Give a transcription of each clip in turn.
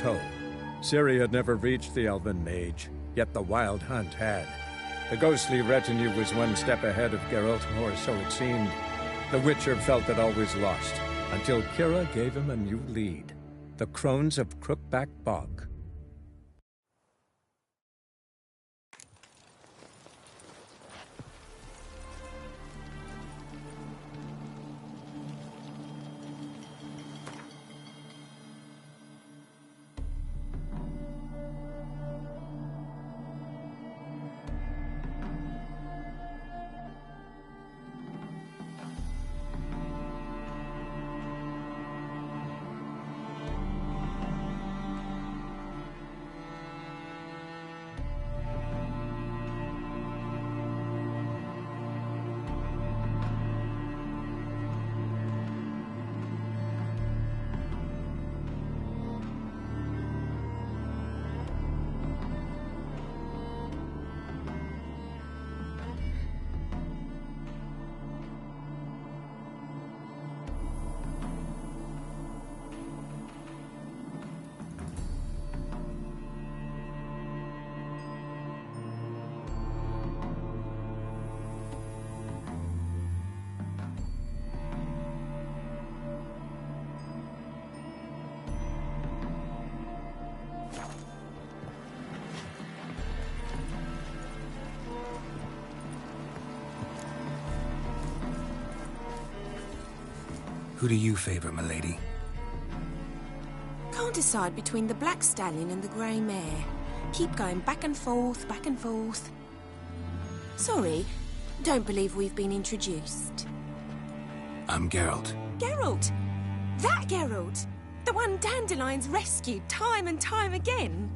tow. Ciri had never reached the Elven Mage, yet the Wild Hunt had. The ghostly retinue was one step ahead of Geralt, or so it seemed. The Witcher felt it always lost, until Kira gave him a new lead. The Crones of Crookback Bog. Who do you favor, milady? Can't decide between the Black Stallion and the Grey Mare. Keep going back and forth, back and forth. Sorry, don't believe we've been introduced. I'm Geralt. Geralt? That Geralt? The one Dandelion's rescued time and time again?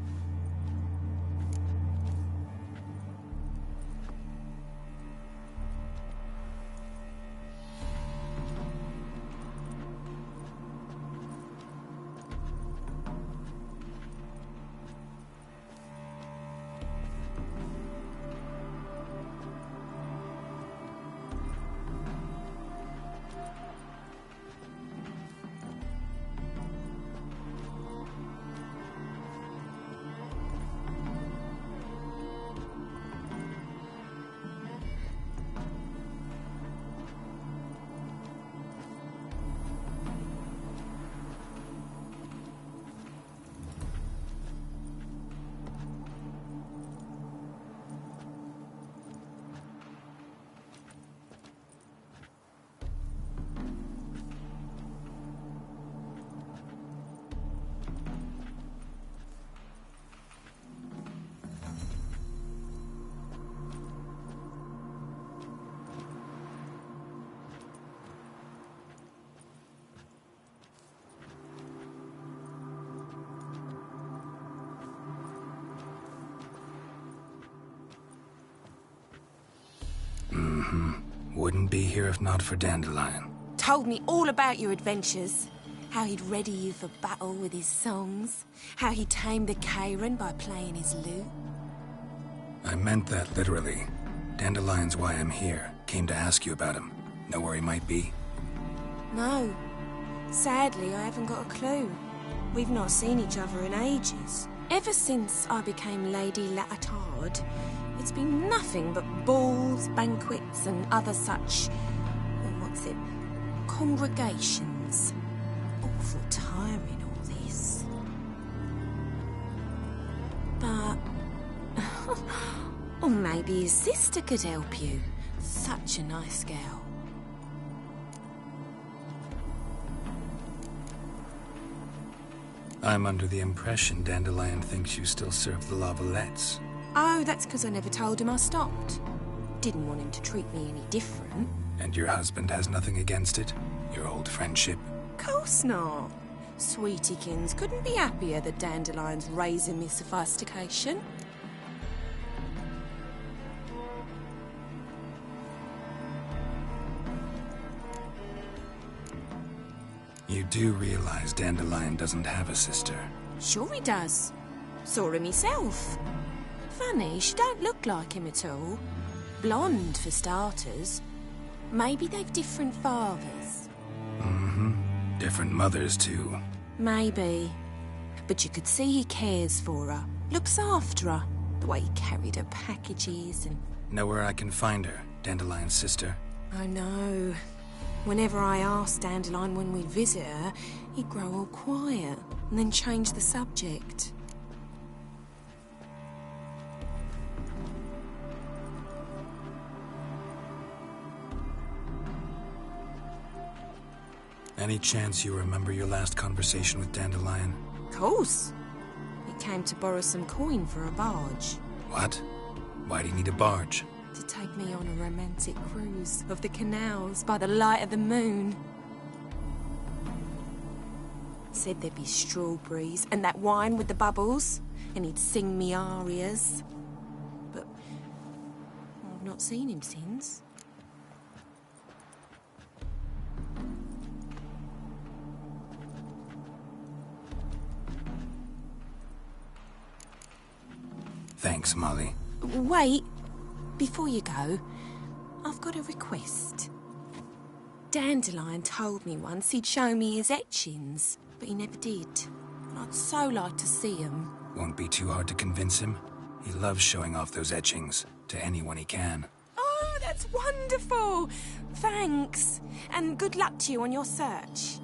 Wouldn't be here if not for Dandelion. Told me all about your adventures. How he'd ready you for battle with his songs. How he tamed the Karen by playing his lute. I meant that literally. Dandelion's why I'm here. Came to ask you about him. Know where he might be? No. Sadly, I haven't got a clue. We've not seen each other in ages. Ever since I became Lady Latard, it's been nothing but balls, banquets, and other such... congregations. Awful tiring, all this. But... or maybe his sister could help you. Such a nice girl. I'm under the impression Dandelion thinks you still serve the Lavalettes. Oh, that's because I never told him I stopped. Didn't want him to treat me any different. And your husband has nothing against it? Your old friendship? Course not. Sweetiekins couldn't be happier that Dandelion's raising me sophistication. You do realize Dandelion doesn't have a sister? Sure he does. Saw him himself. Funny, she don't look like him at all. Blonde, for starters. Maybe they've different fathers. Mm-hmm. Different mothers, too. Maybe. but you could see he cares for her, looks after her, the way he carried her packages and... Know where I can find her, Dandelion's sister? I know. Whenever I asked Dandelion when we'd visit her, he'd grow all quiet and then change the subject. Any chance you remember your last conversation with Dandelion? Of course. He came to borrow some coin for a barge. What? Why do you need a barge? To take me on a romantic cruise of the canals by the light of the moon. Said there'd be strawberries and that wine with the bubbles, and he'd sing me arias. But I've not seen him since. Thanks, Molly. Wait. Before you go, I've got a request. Dandelion told me once he'd show me his etchings, but he never did. And I'd so like to see them. Won't be too hard to convince him. He loves showing off those etchings to anyone he can. Oh, that's wonderful! Thanks. And good luck to you on your search.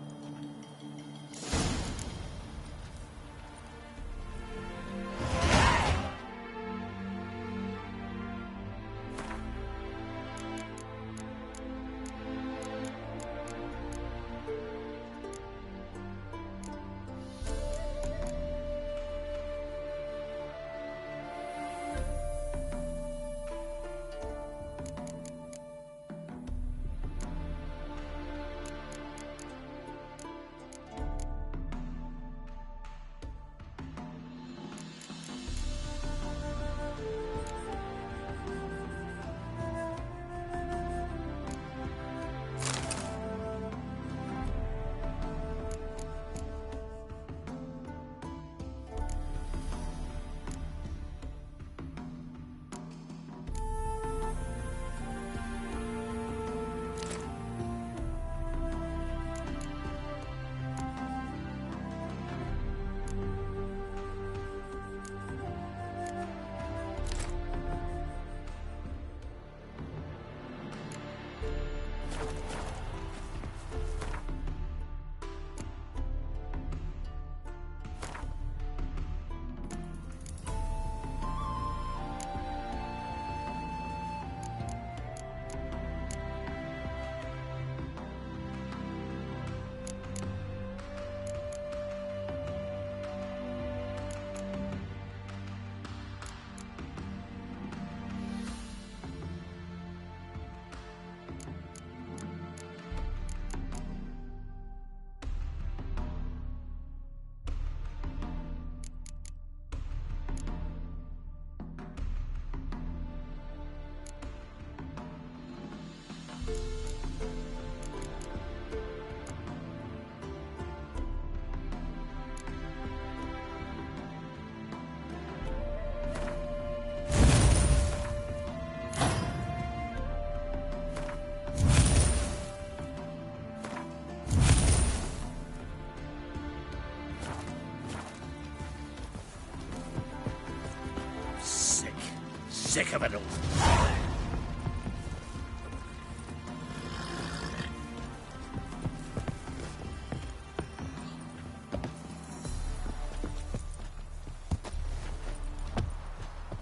Sick of it all.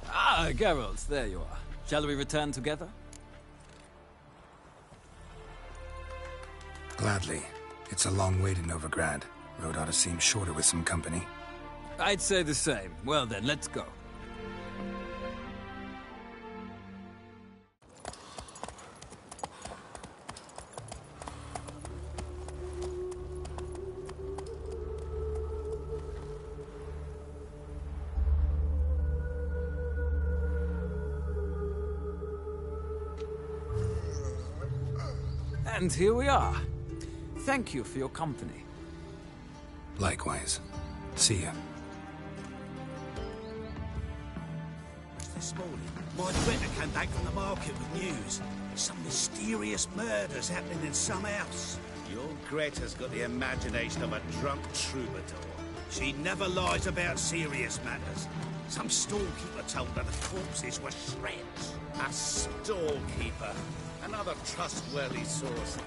Ah, Geralt, there you are. Shall we return together? Gladly. It's a long way to Novigrad. Road ought to seem shorter with some company. I'd say the same. Well then, let's go. And here we are. Thank you for your company. Likewise. See ya. This morning, my Greta came back from the market with news. Some mysterious murders happening in some house. Your Greta's got the imagination of a drunk troubadour. She never lies about serious matters. Some storekeeper told her the corpses were shreds. A storekeeper. Another trustworthy source.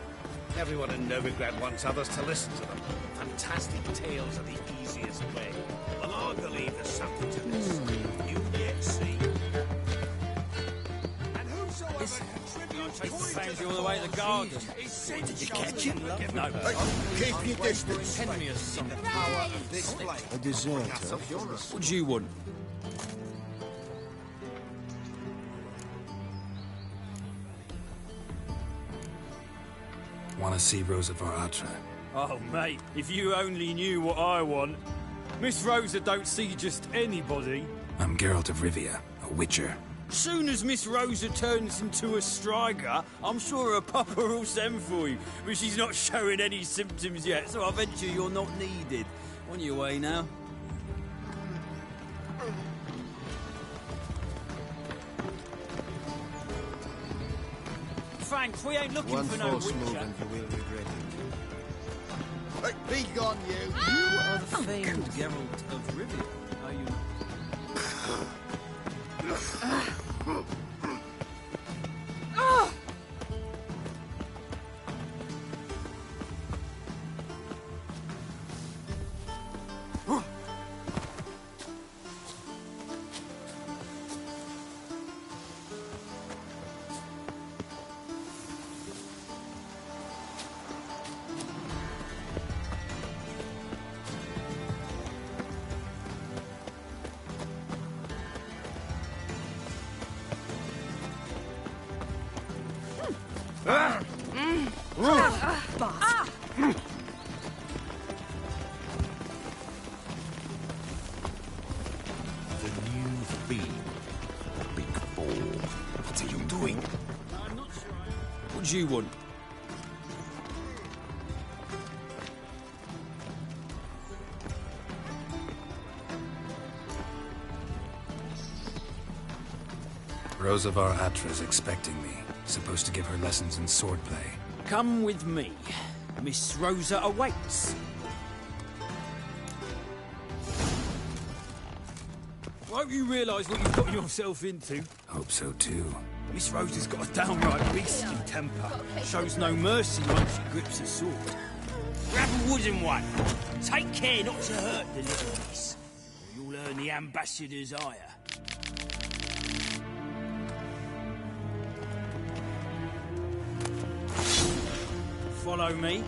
Everyone in Novigrad wants others to listen to them. Fantastic tales are the easiest way. Well, I believe there's something to this. You yet see. And whosoever contributes Found you all the way to the garden. Did you catch him? No. Keep your distance. Henry or something. The power of this flame. A deserter. What do you want? Want to see Rosa Atra? Oh, mate, if you only knew what I want. Miss Rosa don't see just anybody. I'm Geralt of Rivia, a witcher. Soon as Miss Rosa turns into a striker, I'm sure her papa will send for you. But she's not showing any symptoms yet, so I venture you're not needed. On your way now. Thanks, we ain't looking One for no false witcher. move and you will regret it. Hey, be gone, you! You are the famed Geralt of Rivia, are you not? The new theme. Big ball. What are you doing? What do you want? Rosa Atra's expecting me. Supposed to give her lessons in swordplay. Come with me. Miss Rosa awaits. Won't you realise what you've got yourself into? Hope so too. Miss Rosa's got a downright beastly temper. Shows no mercy once she grips a sword. Grab a wooden one. Take care not to hurt the little miss, or you'll earn the ambassador's ire. Follow me.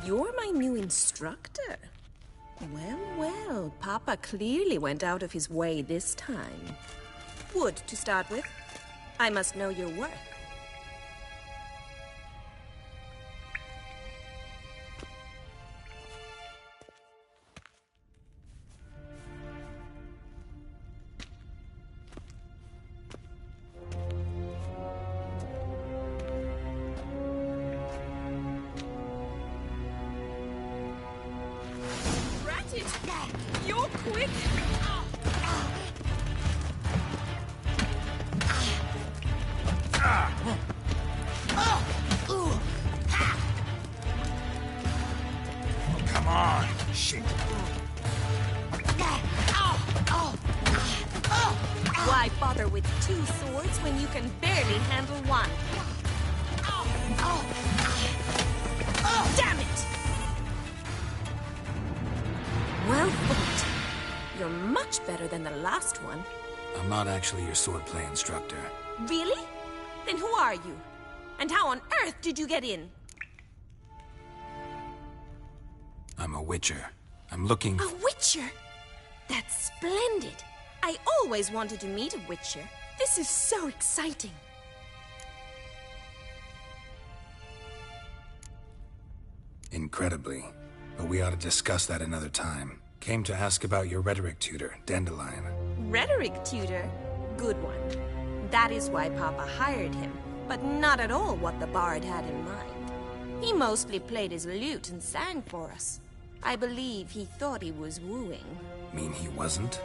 You're my new instructor. Well, well, Papa clearly went out of his way this time. Wood, to start with. I must know your worth. You're quick! Come on! Shit! Why bother with two swords when you can barely handle one? Damn it! Well fought. You're much better than the last one. I'm not actually your swordplay instructor. Really? Then who are you? And how on earth did you get in? I'm a witcher. I'm looking... A witcher? That's splendid. I always wanted to meet a witcher. This is so exciting. Incredibly. But we ought to discuss that another time. Came to ask about your rhetoric tutor, Dandelion. Rhetoric tutor? Good one. That is why Papa hired him, but not at all what the bard had in mind. He mostly played his lute and sang for us. I believe he thought he was wooing. Mean he wasn't?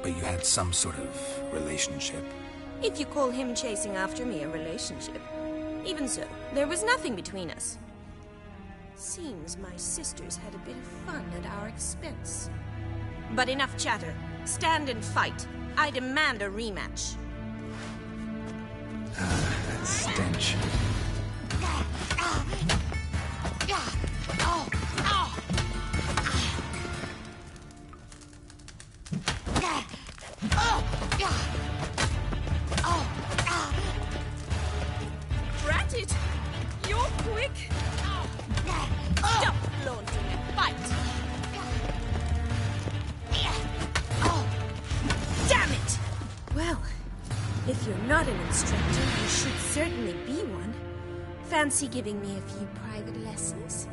But you had some sort of relationship? If you call him chasing after me a relationship. Even so, there was nothing between us. Seems my sisters had a bit of fun at our expense. But enough chatter. Stand and fight. I demand a rematch. That stench. Rat it! You're quick! Stop flaunting and fight! Damn it! Well, if you're not an instructor, you should certainly be one. Fancy giving me a few private lessons?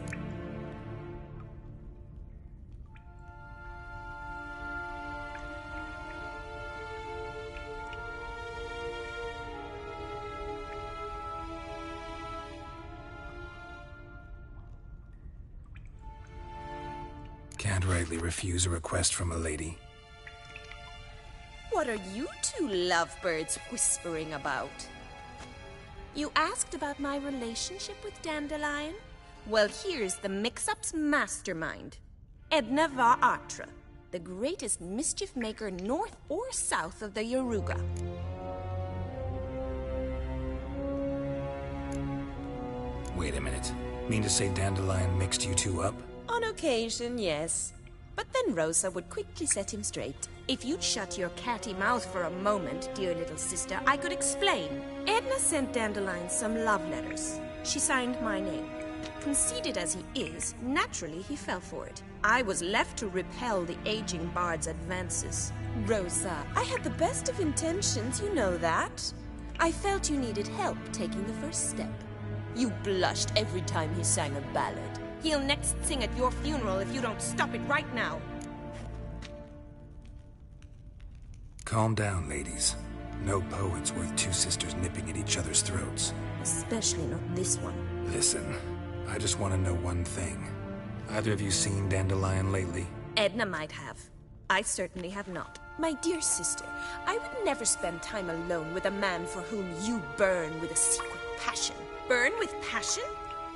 Can't rightly refuse a request from a lady. What are you two lovebirds whispering about? You asked about my relationship with Dandelion? Well, here's the mix-up's mastermind. Edna var Atra, the greatest mischief maker north or south of the Yaruga. Wait a minute. Mean to say Dandelion mixed you two up? On occasion, yes. But then Rosa would quickly set him straight. If you'd shut your catty mouth for a moment, dear little sister, I could explain. Edna sent Dandelion some love letters. She signed my name. Conceited as he is, naturally he fell for it. I was left to repel the aging bard's advances. Rosa, I had the best of intentions, you know that. I felt you needed help taking the first step. You blushed every time he sang a ballad. He'll next sing at your funeral if you don't stop it right now. Calm down, ladies. No poet's worth two sisters nipping at each other's throats. Especially not this one. Listen, I just want to know one thing. Either of you seen Dandelion lately? Edna might have. I certainly have not. My dear sister, I would never spend time alone with a man for whom you burn with a secret passion. Burn with passion?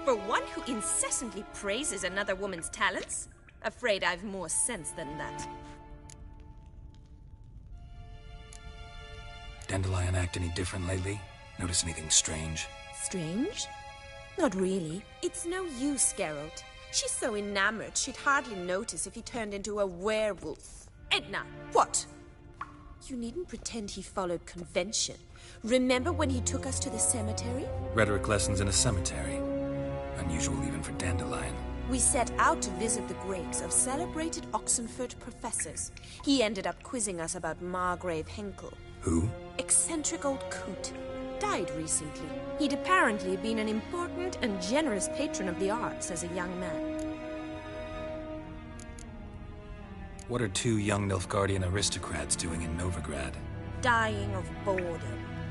For one who incessantly praises another woman's talents? Afraid I've more sense than that. Dandelion act any different lately? Notice anything strange? Strange? Not really. It's no use, Geralt. She's so enamored she'd hardly notice if he turned into a werewolf. Edna, what? You needn't pretend he followed convention. Remember when he took us to the cemetery? Rhetoric lessons in a cemetery. Unusual even for Dandelion. We set out to visit the graves of celebrated Oxenford professors. He ended up quizzing us about Margrave Henkel. Who? Eccentric old coot. Died recently. He'd apparently been an important and generous patron of the arts as a young man. What are two young Nilfgaardian aristocrats doing in Novigrad? Dying of boredom.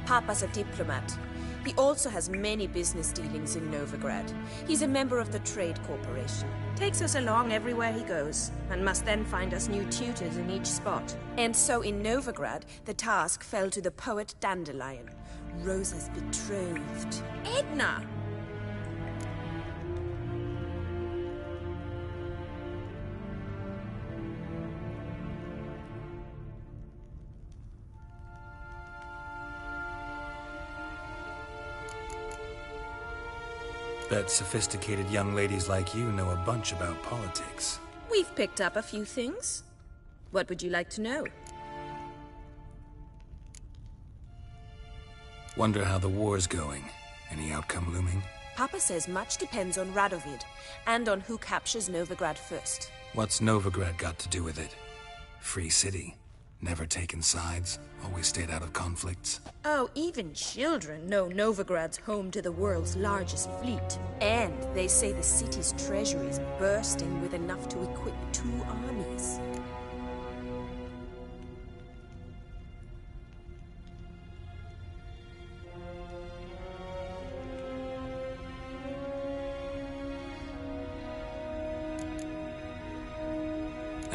Papa's a diplomat. He also has many business dealings in Novigrad. He's a member of the Trade Corporation. Takes us along everywhere he goes, and must then find us new tutors in each spot. And so in Novigrad, the task fell to the poet Dandelion, Rosa's betrothed. Edna! Bet sophisticated young ladies like you know a bunch about politics. We've picked up a few things. What would you like to know? Wonder how the war's going. Any outcome looming? Papa says much depends on Radovid, and on who captures Novigrad first. What's Novigrad got to do with it? Free city. Never taken sides. Always stayed out of conflicts. Oh, even children know Novigrad's home to the world's largest fleet. And they say the city's treasury is bursting with enough to equip 2 armies.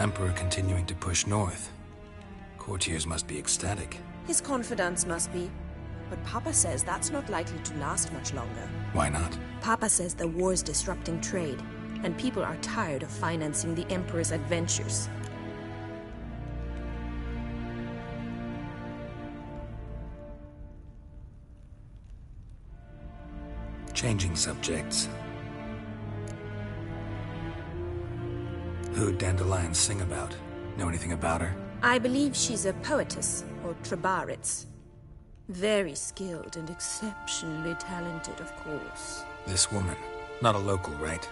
Emperor continuing to push north. Courtiers must be ecstatic. His confidants must be. But Papa says that's not likely to last much longer. Why not? Papa says the war's disrupting trade, and people are tired of financing the Emperor's adventures. Changing subjects. Who'd Dandelion sing about? Know anything about her? I believe she's a poetess, or trabaritz. Very skilled and exceptionally talented, of course. This woman. Not a local, right?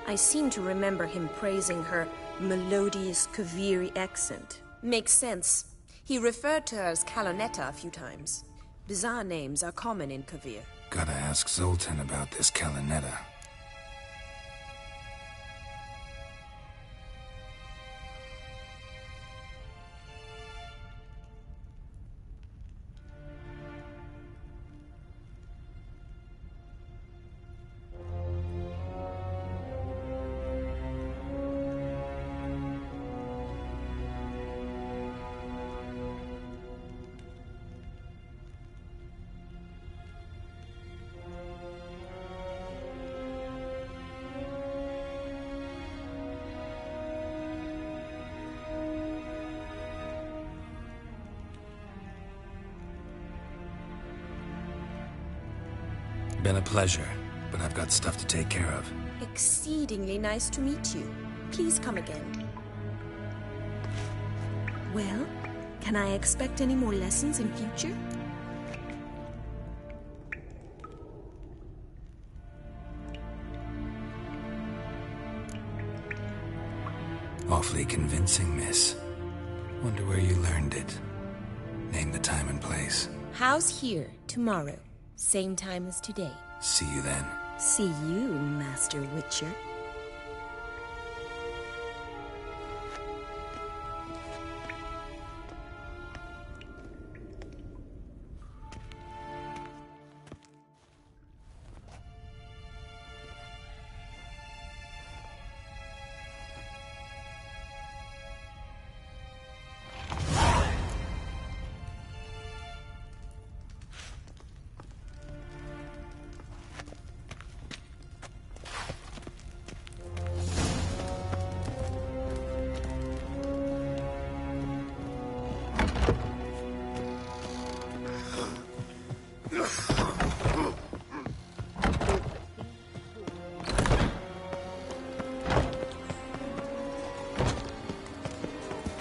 I seem to remember him praising her melodious Kaviri accent. Makes sense. He referred to her as Calonetta a few times. Bizarre names are common in Kavir. Gotta ask Zoltan about this Calonetta. Been a pleasure, but I've got stuff to take care of. Exceedingly nice to meet you. Please come again. Well, can I expect any more lessons in future? Awfully convincing, miss. Wonder where you learned it. Name the time and place. House here, tomorrow. Same time as today. See you then. See you, Master Witcher.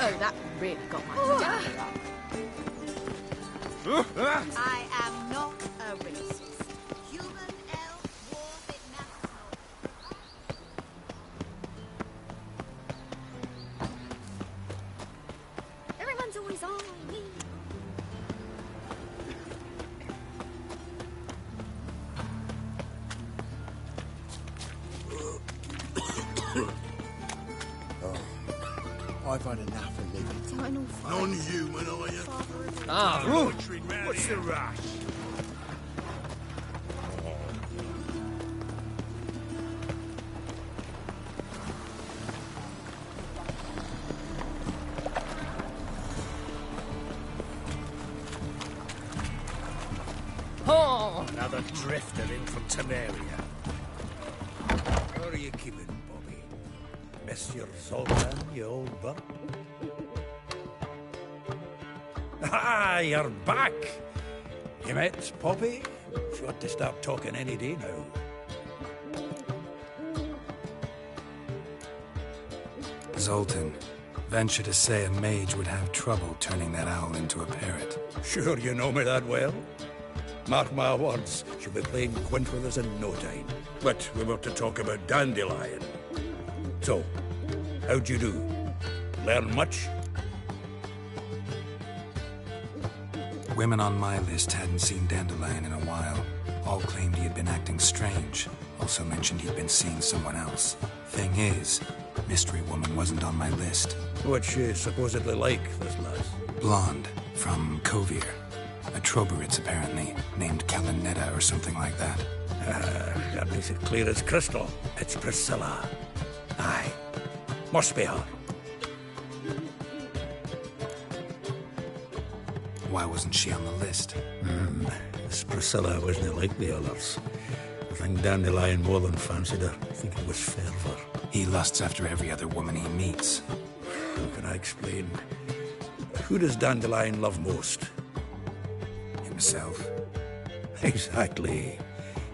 Oh, that really got my stamina up. I am not a racist. Human, elf, dwarf, it matters not. Everyone's always on me. I've had enough of living. Non-human, are you? Ah, What's the rush? oh. Another drifter in from Temeria. How are you keeping, Bobby? Miss your Zoltan, you old buck? Ah, you're back! You met Poppy? She ought to start talking any day now. Zoltan. Venture to say a mage would have trouble turning that owl into a parrot. Sure you know me that well? Mark my words, she'll be playing quint with us in no time. But we were to talk about Dandelion. So, how'd you do? Learn much? Women on my list hadn't seen Dandelion in a while. All claimed he had been acting strange. Also mentioned he'd been seeing someone else. Thing is, Mystery Woman wasn't on my list. What's she supposedly like, this lass? Blonde, from Kovir. A Troberitz, apparently, named Calonetta or something like that. That makes it clear as crystal. It's Priscilla. Aye. Must be her. Why wasn't she on the list? This Priscilla wasn't like the others. I think Dandelion more than fancied her. I think it was fervour. He lusts after every other woman he meets. How can I explain? Who does Dandelion love most? Himself. Exactly.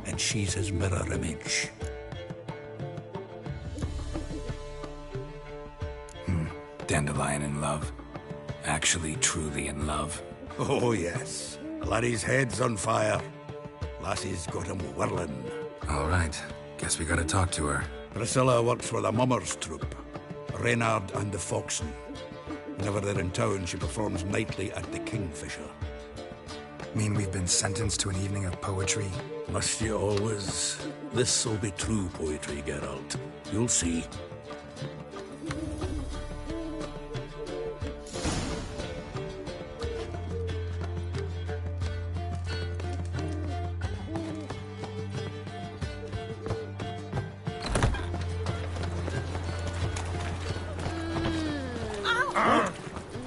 And she's his mirror image. Dandelion in love. Actually, truly in love. Oh, yes. Laddie's head's on fire. Lassie's got him whirling. All right. Guess we gotta talk to her. Priscilla works for the Mummers troupe. Reynard and the Foxen. Whenever they're in town, she performs nightly at the Kingfisher. Mean we've been sentenced to an evening of poetry? Must you always? This'll be true poetry, Geralt. You'll see.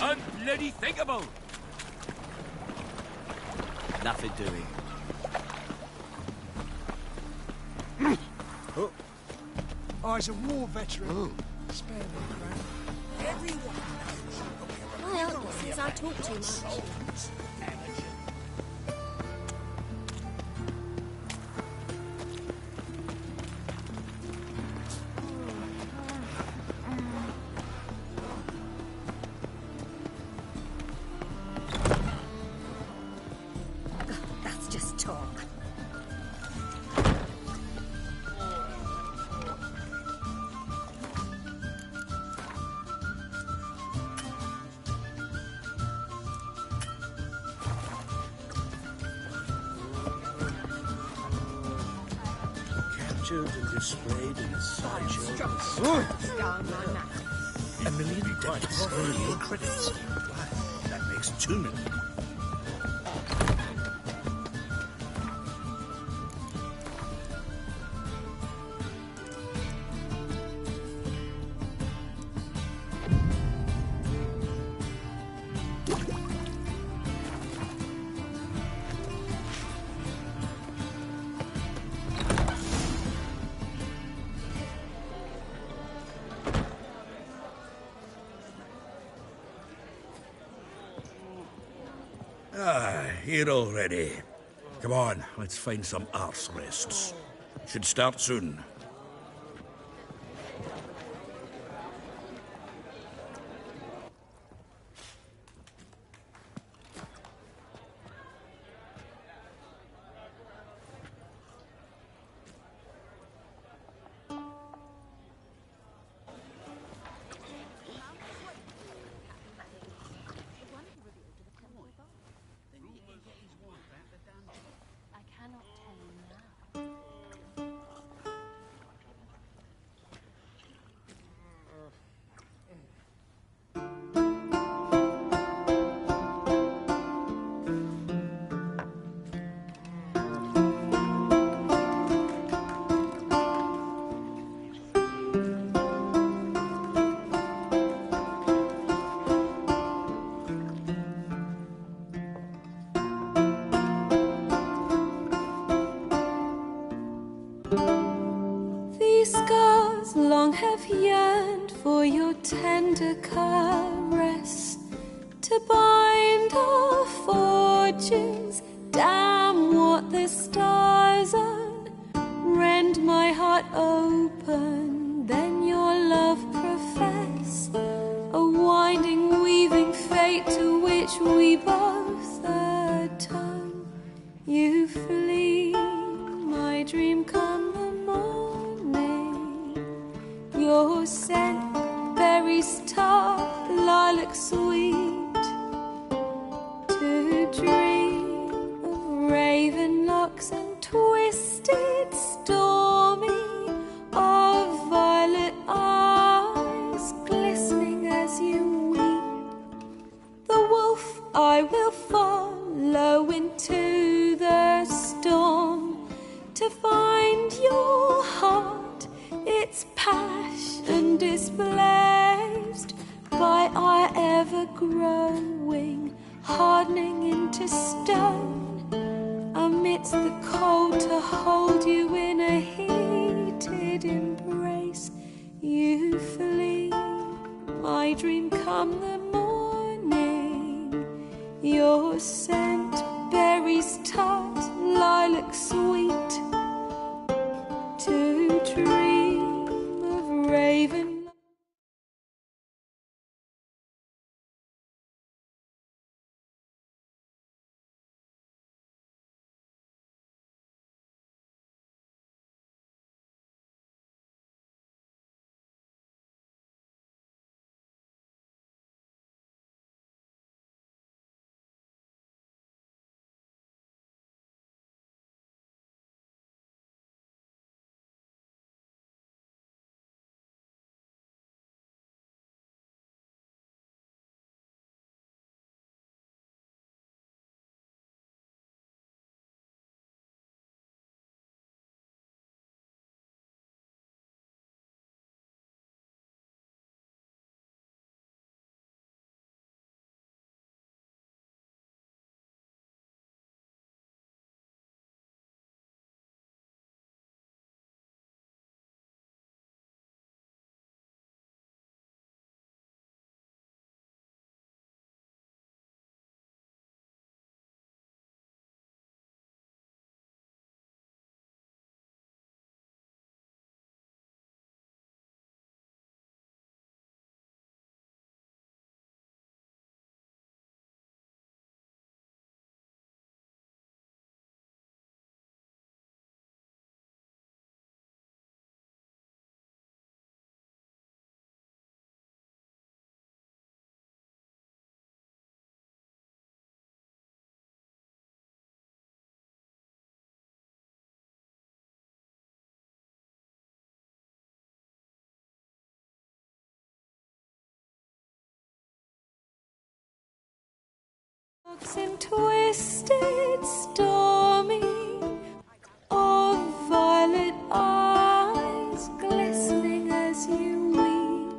Unbloody thinkable! Nothing doing. I was a war veteran. Spare me, Gran. My uncle says I talk too much. That's just talk. Captured and displayed in a sideshow. Down my mouth. A million credits. Early credits. Wow, that makes 2 million. Here already. Come on, let's find some arse rests. Should start soon. I cannot tell you now. These scars long have yearned for your tender caress, to bind our fortunes. Damn what the stars are. Rend my heart open, then your love profess, a winding, weaving fate to which we both atone. You flee, my dream come the morning. Your scent, berries tart, lilac sweet, to dream of raven locks and twisted stormy, of violet eyes glistening as you weep. The wolf I will follow into the storm, to find your heart, its passion displaced by our ever-growing hardening into stone, amidst the cold to hold you in a heated embrace. You flee, my dream come the morning, your scent, berries tart, lilac sweet, to dream of raven. And twisted, stormy, of violet eyes glistening as you weep.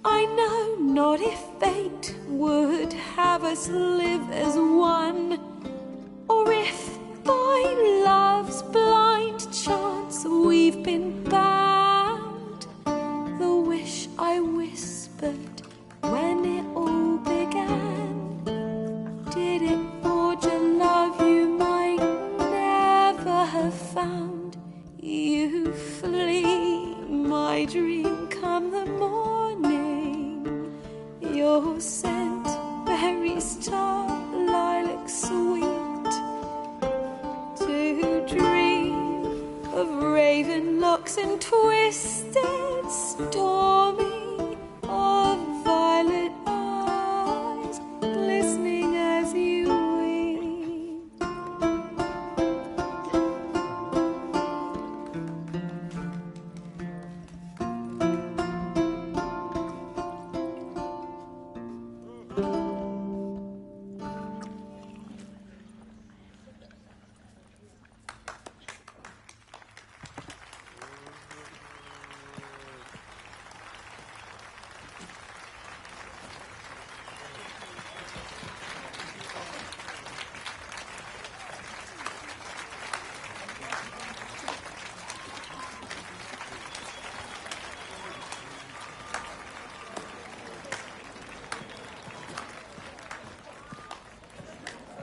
I know not if fate would have us live as one, or if by love's blind chance we've been bound. The wish I whispered when it all began, did it forge a love you might never have found? You flee, my dream come the morning, your scent, berries tart, lilac sweet, to dream of raven locks and twisted, stormy, of violet eyes glistening as you weep.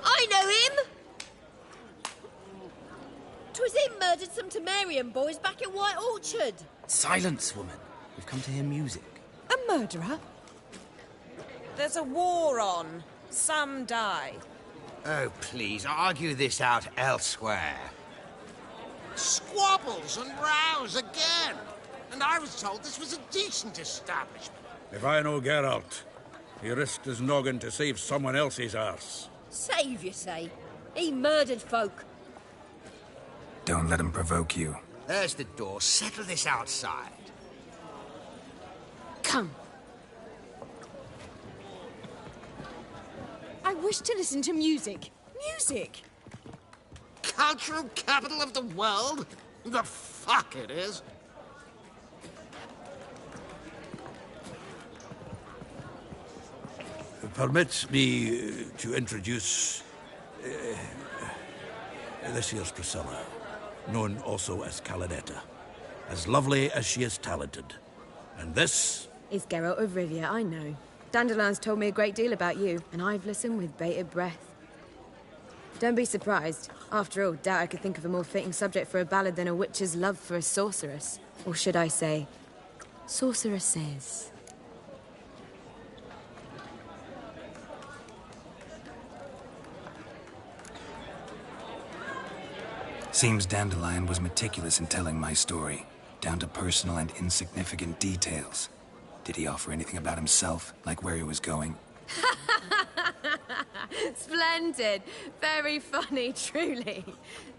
I know him! 'Twas him murdered some Temerian boys back in White Orchard. Silence, woman. We've come to hear music. A murderer? There's a war on. Some die. Oh, please, argue this out elsewhere. Squabbles and rows again. And I was told this was a decent establishment. If I know Geralt, he risked his noggin to save someone else's arse. Save, you say? He murdered folk. Don't let him provoke you. There's the door. Settle this outside. Come. I wish to listen to music. Music! Cultural capital of the world? The fuck it is. Permit me to introduce... this here's Priscilla, known also as Calinetta. As lovely as she is talented. And this... is Geralt of Rivia, I know. Dandelion's told me a great deal about you, and I've listened with bated breath. Don't be surprised. After all, doubt I could think of a more fitting subject for a ballad than a witch's love for a sorceress. Or should I say, sorceresses. Seems Dandelion was meticulous in telling my story, down to personal and insignificant details. Did he offer anything about himself, like where he was going? Splendid. Very funny, truly.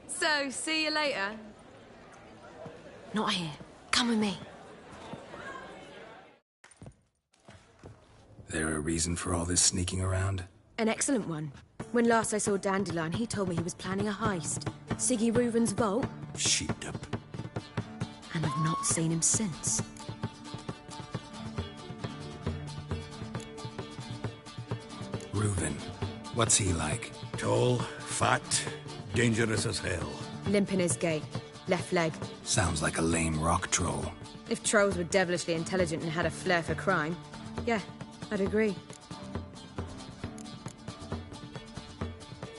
So, see you later. Not here. Come with me. There a reason for all this sneaking around? An excellent one. When last I saw Dandelion, he told me he was planning a heist. Siggy Reuven's vault. Sheeped up. And I've not seen him since. Reuven. What's he like? Tall, fat, dangerous as hell. Limp in his gait. Left leg. Sounds like a lame rock troll. If trolls were devilishly intelligent and had a flair for crime, yeah, I'd agree.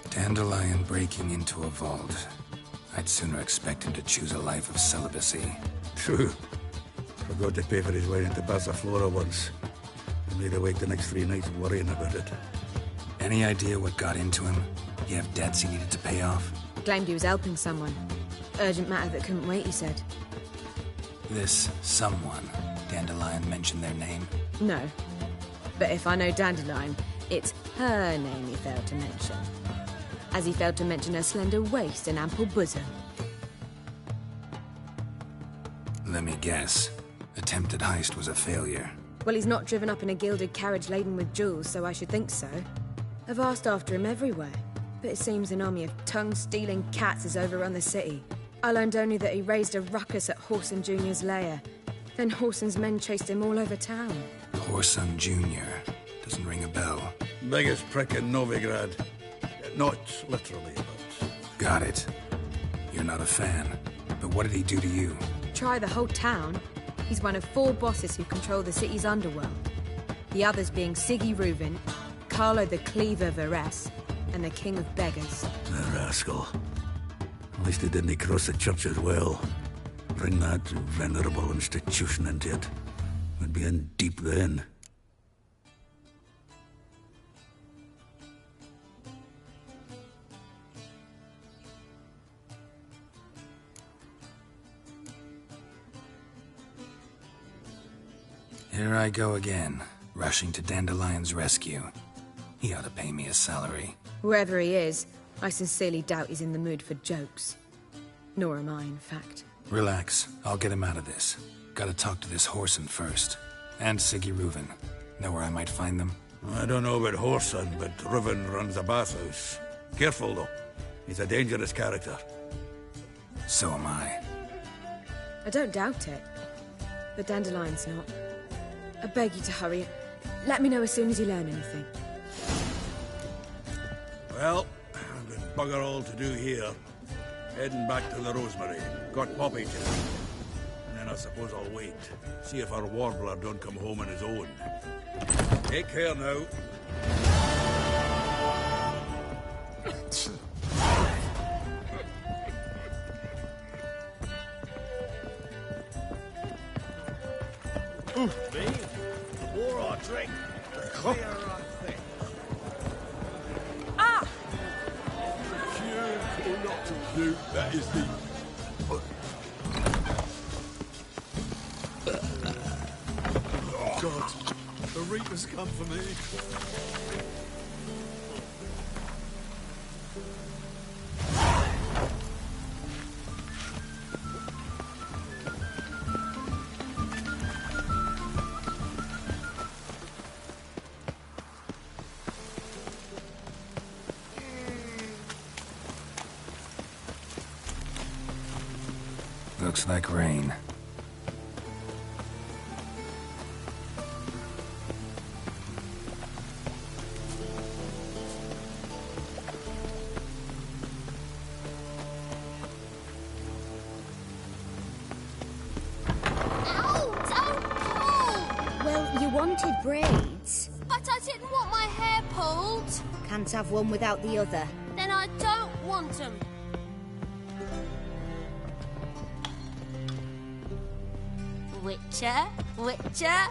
Dandelion breaking into a vault. I'd sooner expect him to choose a life of celibacy. True. Forgot to pay for his way into Passiflora once. And laid awake the next 3 nights worrying about it. Any idea what got into him? He have debts he needed to pay off? Claimed he was helping someone. Urgent matter that couldn't wait, he said. This someone, Dandelion mentioned their name? No. But if I know Dandelion, it's her name he failed to mention. As he failed to mention her slender waist and ample bosom. Let me guess. Attempted heist was a failure. Well, he's not driven up in a gilded carriage laden with jewels, so I should think so. I've asked after him everywhere, but it seems an army of tongue-stealing cats has overrun the city. I learned only that he raised a ruckus at Whoreson Jr.'s lair. Then Whoreson's men chased him all over town. Whoreson Jr. Doesn't ring a bell. Biggest prick in Novigrad. Not literally, but... Got it. You're not a fan. But what did he do to you? Try the whole town. He's one of 4 bosses who control the city's underworld. The others being Siggy Reuven, Carlo the Cleaver Varese, and the King of Beggars. The rascal. At least he didn't cross the church as well. Bring that venerable institution into it. We'd be in deep then. Here I go again, rushing to Dandelion's rescue. He ought to pay me a salary. Whoever he is, I sincerely doubt he's in the mood for jokes. Nor am I, in fact. Relax. I'll get him out of this. Gotta talk to this Whoreson first. And Siggy Reuven. Know where I might find them? I don't know about Whoreson, but Reuven runs a bathhouse. Careful, though. He's a dangerous character. So am I. I don't doubt it. But Dandelion's not. I beg you to hurry. Let me know as soon as you learn anything. Well, I've got bugger all to do here. Heading back to the Rosemary. Got Poppy to do. And then I suppose I'll wait. See if our warbler don't come home on his own. Take care now. Me? More I drink, the clearer I think. Ah! Cute or not cute, that is the... Oh, God. The Reaper's come for me. Looks like rain. braids? But I didn't want my hair pulled. Can't have one without the other. Then I don't want them. Witcher, Witcher.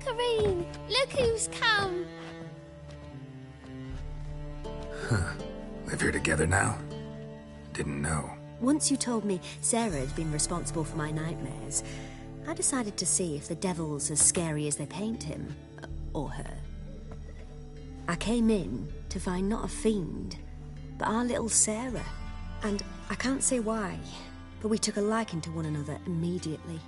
Kareen, look who's come. Huh. Live here together now? Didn't know. Once you told me Sarah had been responsible for my nightmares, I decided to see if the devil's as scary as they paint him. Or her. I came in to find not a fiend, but our little Sarah. And I can't say why, but we took a liking to one another immediately.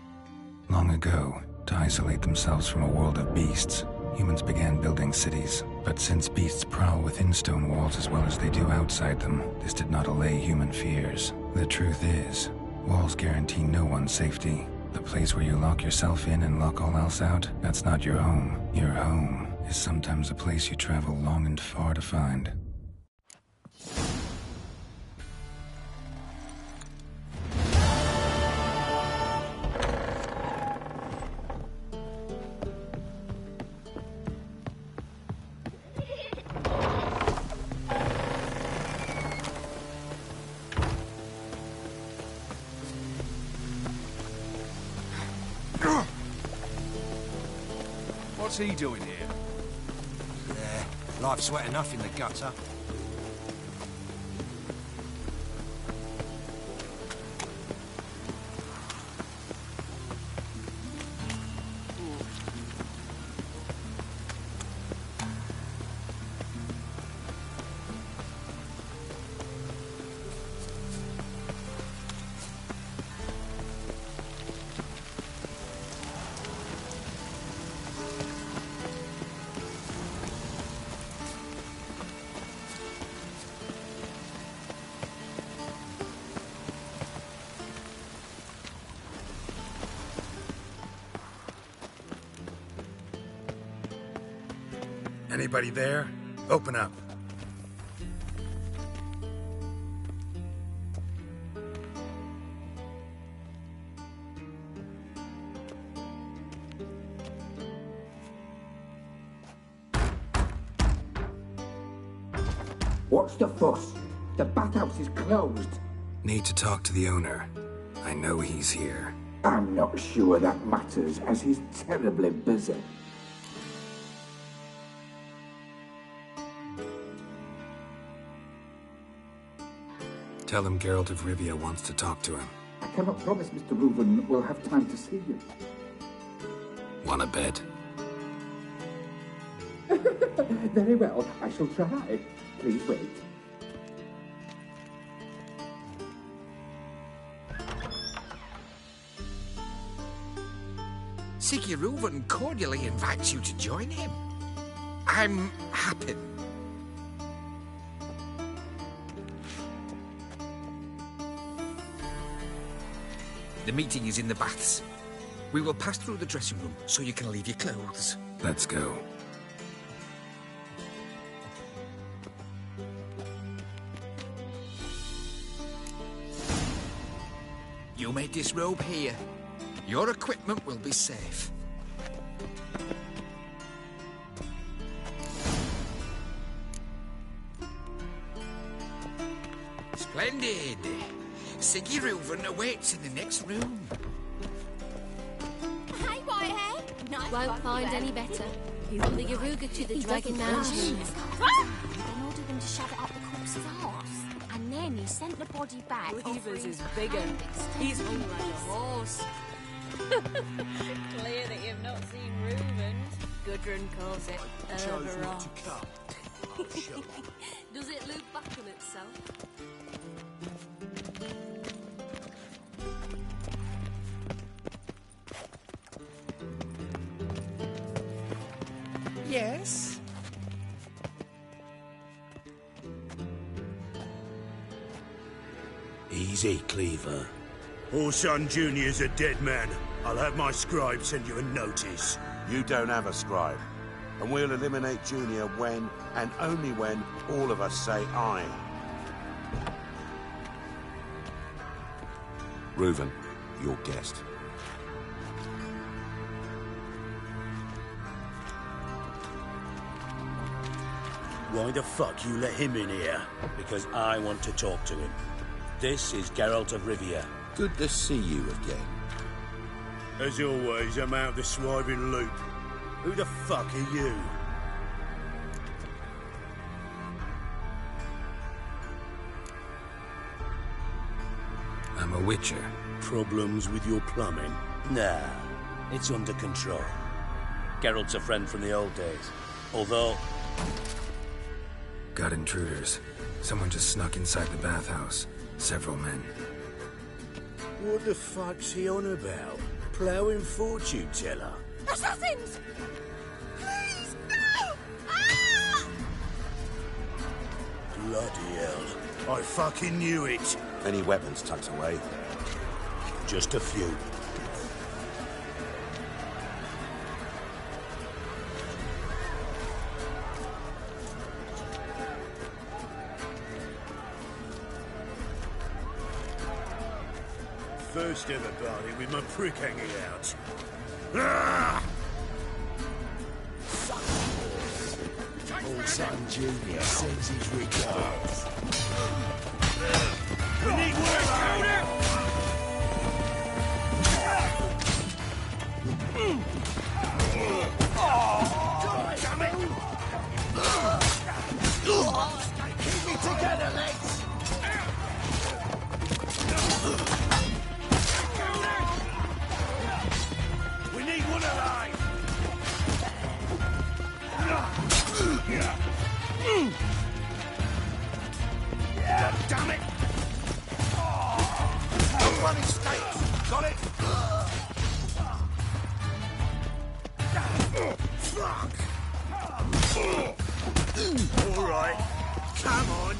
Long ago, to isolate themselves from a world of beasts, humans began building cities. But since beasts prowl within stone walls as well as they do outside them, this did not allay human fears. The truth is, walls guarantee no one's safety. The place where you lock yourself in and lock all else out, that's not your home. Your home is sometimes a place you travel long and far to find. What's he doing here? Life's wet enough in the gutter. Anybody there? Open up. What's the fuss? The bathhouse is closed. Need to talk to the owner. I know he's here. I'm not sure that matters, as he's terribly busy. Tell him Geralt of Rivia wants to talk to him. I cannot promise Mr. Reuven will have time to see you. Want a bed? Very well, I shall try. Please wait. Siggy Reuven cordially invites you to join him. I'm happy. The meeting is in the baths. We will pass through the dressing room so you can leave your clothes. Let's go. You may disrobe here. Your equipment will be safe. Splendid. Siggy Reuven awaits in the next room. Hey, Whitehead. Nice. Won't find any better. From the Yaruga to the Dragon Mountain. Then ordered them to shove it up the corpse's arse. And then he sent the body back. Reavers is bigger. He's hung like a horse. Clear that you've not seen Reuven. Gudrun calls it Herberos. Does it loop back on itself? Yes? Easy, Cleaver. Orson Jr.'s a dead man. I'll have my scribe send you a notice. You don't have a scribe. And we'll eliminate Junior when, and only when, all of us say aye. Reuven, your guest. Why the fuck you let him in here? Because I want to talk to him. This is Geralt of Rivia. Good to see you again. As always, I'm out the swiving loop. Who the fuck are you? I'm a witcher. Problems with your plumbing? Nah, it's under control. Geralt's a friend from the old days. Although... Got intruders. Someone just snuck inside the bathhouse. Several men. What the fuck's he on about? Ploughing fortune teller? Assassins! Please, no! Ah! Bloody hell. I fucking knew it. Any weapons tucked away? Just a few. First ever party with my prick hanging out. Ah! Old son Junior sends his regards. We need work, Coder! Oh, damn it! Keep me together, legs! We need one alive! Damn it! One escapes! Got it? Fuck! All right, come on.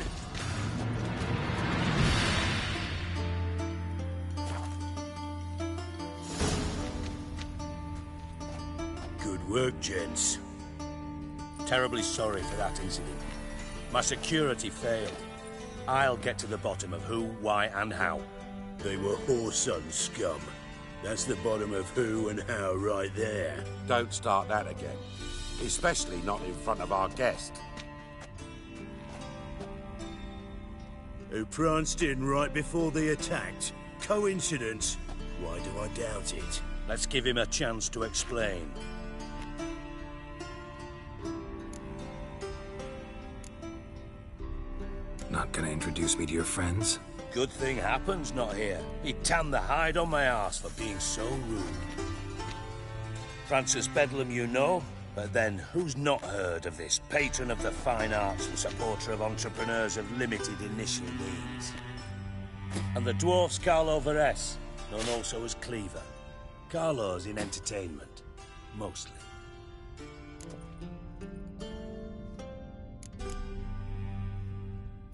Good work, gents. Terribly sorry for that incident. My security failed. I'll get to the bottom of who, why, and how. They were whoreson scum. That's the bottom of who and how right there. Don't start that again. Especially not in front of our guest. Who pranced in right before they attacked. Coincidence? Why do I doubt it? Let's give him a chance to explain. Not gonna introduce me to your friends? Good thing Happen's not here. He tanned the hide on my arse for being so rude. Francis Bedlam you know, but then who's not heard of this patron of the fine arts and supporter of entrepreneurs of limited initial means? And the dwarf's Carlo Varese, known also as Cleaver. Carlo's in entertainment, mostly.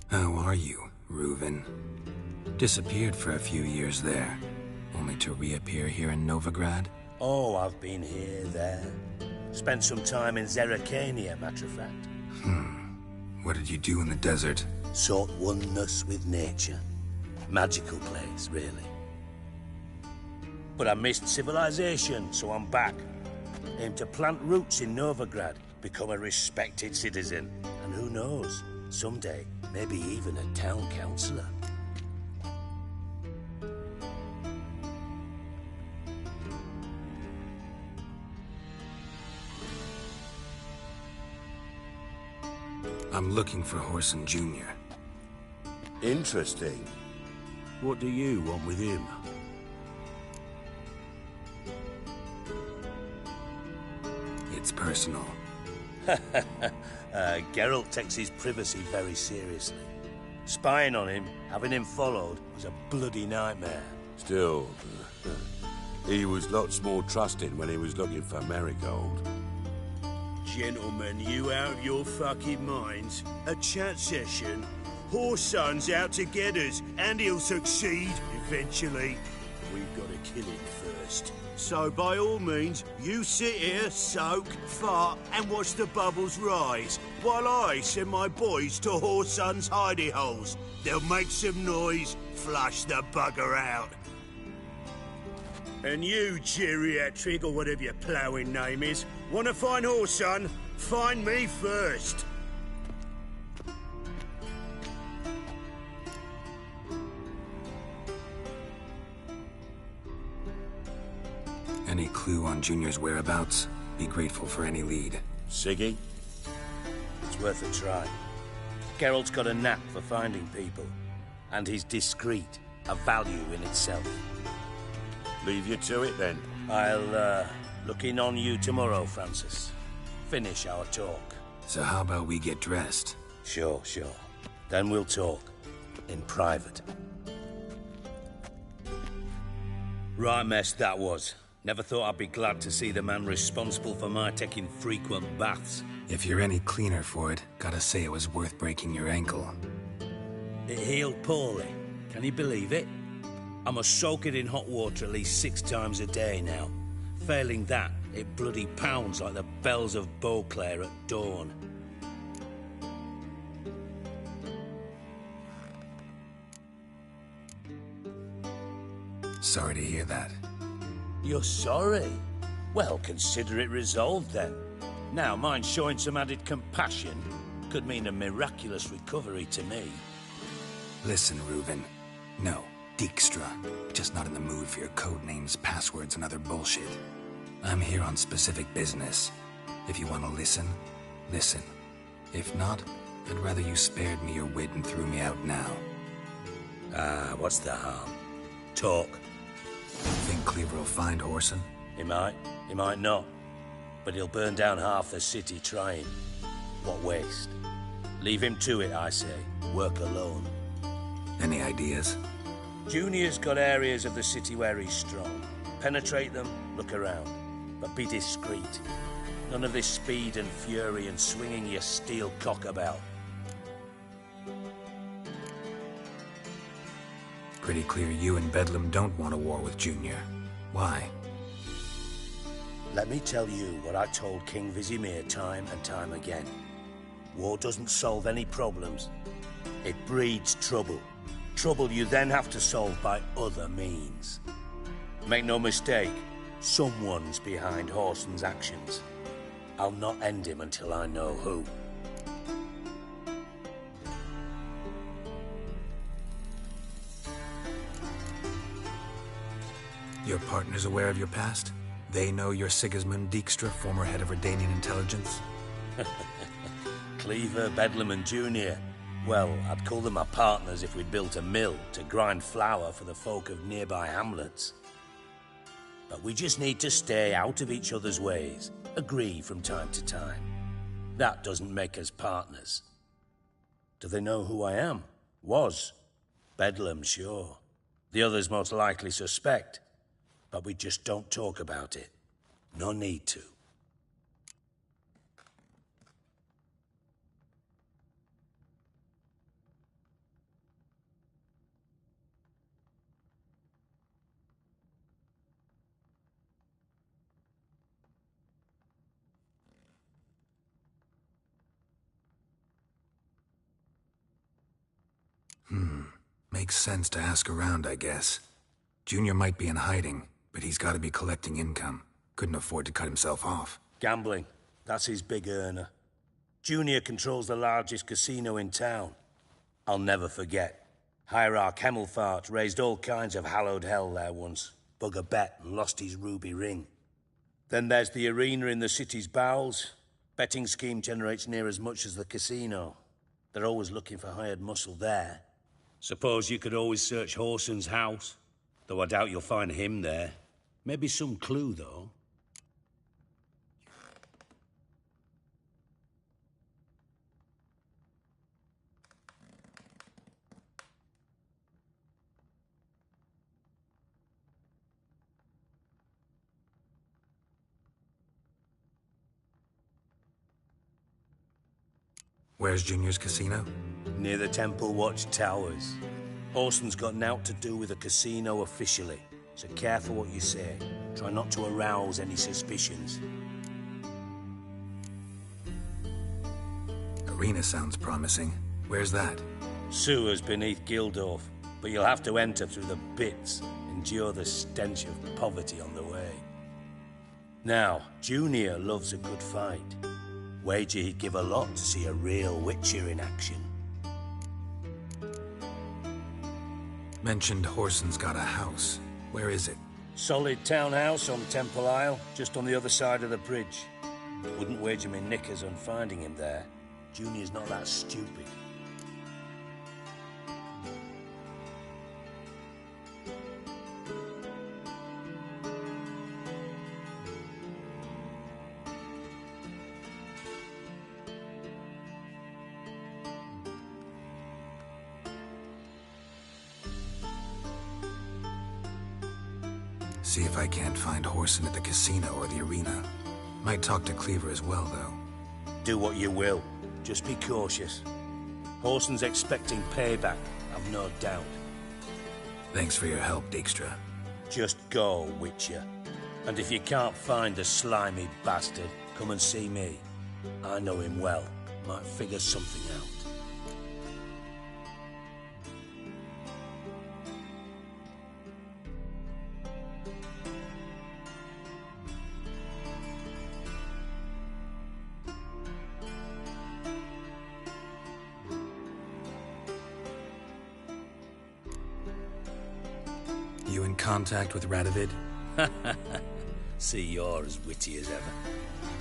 How are you, Reuven? Disappeared for a few years there, only to reappear here in Novigrad? Oh, I've been here, there. Spent some time in Zerrikania, matter of fact. What did you do in the desert? Sought oneness with nature. Magical place, really. But I missed civilization, so I'm back. Aim to plant roots in Novigrad, become a respected citizen. And who knows, someday, maybe even a town councillor. I'm looking for Whoreson Jr. Interesting. What do you want with him? It's personal. Geralt takes his privacy very seriously. Spying on him, having him followed, was a bloody nightmare. Still, he was lots more trusting when he was looking for Marigold. Gentlemen, you out of your fucking minds? A chat session? Whoreson's out to get us, and he'll succeed, eventually. We've got to kill him first. So, by all means, you sit here, soak, fart, and watch the bubbles rise, while I send my boys to Whoreson's hidey holes. They'll make some noise, flush the bugger out. And you, geriatric, or whatever your ploughing name is, want to find Whoreson? Find me first. Any clue on Junior's whereabouts? Be grateful for any lead. Siggy? It's worth a try. Geralt's got a knack for finding people. And he's discreet, a value in itself. Leave you to it, then. I'll, look in on you tomorrow, Francis. Finish our talk. So how about we get dressed? Sure. Then we'll talk. In private. Right mess that was. Never thought I'd be glad to see the man responsible for my taking frequent baths. If you're any cleaner for it, gotta say it was worth breaking your ankle. It healed poorly. Can you believe it? I must soak it in hot water at least 6 times a day now. Failing that, it bloody pounds like the bells of Beauclair at dawn. Sorry to hear that. You're sorry? Well, consider it resolved then. Now, mind showing some added compassion could mean a miraculous recovery to me. Listen, Reuben. No, Dijkstra. Just not in the mood for your code names, passwords, and other bullshit. I'm here on specific business. If you want to listen, listen. If not, I'd rather you spared me your wit and threw me out now. What's the harm? Talk. Think Cleaver will find Whoreson? He might not. But he'll burn down half the city trying. What waste. Leave him to it, I say. Work alone. Any ideas? Junior's got areas of the city where he's strong. Penetrate them, look around. But be discreet. None of this speed and fury and swinging your steel cock about. Pretty clear you and Bedlam don't want a war with Junior. Why? Let me tell you what I told King Vizimir time and time again. War doesn't solve any problems. It breeds trouble. Trouble you then have to solve by other means. Make no mistake, someone's behind Whoreson's actions. I'll not end him until I know who. Your partner's aware of your past? They know you're Sigismund Dijkstra, former head of Redanian intelligence? Cleaver, Bedlam and Junior. Well, I'd call them my partners if we'd built a mill to grind flour for the folk of nearby hamlets. But we just need to stay out of each other's ways, agree from time to time. That doesn't make us partners. Do they know who I am? Was. Bedlam, sure. The others most likely suspect. But we just don't talk about it. No need to. Makes sense to ask around, I guess. Junior might be in hiding, but he's got to be collecting income. Couldn't afford to cut himself off. Gambling. That's his big earner. Junior controls the largest casino in town. I'll never forget. Hierarch Hemmelfart raised all kinds of hallowed hell there once. Bug a bet and lost his ruby ring. Then there's the arena in the city's bowels. Betting scheme generates near as much as the casino. They're always looking for hired muscle there. Suppose you could always search Whoreson's house. Though I doubt you'll find him there. Maybe some clue, though. Where's Junior's casino? Near the Temple Watch Towers. Whoreson's got naught to do with the casino officially, so careful what you say. Try not to arouse any suspicions. Arena sounds promising. Where's that? Sewers beneath Gildorf, but you'll have to enter through the bits, endure the stench of poverty on the way. Now, Junior loves a good fight. Wager he'd give a lot to see a real Witcher in action. Mentioned Whoreson's got a house. Where is it? Solid townhouse on Temple Isle, just on the other side of the bridge. Wouldn't wager me knickers on finding him there. Junior's not that stupid. See if I can't find Horson at the casino or the arena. Might talk to Cleaver as well, though. Do what you will. Just be cautious. Horson's expecting payback, I've no doubt. Thanks for your help, Dijkstra. Just go, Witcher. And if you can't find the slimy bastard, come and see me. I know him well. Might figure something out. You in contact with Radovid? See, you're as witty as ever.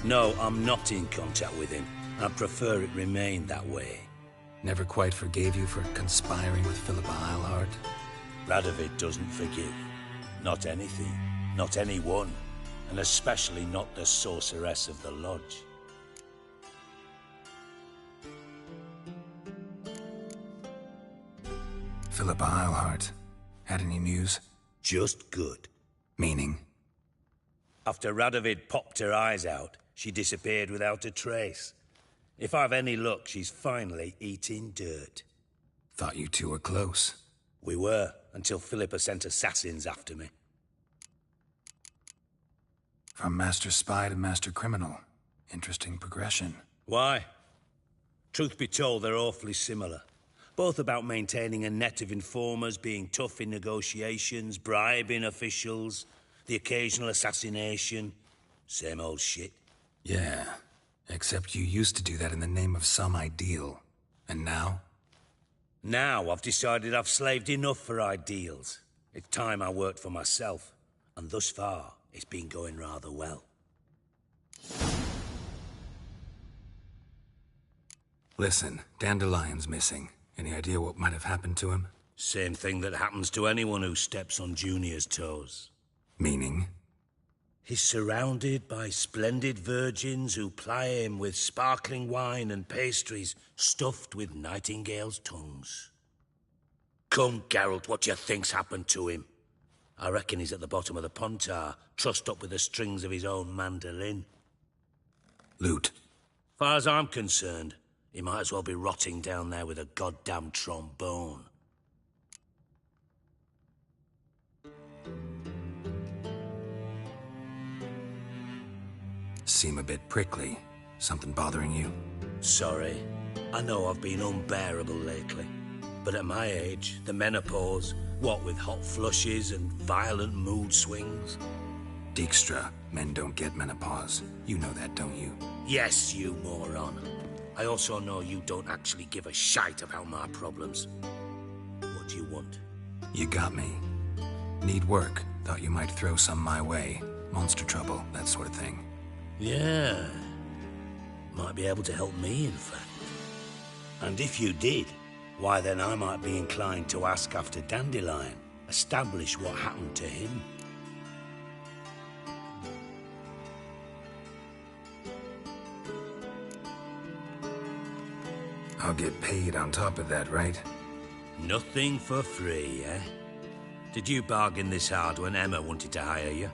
No, I'm not in contact with him. I prefer it remain that way. Never quite forgave you for conspiring with Philippa Eilhart? Radovid doesn't forgive. Not anything. Not anyone. And especially not the sorceress of the Lodge. Philippa Eilhart. Had any news? Just good. Meaning? After Radovid popped her eyes out, she disappeared without a trace. If I've any luck, she's finally eating dirt. Thought you two were close. We were, until Philippa sent assassins after me. From master spy to master criminal. Interesting progression. Why? Truth be told, they're awfully similar. Both about maintaining a net of informers, being tough in negotiations, bribing officials, the occasional assassination. Same old shit. Yeah, except you used to do that in the name of some ideal. And now? Now I've decided I've slaved enough for ideals. It's time I worked for myself. And thus far, it's been going rather well. Listen, Dandelion's missing. Any idea what might have happened to him? Same thing that happens to anyone who steps on Junior's toes. Meaning? He's surrounded by splendid virgins who ply him with sparkling wine and pastries stuffed with nightingales' tongues. Come, Geralt, what do you think's happened to him? I reckon he's at the bottom of the Pontar, trussed up with the strings of his own mandolin. Loot. Far as I'm concerned, he might as well be rotting down there with a goddamn trombone. Seem a bit prickly. Something bothering you? Sorry. I know I've been unbearable lately. But at my age, the menopause, what with hot flushes and violent mood swings. Dijkstra, men don't get menopause. You know that, don't you? Yes, you moron. I also know you don't actually give a shite about my problems. What do you want? You got me. Need work. Thought you might throw some my way. Monster trouble, that sort of thing. Yeah. Might be able to help me, in fact. And if you did, why then I might be inclined to ask after Dandelion. Establish what happened to him. I'll get paid on top of that, right? Nothing for free, eh? Did you bargain this hard when Emma wanted to hire you?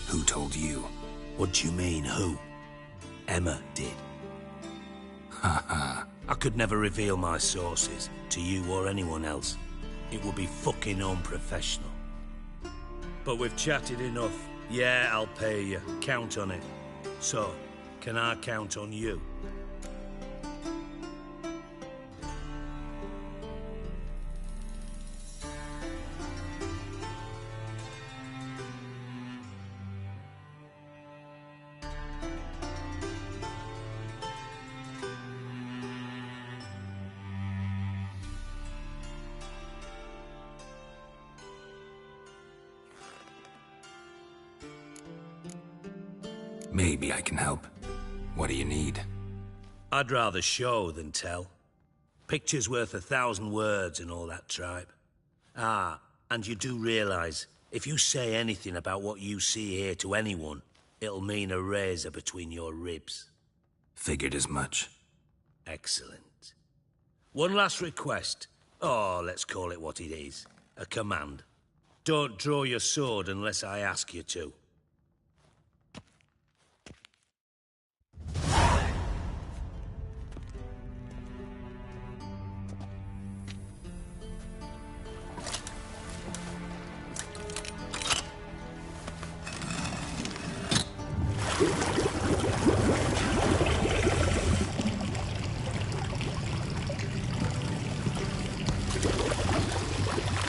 Who told you? What do you mean, who? Emma did. Haha. I could never reveal my sources to you or anyone else. It would be fucking unprofessional. But we've chatted enough. Yeah, I'll pay you. Count on it. So, can I count on you? Maybe I can help. What do you need? I'd rather show than tell. Picture's worth 1,000 words and all that tripe. Ah, and you do realise, if you say anything about what you see here to anyone, it'll mean a razor between your ribs. Figured as much. Excellent. One last request. Oh, let's call it what it is. A command. Don't draw your sword unless I ask you to.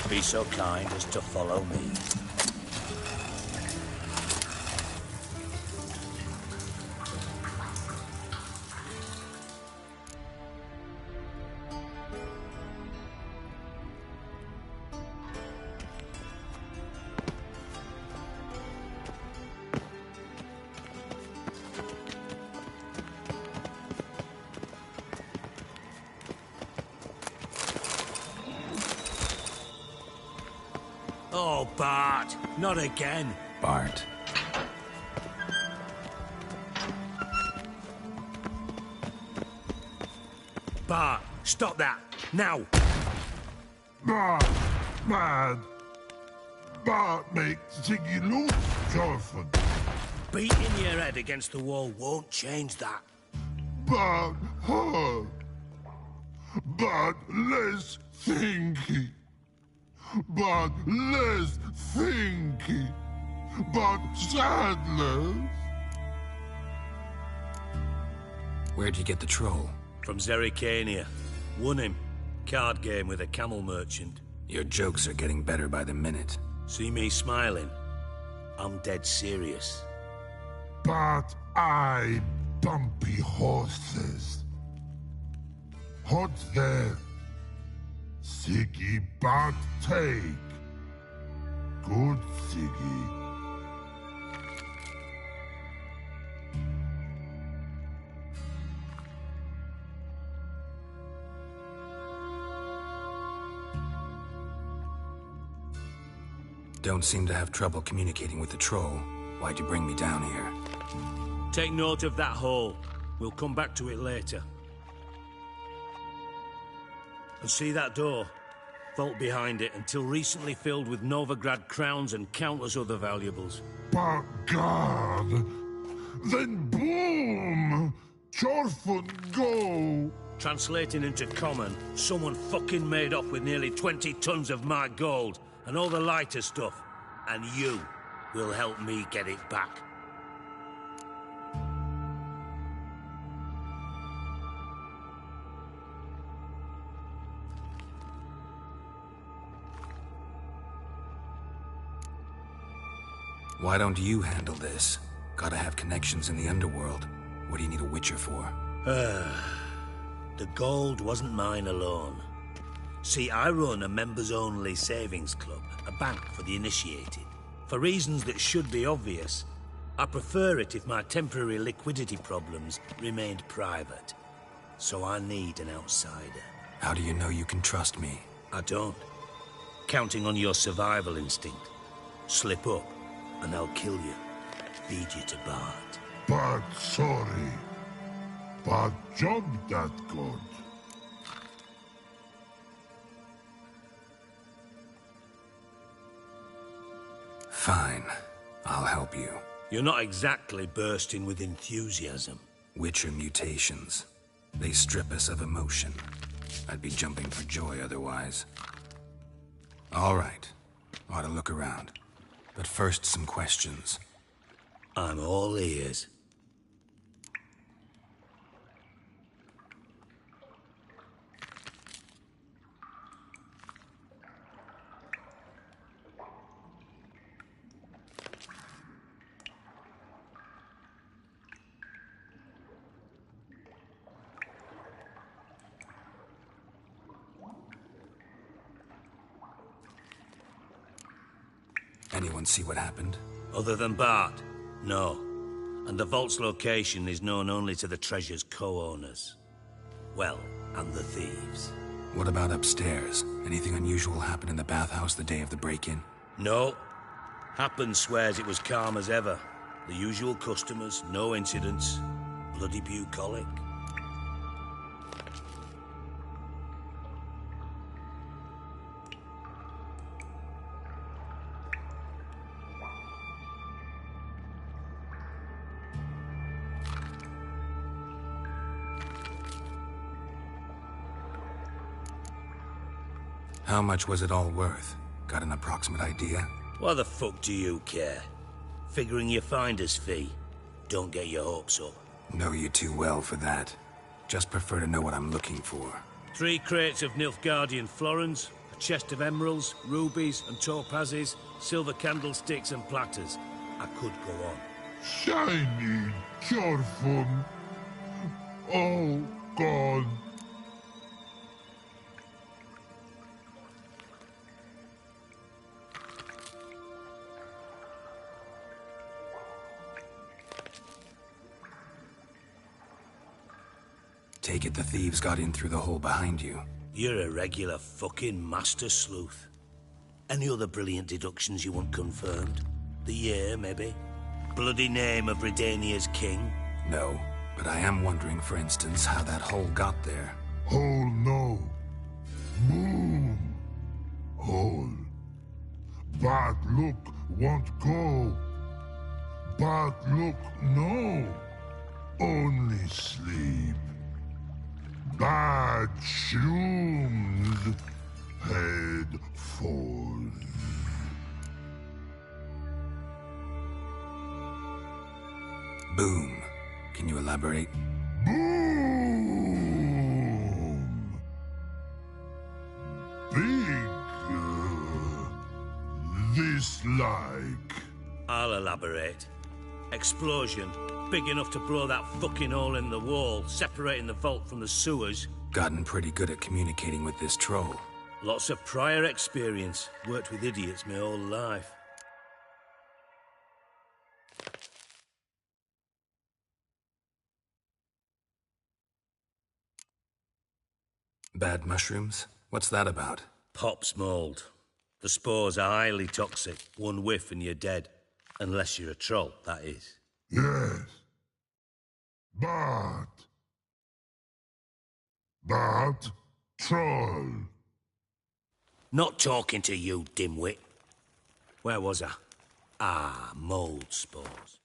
Be so kind as to follow me. Oh, Bart, not again. Bart. Bart, stop that, now. Bart, mad. Bart makes Ziggy loose, Jonathan. Beating your head against the wall won't change that. Bart hurt. Bart less thinky. But less thinky, but sadless. Where'd you get the troll? From Zerrikania. Won him. Card game with a camel merchant. Your jokes are getting better by the minute. See me smiling? I'm dead serious. But I bumpy horses. Hot there. Siggy but take. Good Siggy. Don't seem to have trouble communicating with the troll. Why'd you bring me down here? Take note of that hole. We'll come back to it later. And see that door? Vault behind it, until recently filled with Novigrad crowns and countless other valuables. But God! Then boom! Chorfun go! Translating into common, someone fucking made off with nearly 20 tons of my gold, and all the lighter stuff. And you will help me get it back. Why don't you handle this? Gotta have connections in the underworld. What do you need a Witcher for? The gold wasn't mine alone. See, I run a members-only savings club, a bank for the initiated. For reasons that should be obvious, I prefer it if my temporary liquidity problems remained private. So I need an outsider. How do you know you can trust me? I don't. Counting on your survival instinct. Slip up, and I'll kill you. Feed you to Bart. But sorry. But job that good. Fine. I'll help you. You're not exactly bursting with enthusiasm. Witcher mutations. They strip us of emotion. I'd be jumping for joy otherwise. All right. Ought to look around. But first, some questions. I'm all ears. Anyone see what happened? Other than Bart? No. And the vault's location is known only to the treasure's co-owners. Well, and the thieves. What about upstairs? Anything unusual happen in the bathhouse the day of the break-in? No. Happen swears it was calm as ever. The usual customers, no incidents. Bloody bucolic. How much was it all worth? Got an approximate idea? Why the fuck do you care? Figuring your finder's fee. Don't get your hopes up. Know you too well for that. Just prefer to know what I'm looking for. 3 crates of Nilfgaardian florins, a chest of emeralds, rubies and topazes, silver candlesticks and platters. I could go on. Shiny Jorfun. Oh, God. Take it the thieves got in through the hole behind you. You're a regular fucking master sleuth. Any other brilliant deductions you want confirmed? The year, maybe? Bloody name of Redania's king? No, but I am wondering, for instance, how that hole got there. Hole no. Boom. Hole. Bad look won't go. Bad look no. Only sleep. Bad shrooms. Head falls. Boom. Can you elaborate? Boom! Big. This like. I'll elaborate. Explosion. Big enough to blow that fucking hole in the wall, separating the vault from the sewers. Gotten pretty good at communicating with this troll. Lots of prior experience. Worked with idiots my whole life. Bad mushrooms? What's that about? Pops mold. The spores are highly toxic. One whiff and you're dead. Unless you're a troll, that is. Yes. But troll. Not talking to you, dimwit. Where was I? Ah, mold spores.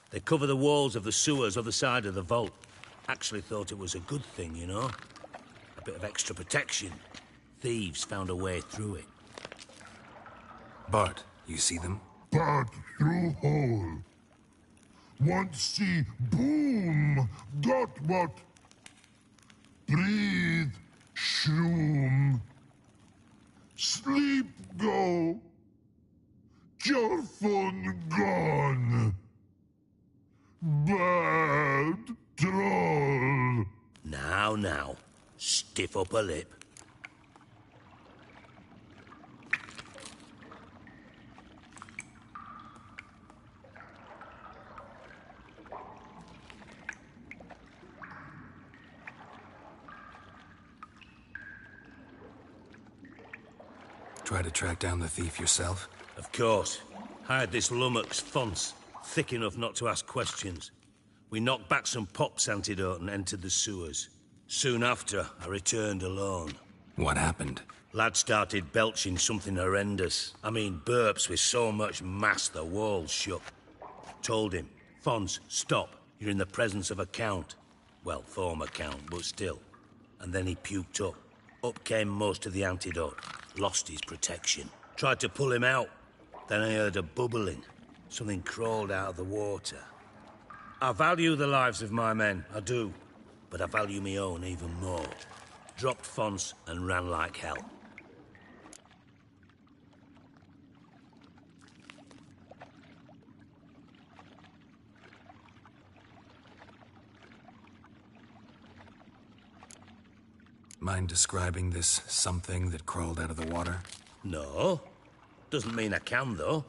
They cover the walls of the sewers other side of the vault. Actually thought it was a good thing, you know? A bit of extra protection. Thieves found a way through it. Bart, you see them? Bart through hole. Want see boom. Got what? Breathe. Shroom. Sleep go. Your fun gone. Bad troll. Now. Stiff upper lip. Try to track down the thief yourself? Of course. Hired this lummox, Fonce, thick enough not to ask questions. We knocked back some Pop's antidote and entered the sewers. Soon after, I returned alone. What happened? Lad started belching something horrendous. I mean, burps with so much mass the walls shook. Told him, Fonce, stop. You're in the presence of a count. Well, former count, but still. And then he puked up. Up came most of the antidote. Lost his protection. Tried to pull him out. Then I heard a bubbling. Something crawled out of the water. I value the lives of my men, I do. But I value my own even more. Dropped Fonce and ran like hell. Mind describing this something that crawled out of the water? No. Doesn't mean I can, though.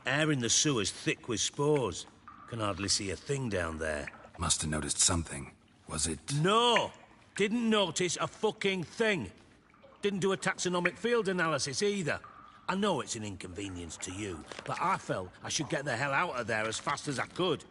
Air in the sewer's thick with spores. Can hardly see a thing down there. Must have noticed something. Was it... No! Didn't notice a fucking thing. Didn't do a taxonomic field analysis either. I know it's an inconvenience to you, but I felt I should get the hell out of there as fast as I could.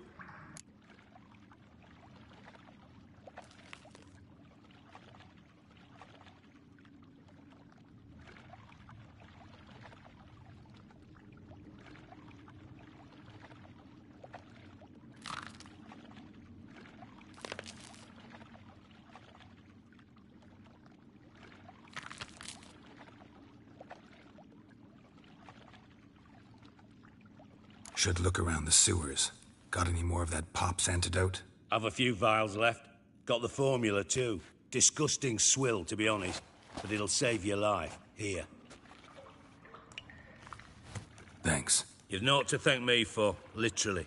Should look around the sewers. Got any more of that Pop's antidote? Have a few vials left. Got the formula too. Disgusting swill, to be honest. But it'll save your life. Here. Thanks. You've naught to thank me for, literally.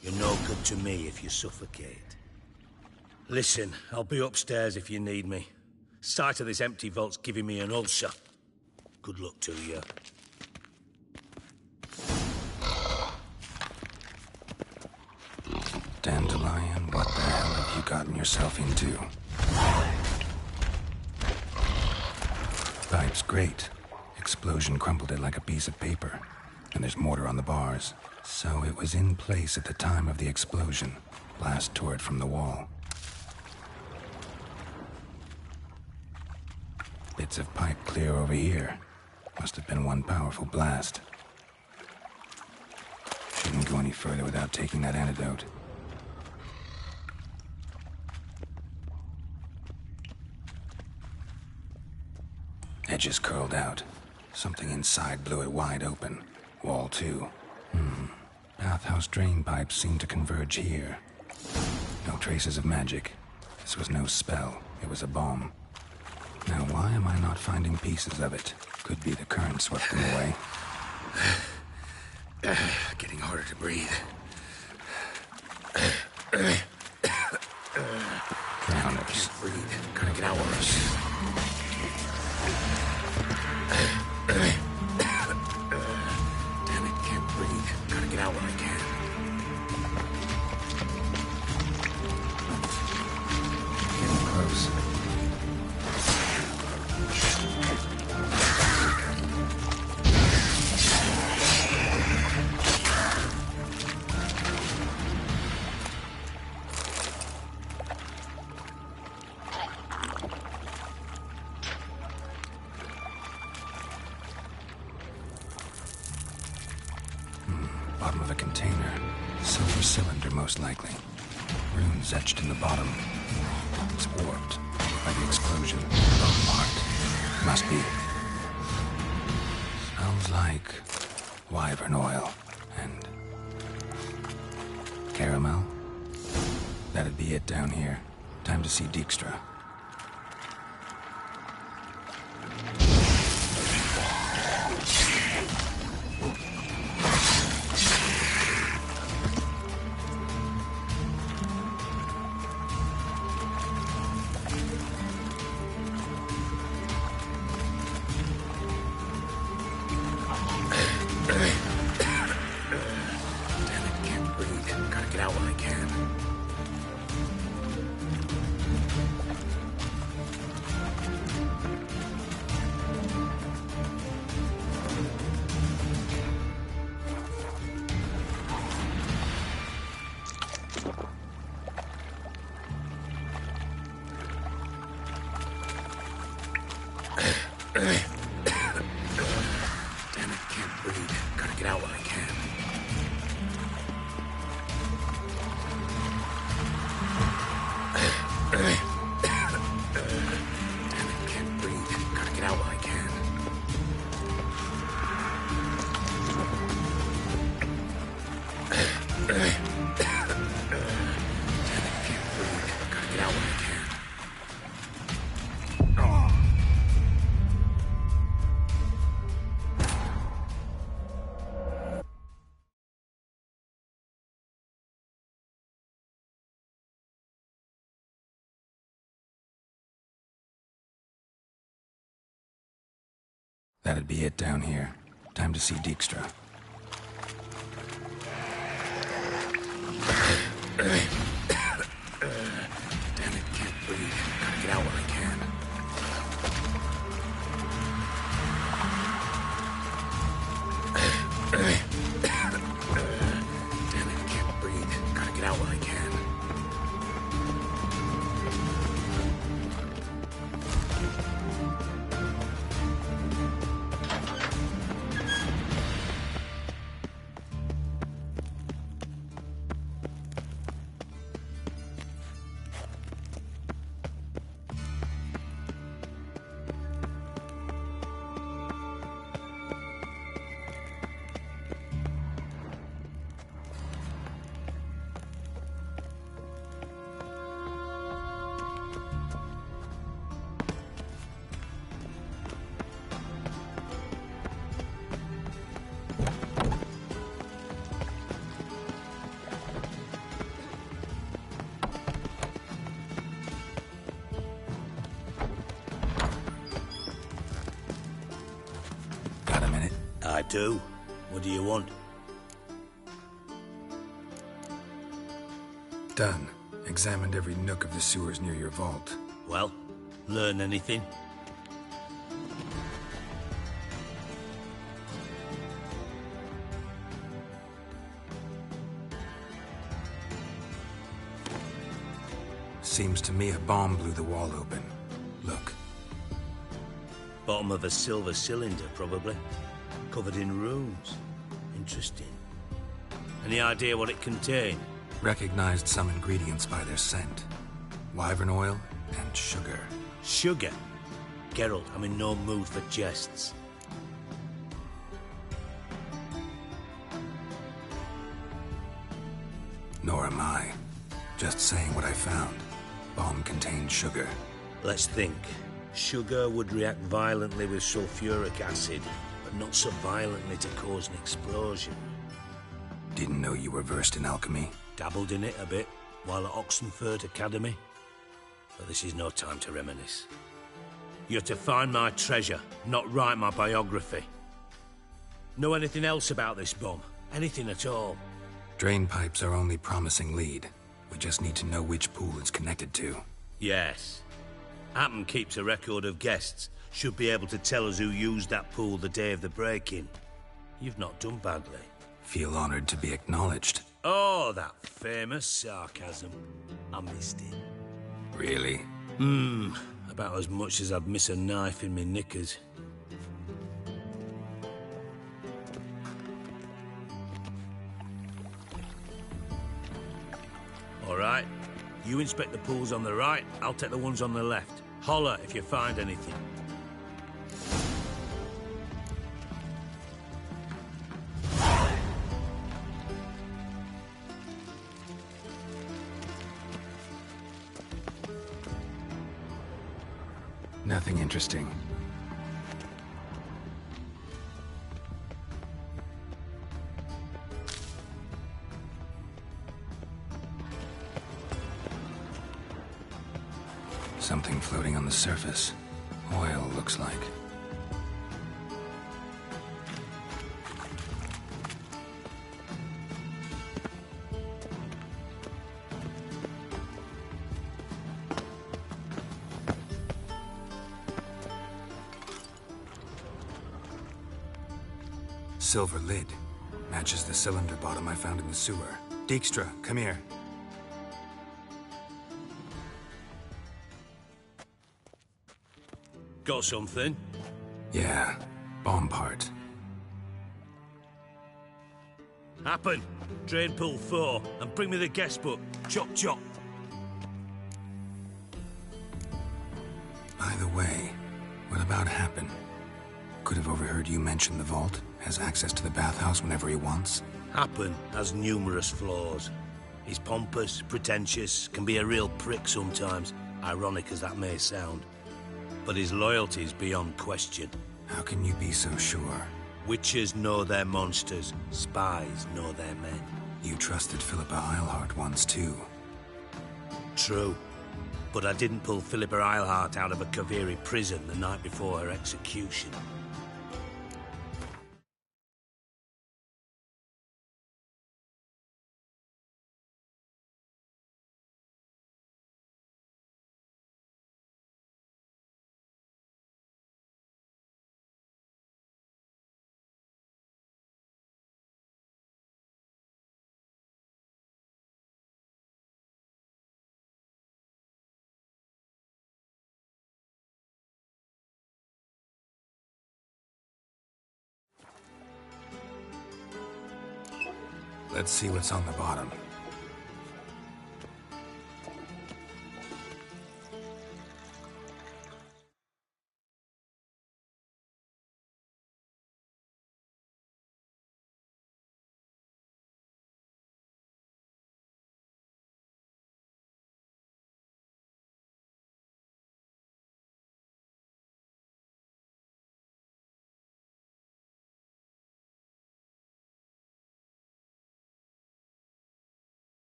You're no good to me if you suffocate. Listen, I'll be upstairs if you need me. Sight of this empty vault's giving me an ulcer. Good luck to you. Dandelion, what the hell have you gotten yourself into? Pipe's great. Explosion crumpled it like a piece of paper. And there's mortar on the bars. So it was in place at the time of the explosion. Blast tore it from the wall. Bits of pipe clear over here. Must have been one powerful blast. Shouldn't go any further without taking that antidote. Edges curled out. Something inside blew it wide open. Wall, too. Bathhouse drain pipes seem to converge here. No traces of magic. This was no spell. It was a bomb. Now, why am I not finding pieces of it? Could be the current swept them away. Getting harder to breathe. Drowners. Breathe. Gotta get out of this. Damn it, can't breathe. Gotta get out when I can. Getting close. Bottom of a container. Silver cylinder, most likely. Runes etched in the bottom. It's warped by the explosion. Bone marked. Must be. Smells like wyvern oil and Caramel? That'd be it down here. Time to see Dijkstra. That'd be it down here. Time to see Dijkstra. Damn it, can't breathe. Gotta get out while I can. Damn it, can't breathe. Gotta get out while I can. I do. What do you want? Done. Examined every nook of the sewers near your vault. Well, learn anything? Seems to me a bomb blew the wall open. Look. Bottom of a silver cylinder, probably. Covered in runes. Interesting. Any idea what it contained? Recognized some ingredients by their scent. Wyvern oil and sugar. Sugar? Geralt, I'm in no mood for jests. Nor am I. Just saying what I found. Bomb contained sugar. Let's think. Sugar would react violently with sulfuric acid, but not so violently to cause an explosion. Didn't know you were versed in alchemy. Dabbled in it a bit, while at Oxenford Academy. But this is no time to reminisce. You're to find my treasure, not write my biography. Know anything else about this bomb? Anything at all? Drain pipes are only promising lead. We just need to know which pool it's connected to. Yes. Appen keeps a record of guests. Should be able to tell us who used that pool the day of the break-in. You've not done badly. Feel honored to be acknowledged. Oh, that famous sarcasm. I missed it. Really? About as much as I'd miss a knife in me knickers. All right. You inspect the pools on the right, I'll take the ones on the left. Holler if you find anything. Nothing interesting. Something floating on the surface. Oil, looks like. Silver lid. Matches the cylinder bottom I found in the sewer. Dijkstra, come here. Got something? Yeah, bomb part. Happen. Drain pool 4, and bring me the guest book. Chop chop. By the way, what about Happen? Could have overheard you mention the vault. Has access to the bathhouse whenever he wants. Happen has numerous flaws. He's pompous, pretentious, can be a real prick sometimes, ironic as that may sound. But his loyalty is beyond question. How can you be so sure? Witches know their monsters, spies know their men. You trusted Philippa Eilhart once too. True. But I didn't pull Philippa Eilhart out of a Kaviri prison the night before her execution. Let's see what's on the bottom.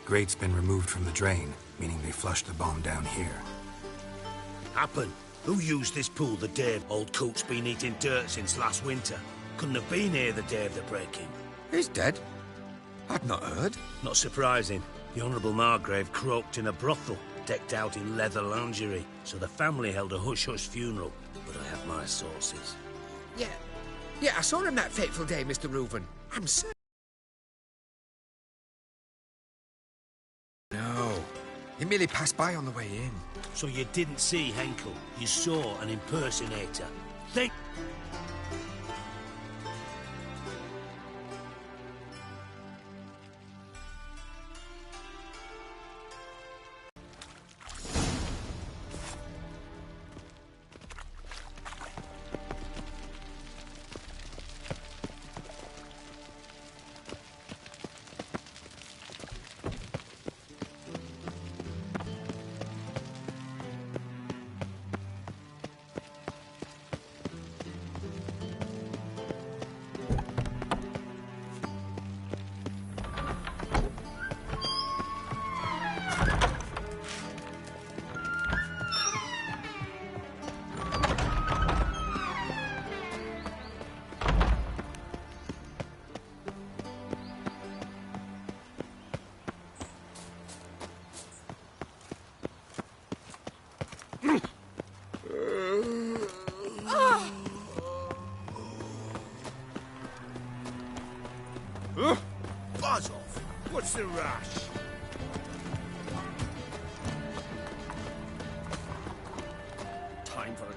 Grate's been removed from the drain, meaning they flushed the bomb down here. Happen. Who used this pool the day old Coot's been eating dirt since last winter? Couldn't have been here the day of the break-in. He's dead. I'd not heard. Not surprising. The Honourable Margrave croaked in a brothel, decked out in leather lingerie, so the family held a hush-hush funeral. But I have my sources. Yeah, I saw him that fateful day, Mr. Reuven. I'm certain. No, he merely passed by on the way in. So you didn't see Henkel, you saw an impersonator. Think...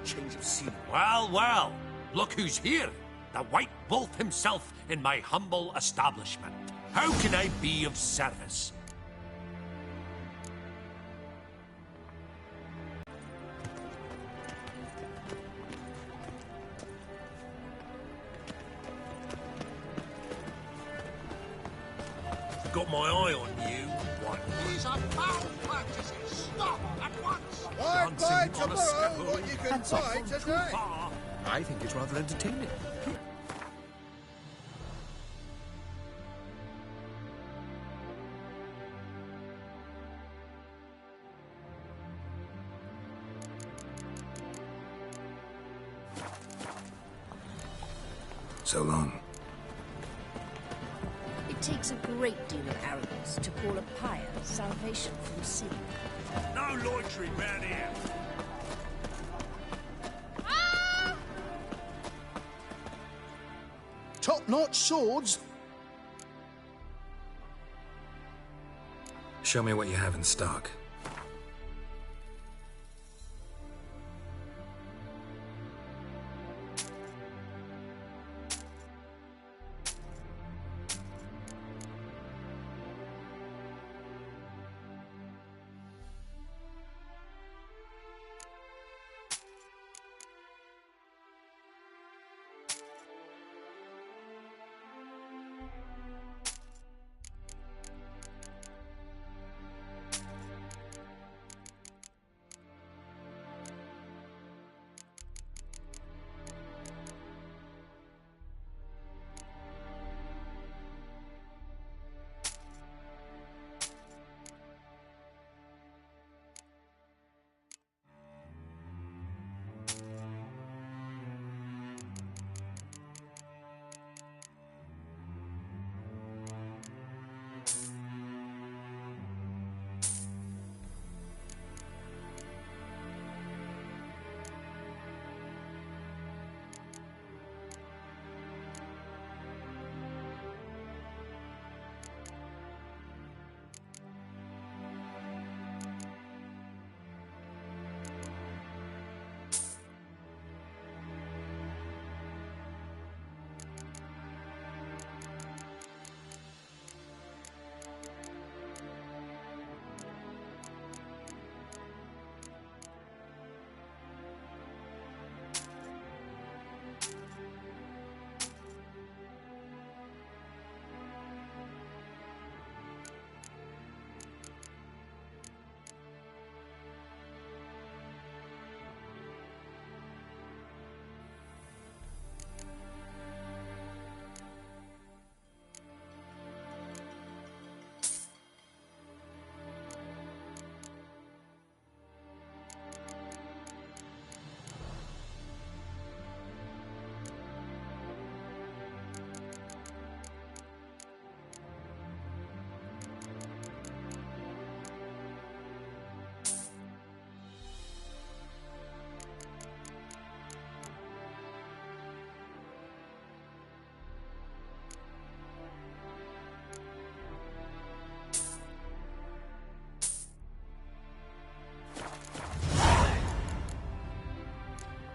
change of scene. Well, well, look who's here. The White Wolf himself in my humble establishment. How can I be of service? Got my eye on you, White. These are foul practices. Stop at once. I'd buy tomorrow what you can buy today. I think it's rather entertaining. So long. It takes a great deal of arrogance to call a pyre salvation from sin. No loitering round here. Top-notch swords. Show me what you have in stock.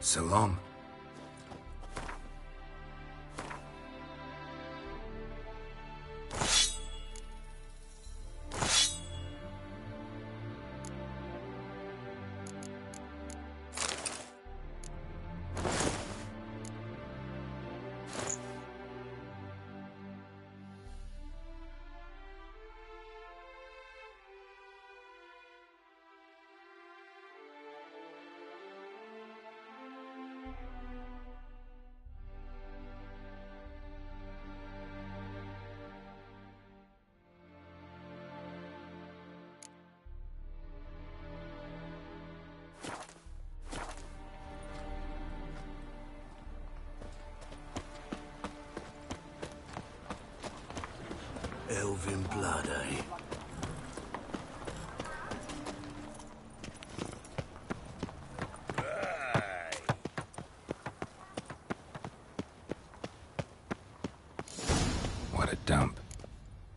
So long. Elven blood, eh? What a dump.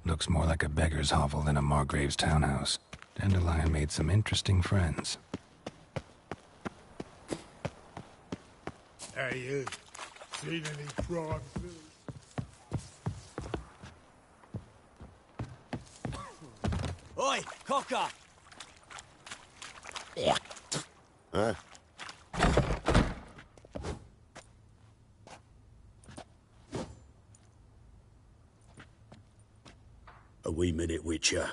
Looks more like a beggar's hovel than a Margrave's townhouse. Dandelion made some interesting friends. Hey, you. Seen any crime films? Oi, cocker! Huh? A wee minute, Witcher.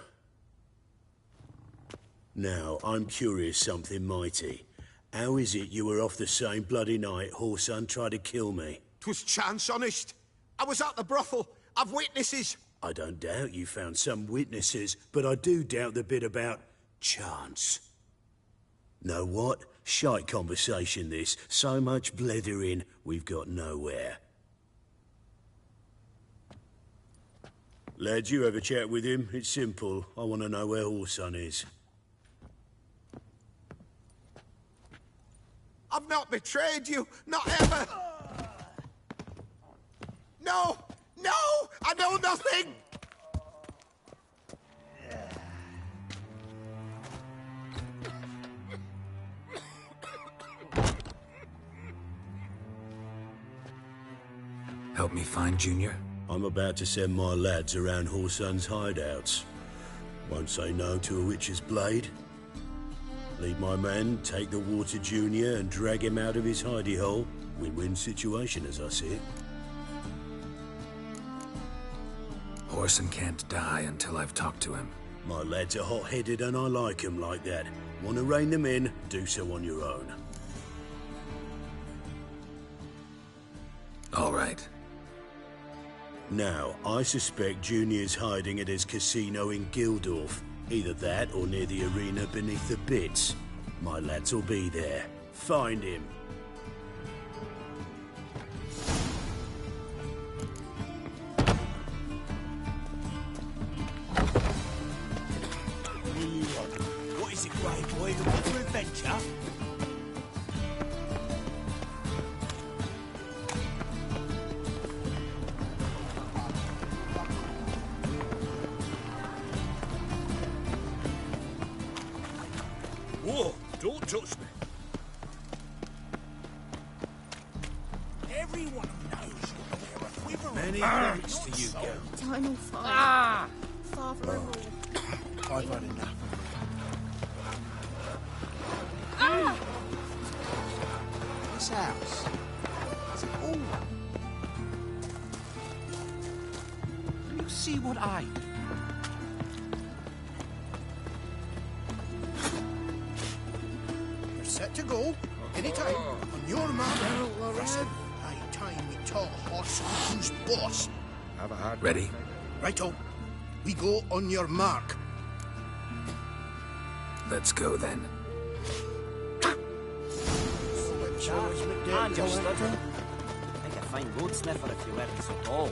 Now, I'm curious something mighty. How is it you were off the same bloody night Whoreson tried to kill me? 'Twas chance, honest. I was at the brothel. I've witnesses. I don't doubt you found some witnesses, but I do doubt the bit about chance. Know what? Shite conversation this. So much blethering, we've got nowhere. Lads, you have a chat with him. It's simple. I want to know where Whoreson is. I've not betrayed you. Not ever. No! No! I know nothing! Help me find Junior? I'm about to send my lads around Whoreson's hideouts. Won't say no to a witch's blade. Lead my men, take the water Junior and drag him out of his hidey hole. Win-win situation, as I see it. Whoreson can't die until I've talked to him. My lads are hot-headed and I like 'em like that. Want to rein them in? Do so on your own. All right. Now, I suspect Junior's hiding at his casino in Gildorf. Either that or near the arena beneath the bits. My lads will be there. Find him. What is it, Grey Boy? Looking for adventure? Whoa, don't touch me. Everyone knows you're a quiver. Many thanks to you, girl. Time will find. Ah! Father and all. I've had enough. Ah! This house is it all? You see what I do? You're set to go. Anytime. On your mark. Listen, I time we talk horse who's boss. Have a hard Ready? Righto. We go on your mark. Let's go then. And your slitter. Make a fine road sniffer if you weren't so tall.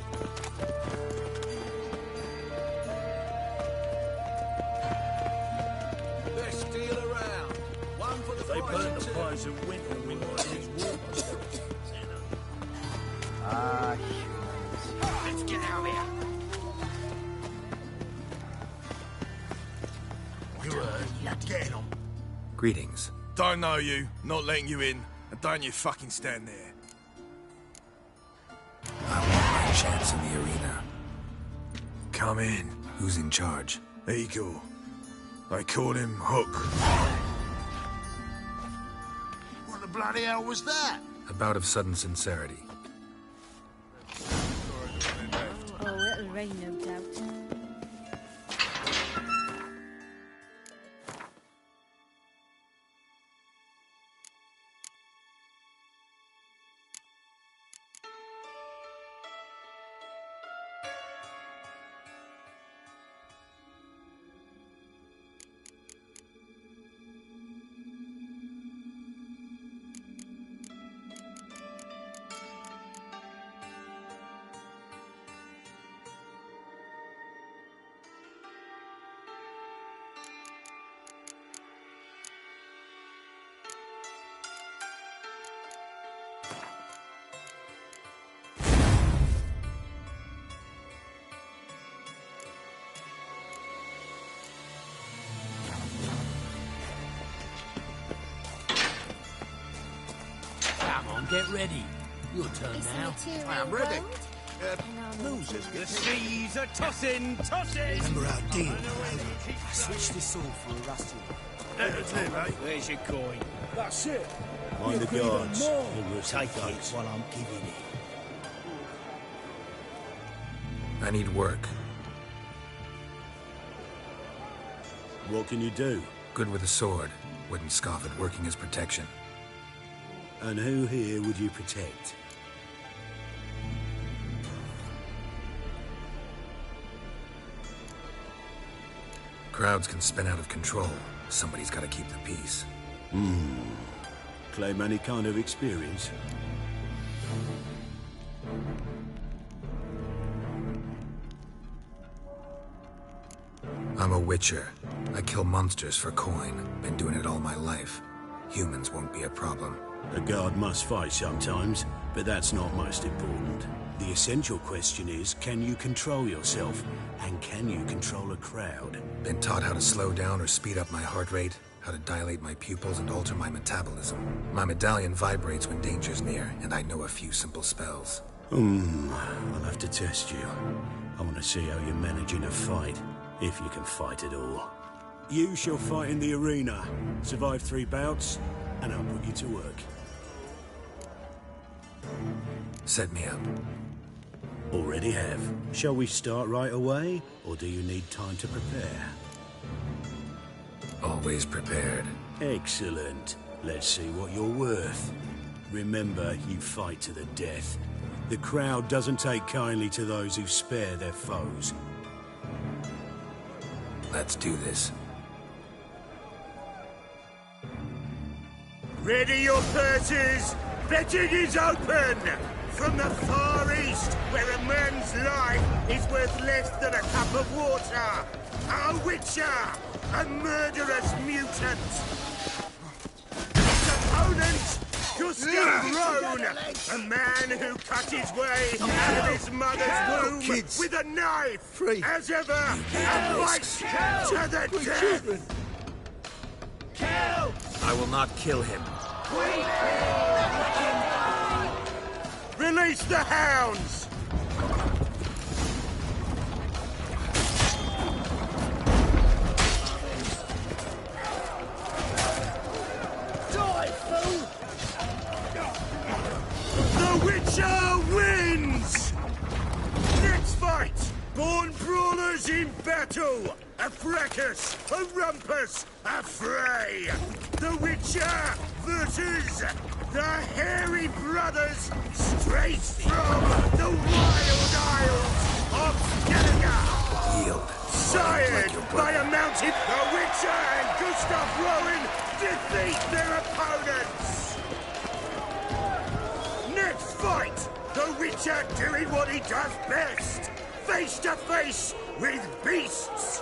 There's steel around. One for the They burn the fires in winter, we might use water. Ah, let's get out of here. You heard. Get on. Greetings. Don't know you, not letting you in, and don't you fucking stand there. I want my chance in the arena. Come in. Who's in charge? Eagle. They call him Hook. What the bloody hell was that? A bout of sudden sincerity. Oh, it'll rain, no doubt. get ready. Your turn now. I am ready. Losers The get seas are tossing, tossing! Remember our deal? I switched this all for a rusty one. Where's your coin? That's it. Mind the guards. The rusty Take it face. while I'm giving it. I need work. What can you do? Good with a sword. Wouldn't scoff at working as protection. And who here would you protect? Crowds can spin out of control. Somebody's got to keep the peace. Claim any kind of experience? I'm a witcher. I kill monsters for coin. Been doing it all my life. Humans won't be a problem. A guard must fight sometimes, but that's not most important. The essential question is, can you control yourself? And can you control a crowd? Been taught how to slow down or speed up my heart rate, how to dilate my pupils and alter my metabolism. My medallion vibrates when danger's near, and I know a few simple spells. I'll have to test you. I want to see how you manage in a fight, if you can fight at all. You shall fight in the arena, survive 3 bouts, and I'll put you to work. Set me up. Already have. Shall we start right away, or do you need time to prepare? Always prepared. Excellent. Let's see what you're worth. Remember, you fight to the death. The crowd doesn't take kindly to those who spare their foes. Let's do this. Ready your purses! Betting is open! From the Far East, where a man's life is worth less than a cup of water! A witcher! A murderous mutant! His opponent, Gustav Roan! A man who cut his way out of his mother's womb with a knife! As ever, a fight to the death! I will not kill him. Release the hounds! Die, fool! The Witcher wins! Next fight! Born brawlers in battle! A fracas, a rumpus, a fray! The Witcher versus the Hairy Brothers, straight from the wild isles of Gallagher! Yield. Sired by a mounted, the Witcher and Gustav Rowan defeat their opponents! Next fight, the Witcher doing what he does best, face to face with beasts!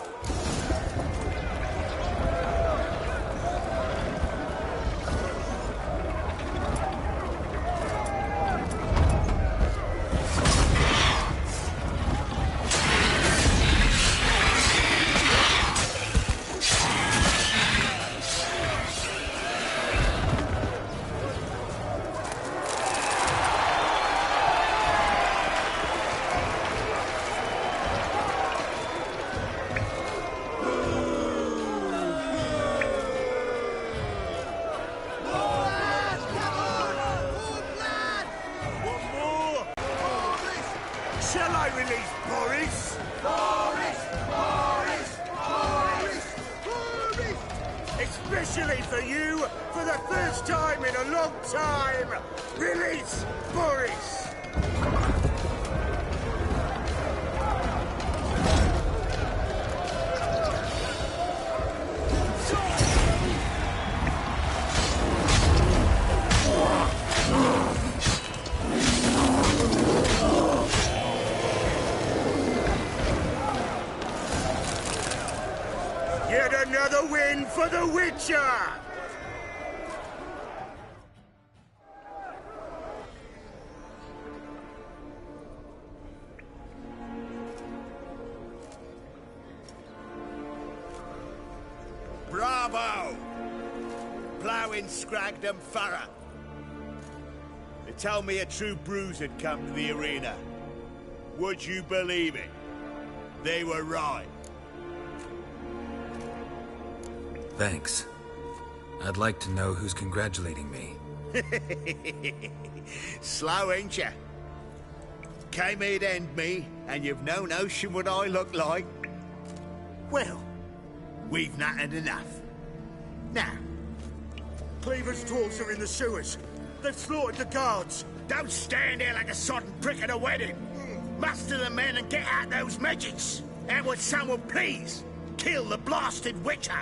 Shall I release Boris? Boris! Especially for you, for the first time in a long time, release Boris! Yet another win for the Witcher! Bravo! Ploughing Scragdom Thorough. told me a true bruise had come to the arena. Would you believe it? They were right. Thanks. I'd like to know who's congratulating me. Slow, ain't ya? Came here to end me, and you've no notion what I look like. Well, we've not had enough. Now, Cleaver's dwarves are in the sewers. They've slaughtered the guards. don't stand there like a sodden prick at a wedding. Muster the men and get out those midgets. And would someone please kill the blasted witcher?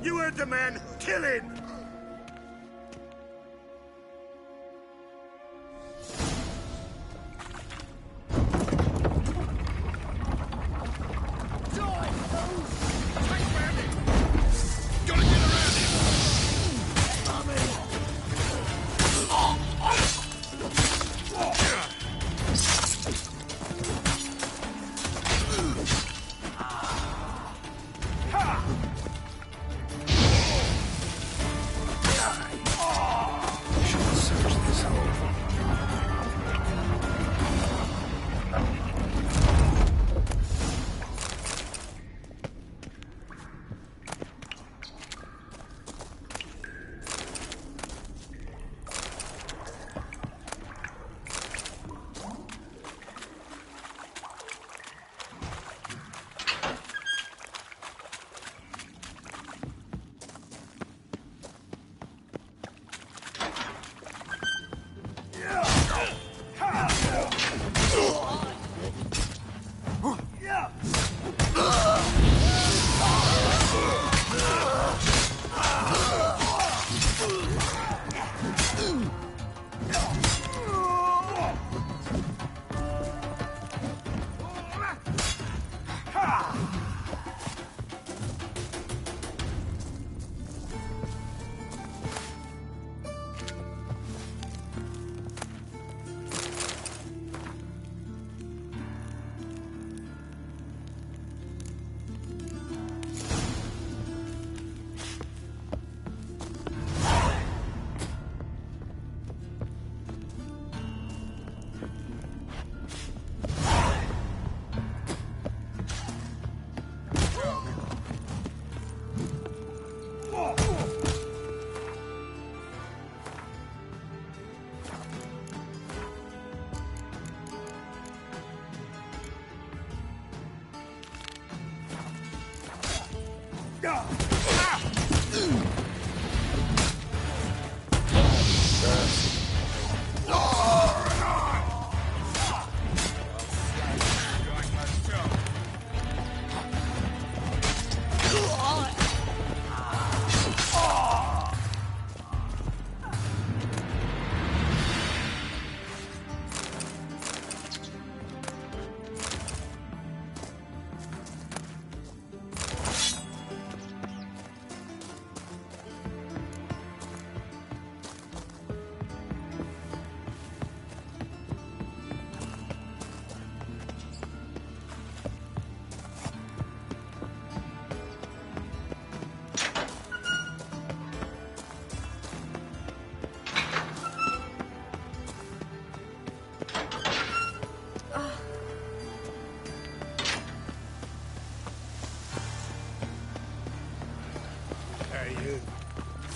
You heard the man. Kill him!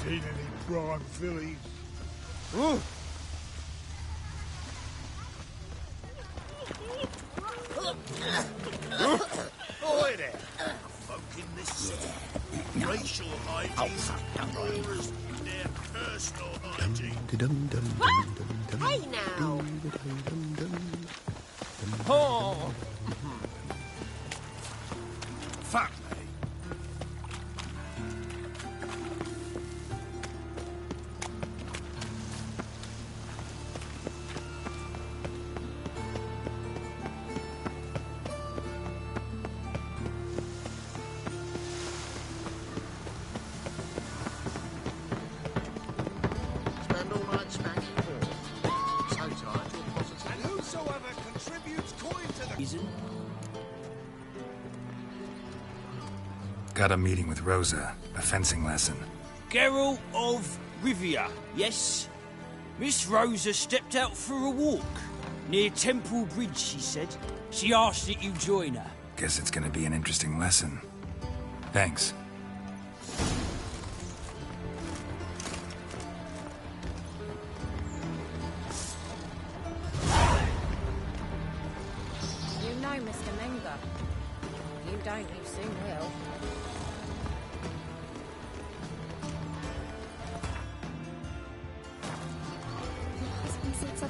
Seen any prime fillies? Oi there! Folk in this city. Racial hygiene, whereas their personal hygiene. Hey now! Oh! Fuck me. Spend all night smacking balls. So tired you're positive. And whosoever contributes coin to the... Reason? Got a meeting with Rosa, a fencing lesson. Geralt of Rivia, yes? Miss Rosa stepped out for a walk. Near Temple Bridge, she said. She asked that you join her. Guess it's gonna be an interesting lesson. Thanks. You know Mr. Menger. You don't, you soon will.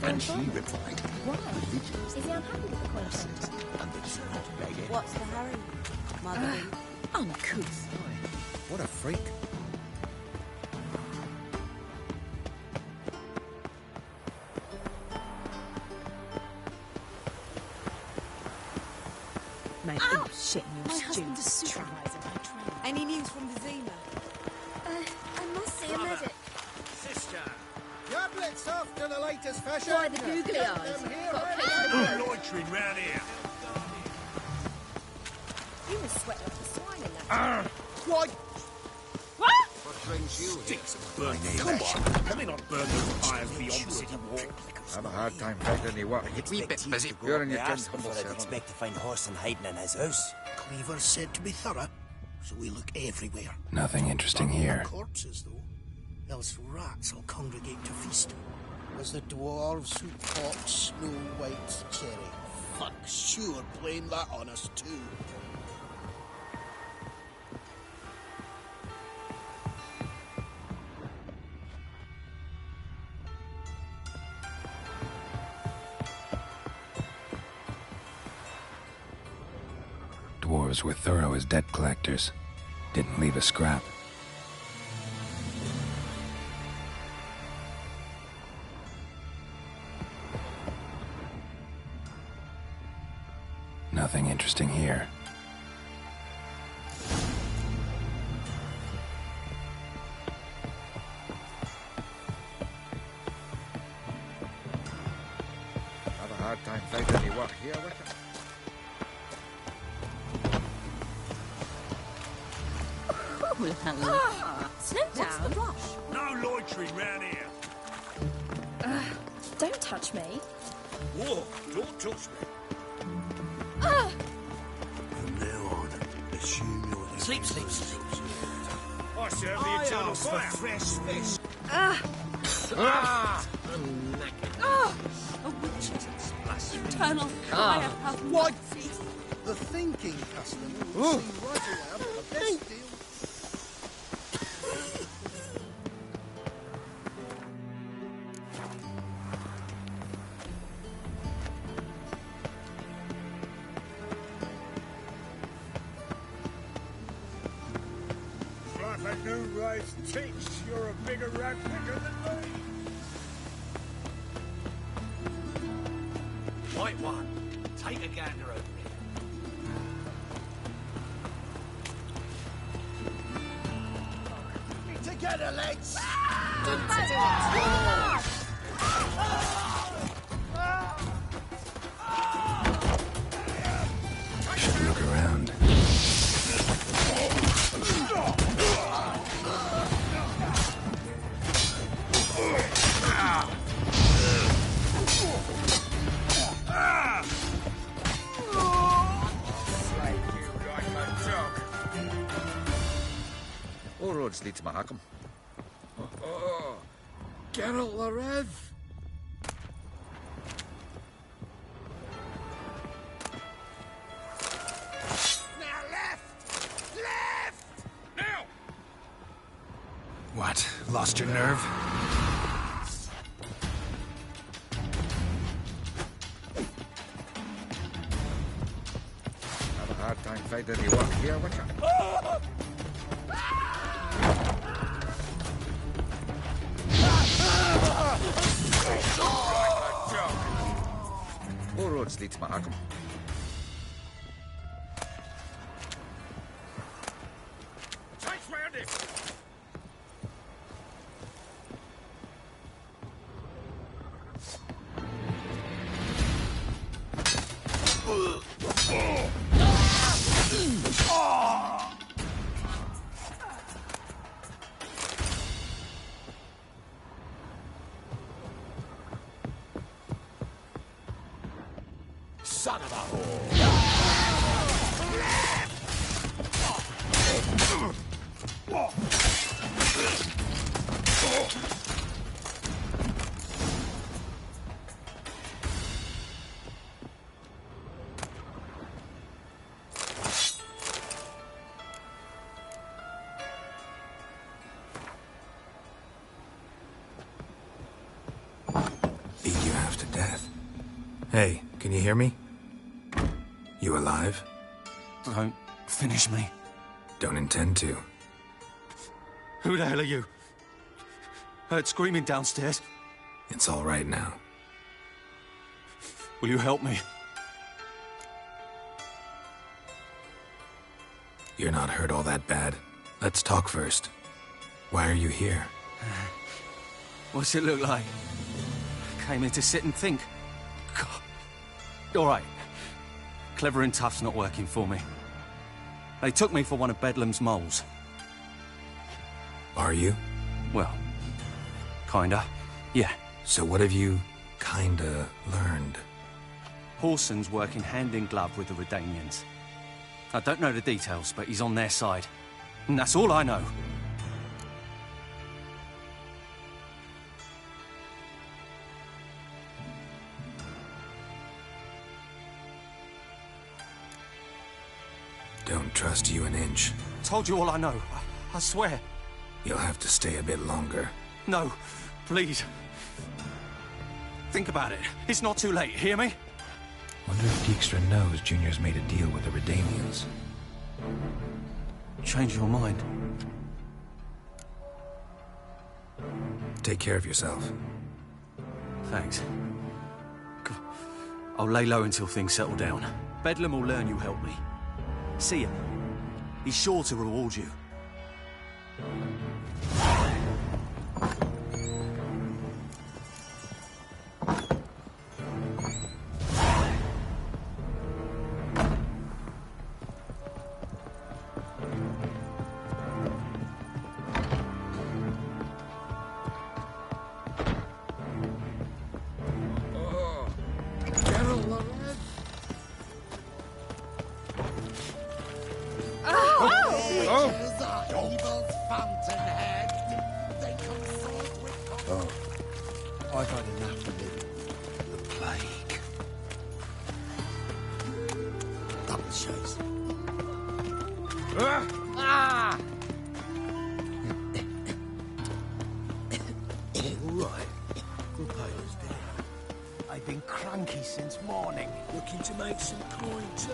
And she replied, Why? Is he unhappy with the Queen's? What's the hurry, Mother? Uncouth. What a freak. Mate, Ow! shit in My your husband's a stupid trap. supervisor by training. Any news from Vizima? I must see a medic. Sister. Tablets after the latest fashion. Why, the googly eyes? No loitering round here. You were sweating like a swine in that. Why? What? What brings you here? Sticks and burn flesh. Let me not burn the fires beyond the city wall. Have a hard time finding any work. You'd Wee bit busy. You're in your tent, humble I'd servant. expect to find Horson hiding in his house. Cleaver's said to be thorough, so we look everywhere. Nothing interesting here. Corpses, though. Else rats will congregate to feast. As the dwarves who popped Snow White's cherry. Fuck, sure, blame that on us too. Dwarves were thorough as debt collectors. Didn't leave a scrap. Nothing interesting here. Have a hard time finding any work here, Wickham. Slow down. What's the rush? No loitering round here. Don't touch me. Whoa, don't touch me. From now on, assume you're the... Sleep. I serve the eternal fire. Fresh fish. A witch's eternal fire have What? The thinking customer will see right away after the best deal. Like a new race teach, you're a bigger rat picker than me. White one, take a gander over here. Together, legs! Should look around. All roads lead to Mahakam. Oh, Geralt the Rev! Now left! Left! Now! What? Lost your nerve? Have a hard time finding any work here, Wickham. All roads lead to Mahakam. Take round it! son of a whore! Beat you half to death. Hey, can you hear me? You alive? Don't finish me. Don't intend to. Who the hell are you? Heard screaming downstairs. It's all right now. Will you help me? You're not hurt all that bad. Let's talk first. Why are you here? What's it look like? Came here to sit and think. God. All right. Clever and tough's not working for me. They took me for one of Bedlam's moles. Are you? Well, kinda. Yeah. So what have you kinda learned? Horson's working hand in glove with the Redanians. I don't know the details, but he's on their side. And that's all I know. Don't trust you an inch. Told you all I know. I swear. You'll have to stay a bit longer. No, please. Think about it. It's not too late, hear me? Wonder if Dijkstra knows Junior's made a deal with the Redanians. Change your mind. Take care of yourself. Thanks. I'll lay low until things settle down. Bedlam will learn you helped me. See him. He's sure to reward you. I've had enough of it. The plague. Double chase. Ah! All right. Good payers, dear. I've been cranky since morning. Looking to make some coin too,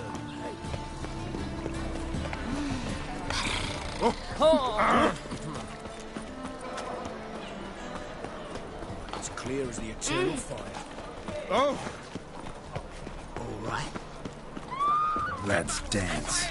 As clear as the eternal fire. Oh! All right. Let's dance.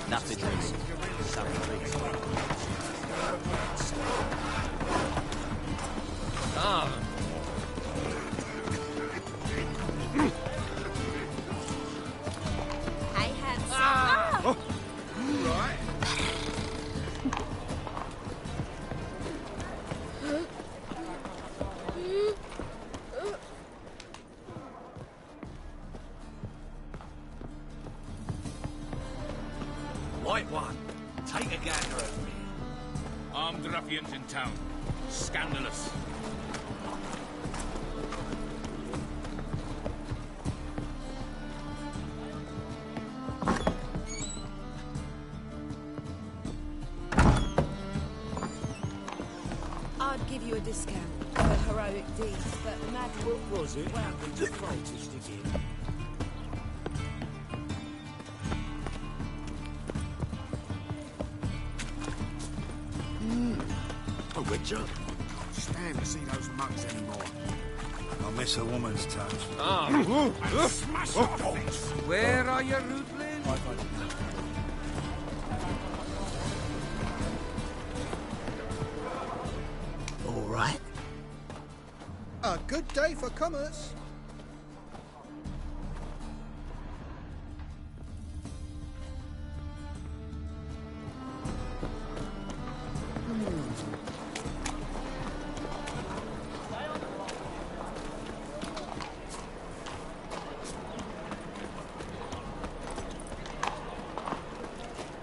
Nothing. I have some. Right. White one, take a gander at me. Armed ruffians in town. Scandalous. I'd give you a discount for heroic deeds, but mad... What was it? What happened to Francis again? A witcher? Can't stand to see those mugs anymore. I miss a woman's touch. Smash your face! Where are your rootlings? All right. A good day for commerce.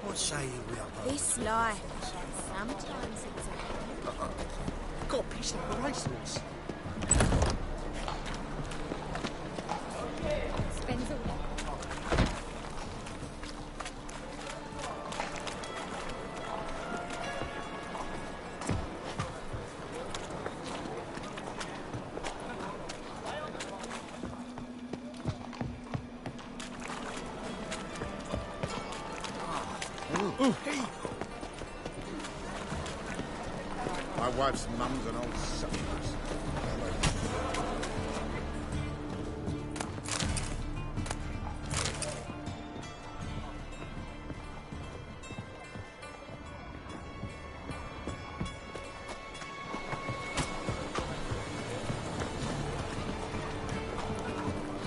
What say you we are both? This life. Sometimes it's a... Got a piece of bracelets. Spends all My wife's mum's an old succubus.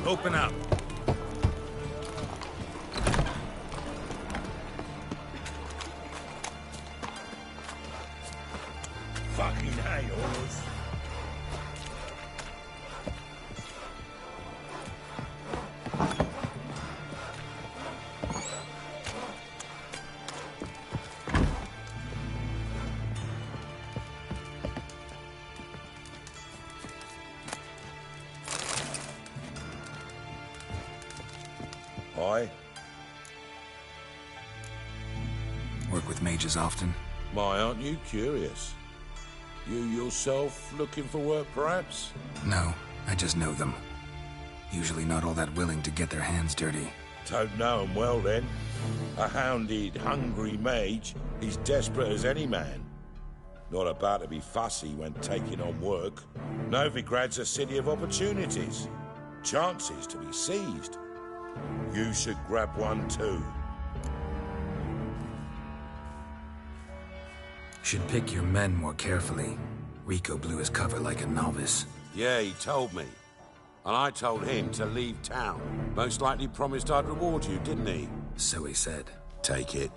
Open up. Fucking hay, horse. Aye? Work with mages often? My, aren't you curious? You yourself looking for work, perhaps? No, I just know them. Usually not all that willing to get their hands dirty. Don't know 'em well, then. A hounded, hungry mage is desperate as any man. Not about to be fussy when taking on work. Novigrad's a city of opportunities. Chances to be seized. You should grab one too. Should pick your men more carefully. Rico blew his cover like a novice. Yeah, he told me. And I told him to leave town. Most likely promised I'd reward you, didn't he? So he said. Take it.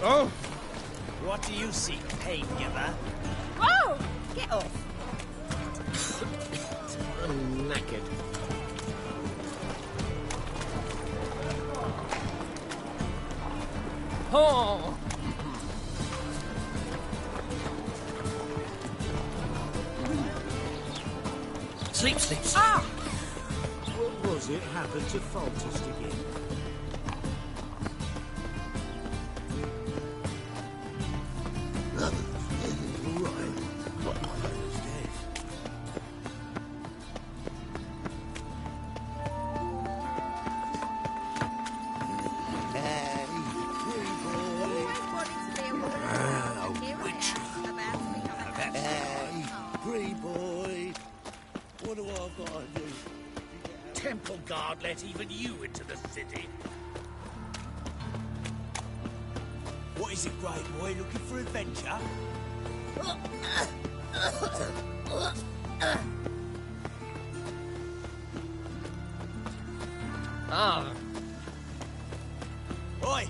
Oh! What do you seek, pain giver? Whoa! Get off! I'm knackered. Oh! Sleep, sleep, sleep. Ah! What was it happened to Faltist again? What do I gotta do? Temple Guard let even you into the city. What is it, Grey Boy? Looking for adventure? Ah. Oi!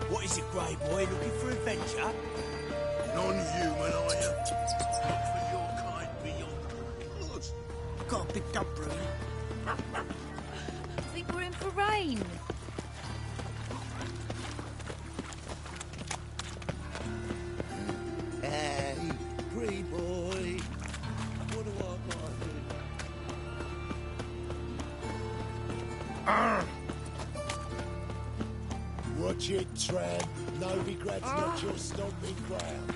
What is it, Grey Boy? Looking for adventure? Non-human, are you? Not for your kind beyond. Got a big dump, Bruni. I think we're in for rain. Hey, Grey Boy. What do I gotta do? Watch it, tramp. Novigrad's not your stomping ground.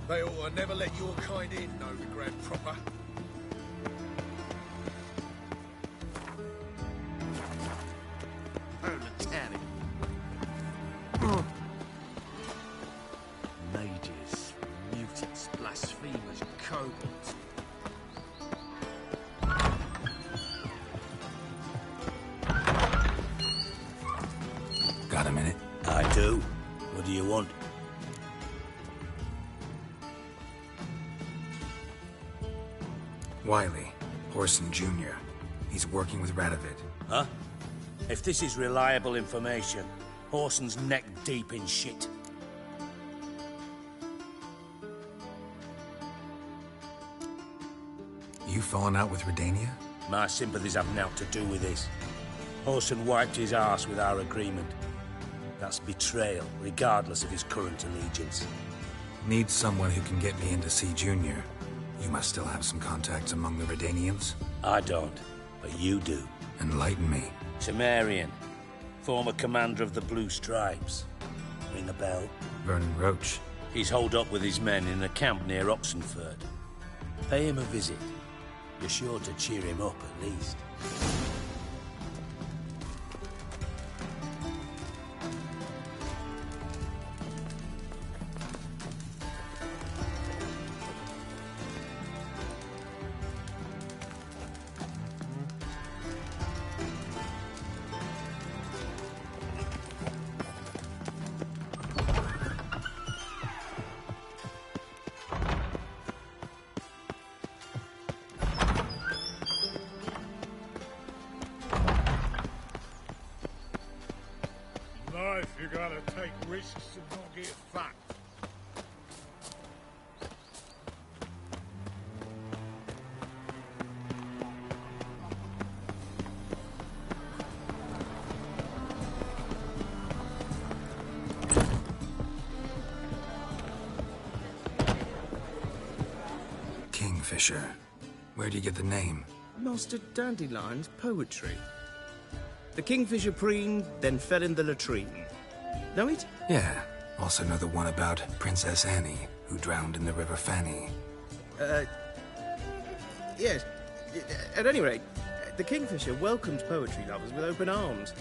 They ought to never let your kind in, Novigrad proper. Proletariat. Mages, mutants, blasphemers, kobolds. Got a minute? I do. What do you want? Wiley, Horson Jr. He's working with Radovid. Huh? If this is reliable information, Horson's neck deep in shit. You falling out with Redania? My sympathies have naught to do with this. Horson wiped his arse with our agreement. That's betrayal, regardless of his current allegiance. Need someone who can get me in to see Junior. You must still have some contacts among the Redanians? I don't, but you do. Enlighten me. Cimmerian, former commander of the Blue Stripes. Ring a bell? Vernon Roach. He's holed up with his men in a camp near Oxenford. Pay him a visit. You're sure to cheer him up, at least. Life, you gotta take risks and not get fucked. Kingfisher. Where do you get the name? Master Dandelion's poetry. The kingfisher preened, then fell in the latrine. Know it? Yeah. Also know the one about Princess Annie, who drowned in the River Fanny. Yes. At any rate, the kingfisher welcomed poetry lovers with open arms.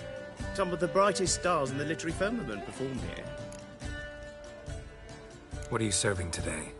Some of the brightest stars in the literary firmament perform here. What are you serving today?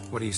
What do you...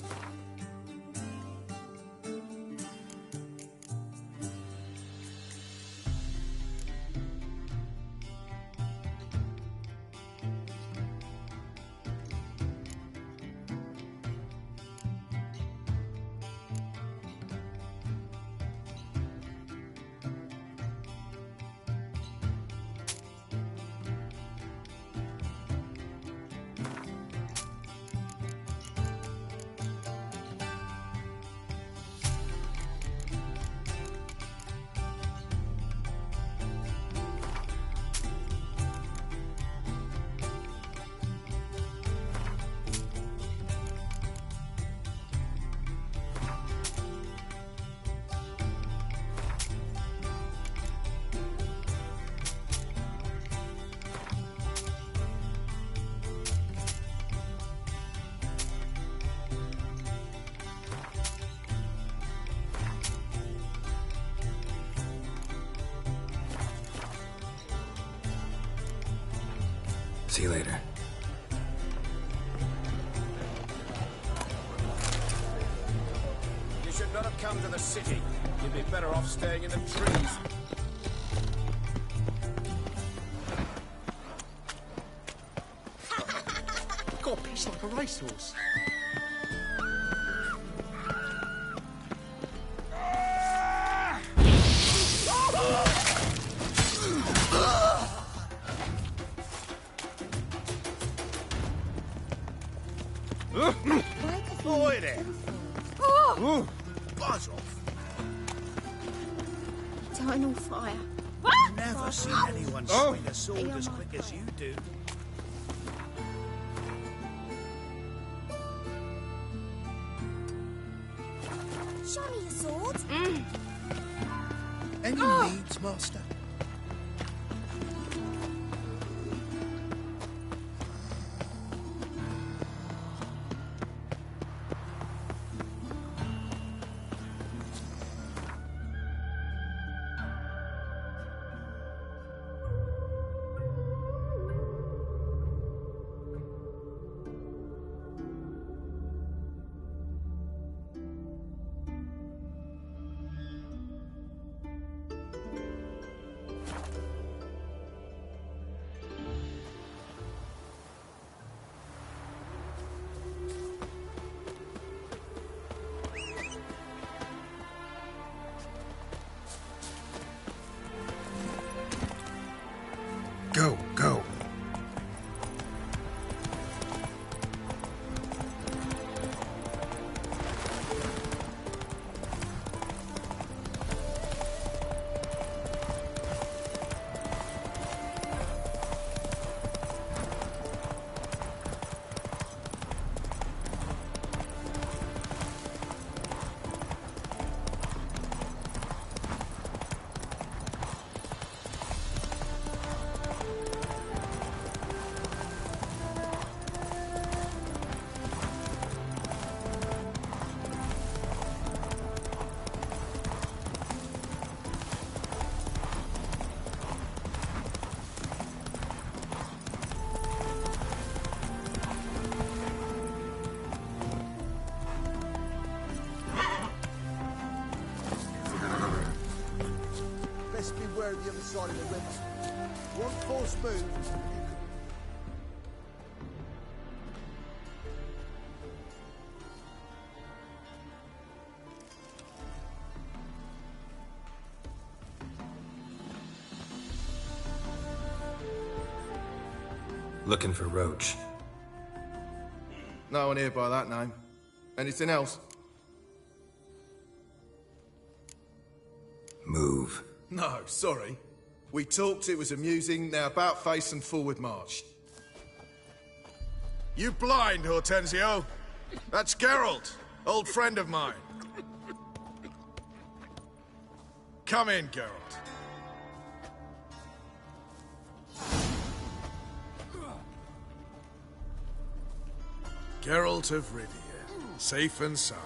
See you later. You should not have come to the city. You'd be better off staying in the trees. Got a piece like a racehorse. Boy there! Oh! Buzz off! Eternal fire. Never seen anyone swing a sword as quick as you do. Show me your sword. Any needs, master? Go, go. Best beware of the other side of the river. One false move, you could... Looking for Roach. No one here by that name. Anything else? Move. No, sorry. We talked, it was amusing, now about face and forward march. You blind, Hortensio? That's Geralt, old friend of mine. Come in, Geralt. Geralt of Rivia, safe and sound.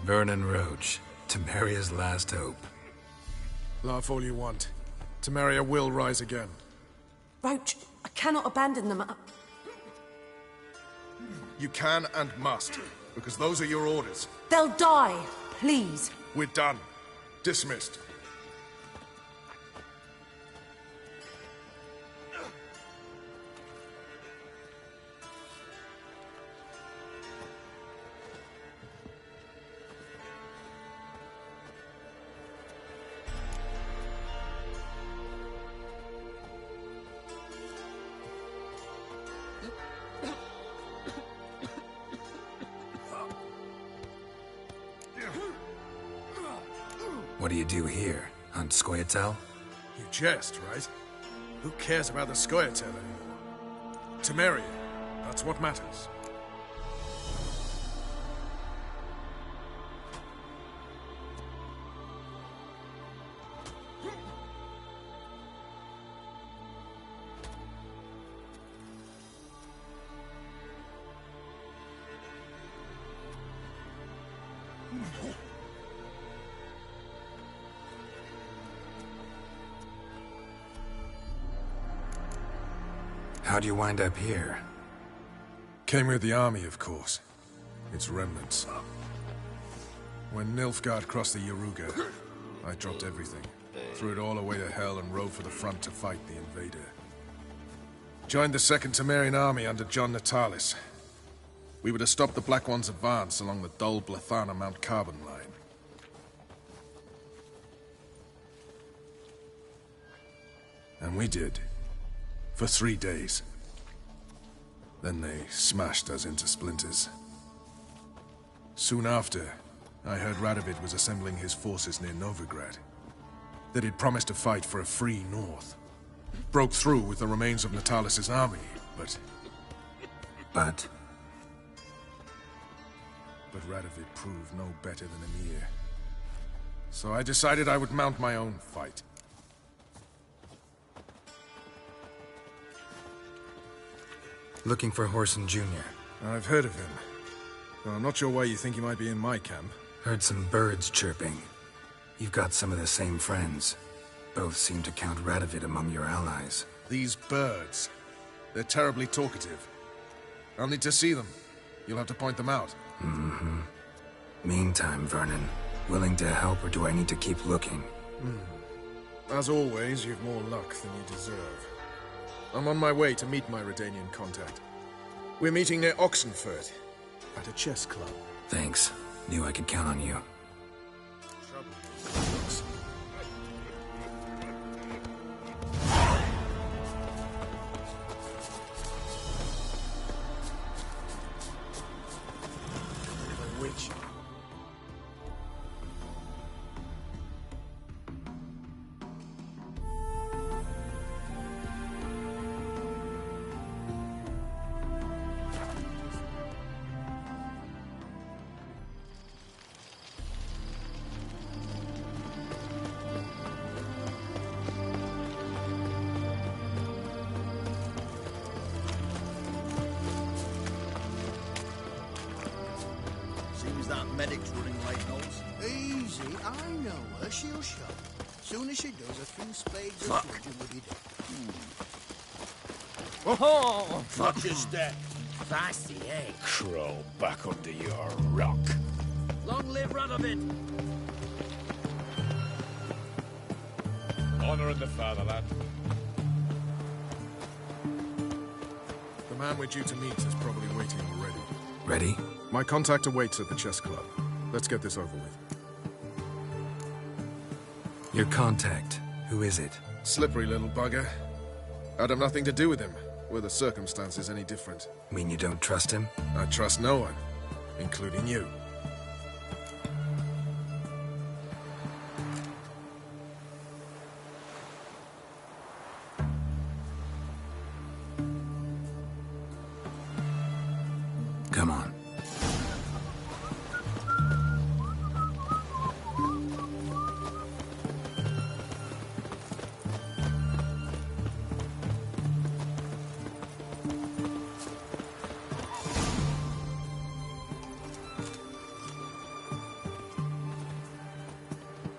Vernon Roach, Temeria's last hope. Laugh all you want. Temeria will rise again. Roach, I cannot abandon them. You can and must, because those are your orders. They'll die, please. We're done. Dismissed. What do you do here? Hunt Scoia'tael? You jest, right? Who cares about the Scoia'tael anymore? Temeria, that's what matters. How'd you wind up here? Came with the army, of course. Its remnants. When Nilfgaard crossed the Yaruga, I dropped everything. Threw it all away to hell and rode for the front to fight the invader. Joined the Second Temerian Army under John Natalis. We were to stop the Black One's advance along the Dol Blathana Mount Carbon line. And we did. For 3 days. Then they smashed us into splinters. Soon after, I heard Radovid was assembling his forces near Novigrad. That he'd promised to fight for a free North. Broke through with the remains of Natalis' army, but... But Radovid proved no better than Emir. So I decided I would mount my own fight. Looking for Whoreson Jr. I've heard of him. But I'm not sure why you think he might be in my camp. Heard some birds chirping. You've got some of the same friends. Both seem to count Radovid among your allies. These birds. They're terribly talkative. I'll need to see them. You'll have to point them out. Mm-hmm. Meantime, Vernon, willing to help or do I need to keep looking? As always, you've more luck than you deserve. I'm on my way to meet my Redanian contact. We're meeting near Oxenfurt, at a chess club. Thanks. Knew I could count on you. Witch. That medic's running late, Knowles. Easy, I know her. She'll show. Soon as she does, a few spades of bludgeon will be done. Oh, Watch your step. Fancy, eh? Crawl back under your rock. Long live Radovid! Honor in the fatherland. The man we're due to meet is probably waiting already. Ready? My contact awaits at the chess club. Let's get this over with. Your contact. Who is it? Slippery little bugger. I'd have nothing to do with him, were the circumstances any different. Mean you don't trust him? I trust no one, including you. Come on.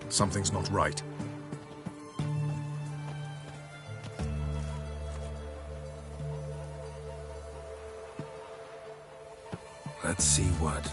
Something's not right. Let's see what.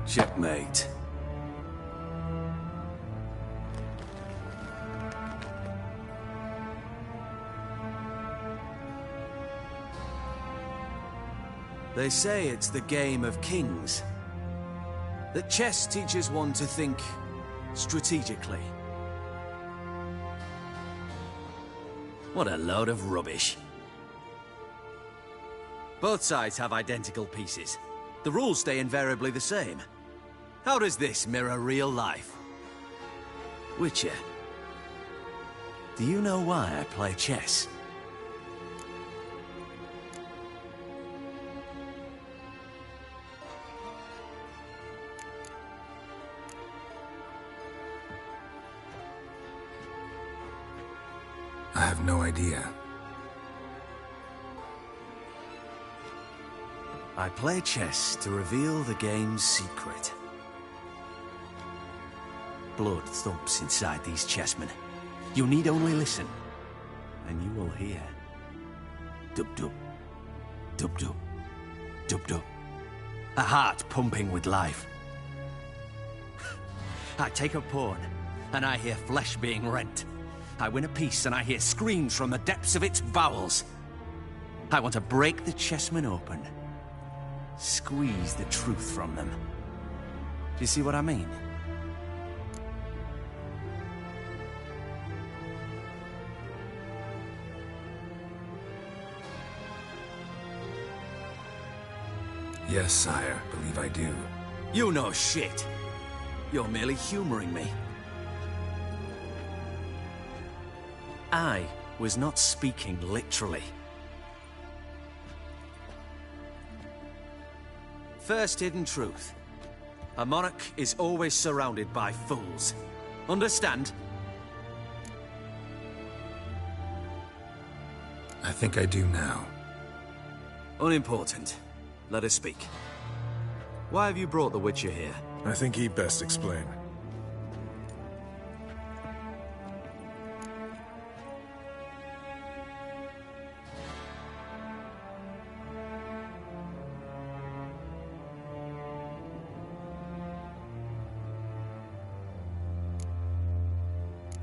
Checkmate. They say it's the game of kings. That chess teaches one to think strategically. What a load of rubbish. Both sides have identical pieces. The rules stay invariably the same. How does this mirror real life? Witcher, do you know why I play chess? I have no idea. I play chess to reveal the game's secret. Blood thumps inside these chessmen. You need only listen, and you will hear. Dub-dub. Dub-dub. Dub-dub. A heart pumping with life. I take a pawn, and I hear flesh being rent. I win a piece, and I hear screams from the depths of its bowels. I want to break the chessmen open. Squeeze the truth from them. Do you see what I mean? Yes, sire. Believe I do. You know shit. You're merely humoring me. I was not speaking literally. First hidden truth. A monarch is always surrounded by fools. Understand? I think I do now. Unimportant. Let us speak. Why have you brought the Witcher here? I think he'd best explain.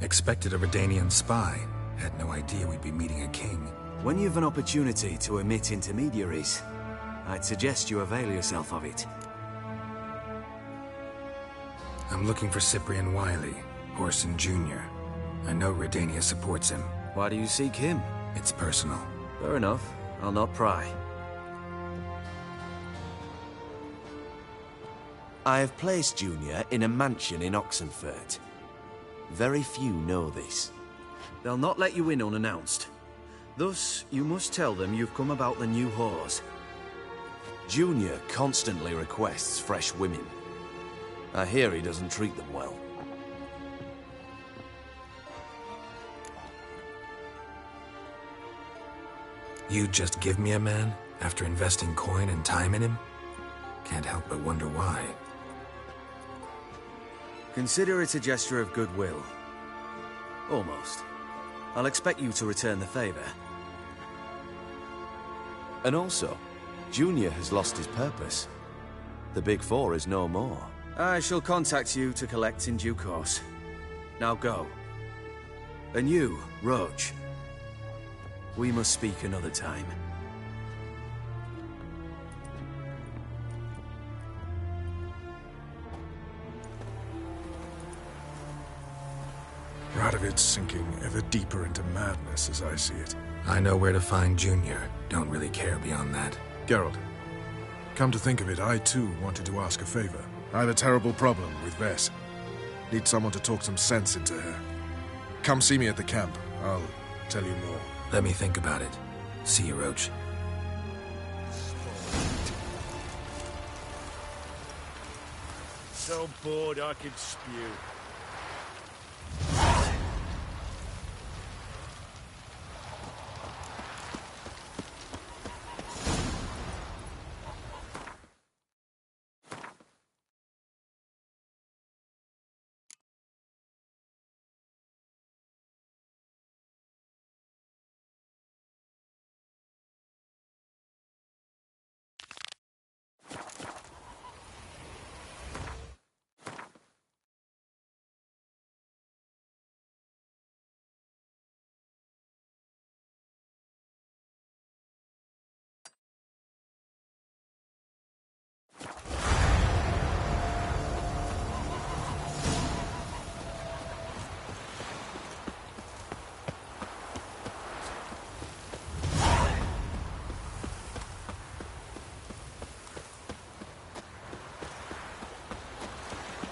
Expected a Redanian spy. Had no idea we'd be meeting a king. When you've an opportunity to omit intermediaries, I'd suggest you avail yourself of it. I'm looking for Cyprian Wiley, Orson Jr. I know Redania supports him. Why do you seek him? It's personal. Fair enough. I'll not pry. I have placed Junior in a mansion in Oxenfurt. Very few know this. They'll not let you in unannounced. Thus, you must tell them you've come about the new whores. Junior constantly requests fresh women. I hear he doesn't treat them well. You just give me a man after investing coin and time in him? Can't help but wonder why. Consider it a gesture of goodwill. Almost. I'll expect you to return the favor. And also, Junior has lost his purpose. The Big Four is no more. I shall contact you to collect in due course. Now go. And you, Roach. We must speak another time. Radovid's sinking ever deeper into madness as I see it. I know where to find Junior. Don't really care beyond that. Geralt, come to think of it, I too wanted to ask a favor. I have a terrible problem with Vess. Need someone to talk some sense into her. Come see me at the camp. I'll tell you more. Let me think about it. See you, Roach. so bored I could spew.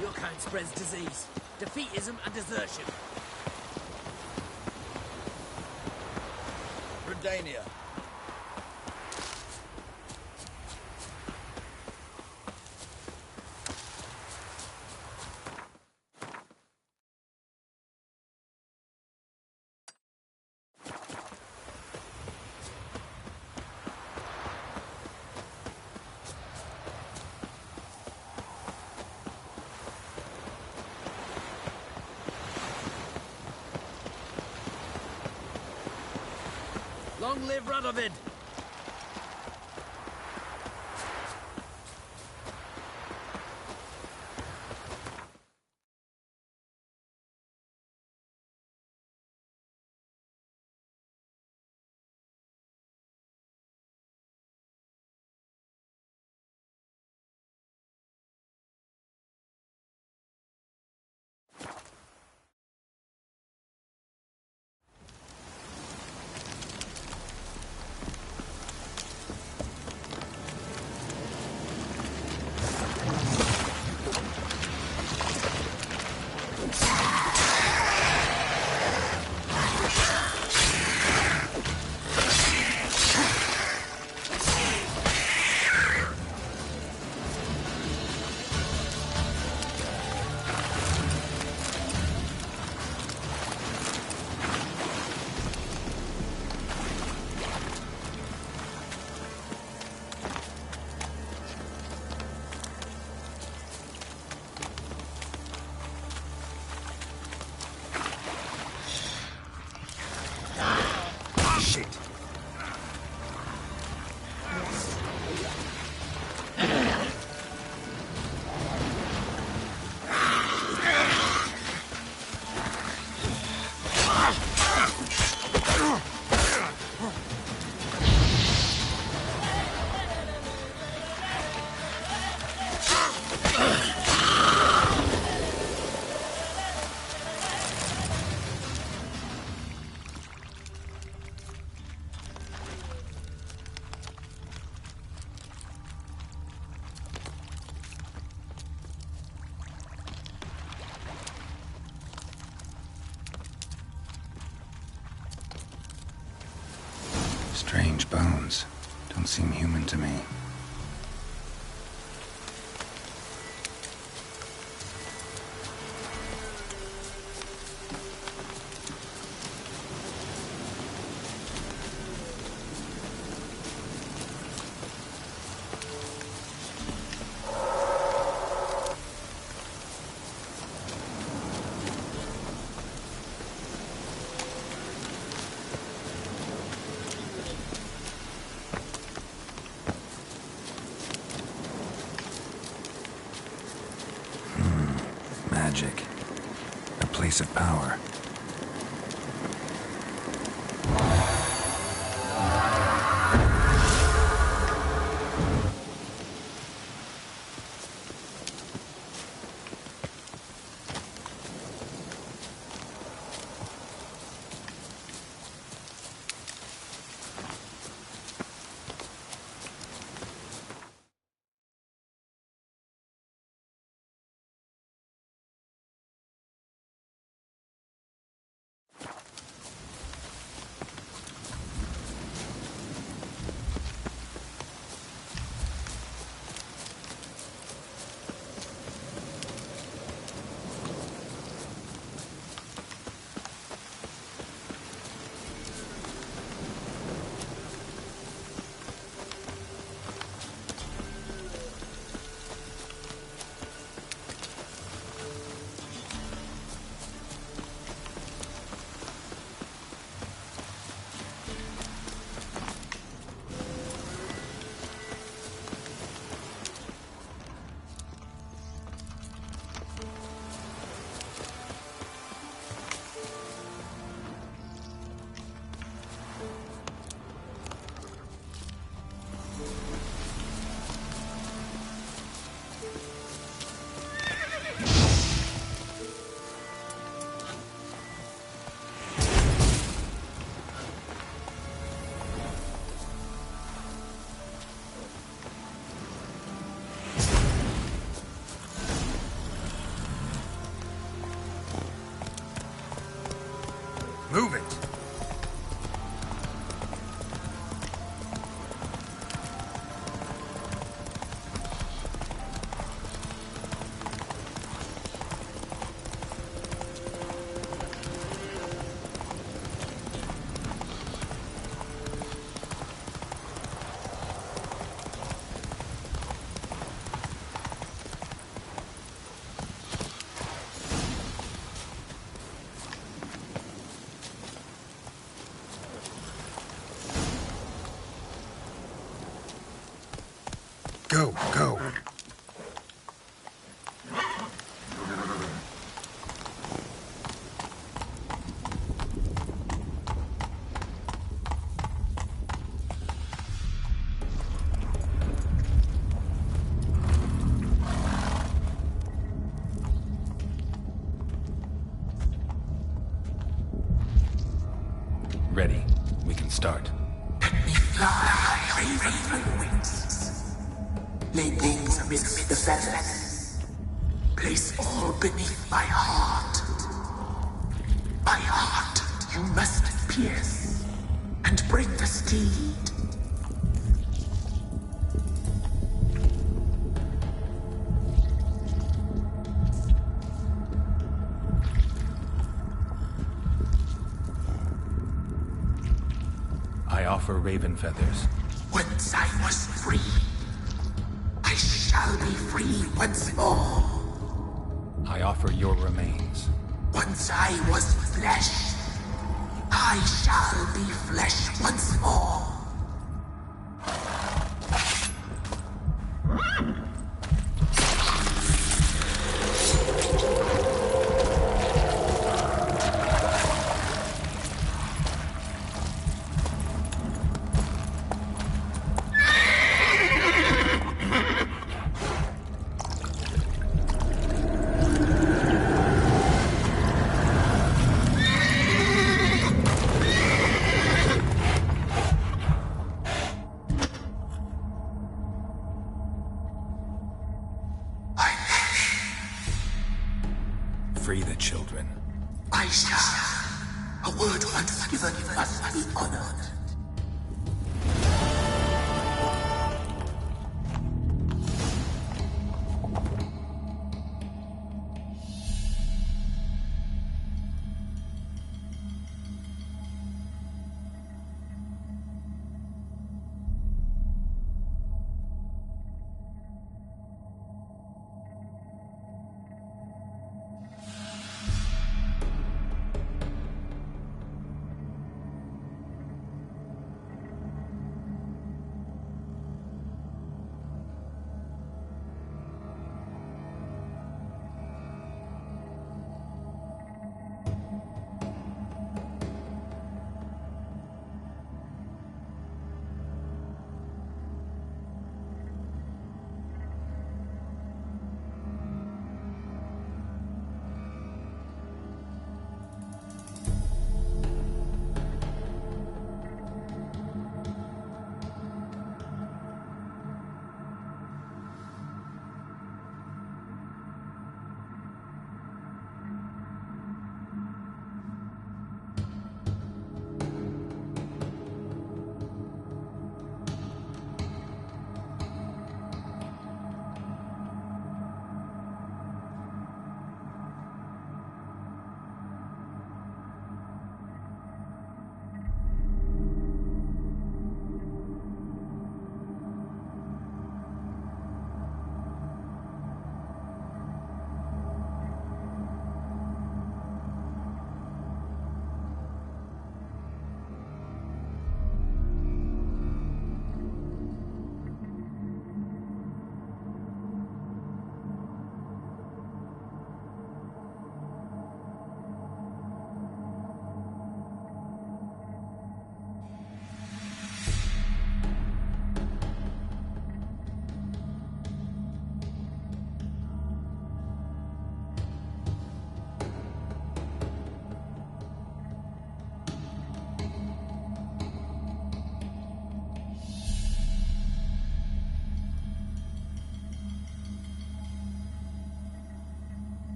Your kind spreads disease, defeatism and desertion. Redania. Long live Radovid! Strange bones. Don't seem human to me. Magic. A place of power. Go, go. Ready. We can start. Fly, raven wings. Lay wings amidst the feathers. Place all beneath my heart. My heart you must pierce, and bring the steed. I offer raven feathers. Once I was free, I shall be free once more. I offer your remains. Once I was flesh, I shall be flesh once more. Free the children. I shall. A word once given must be honored.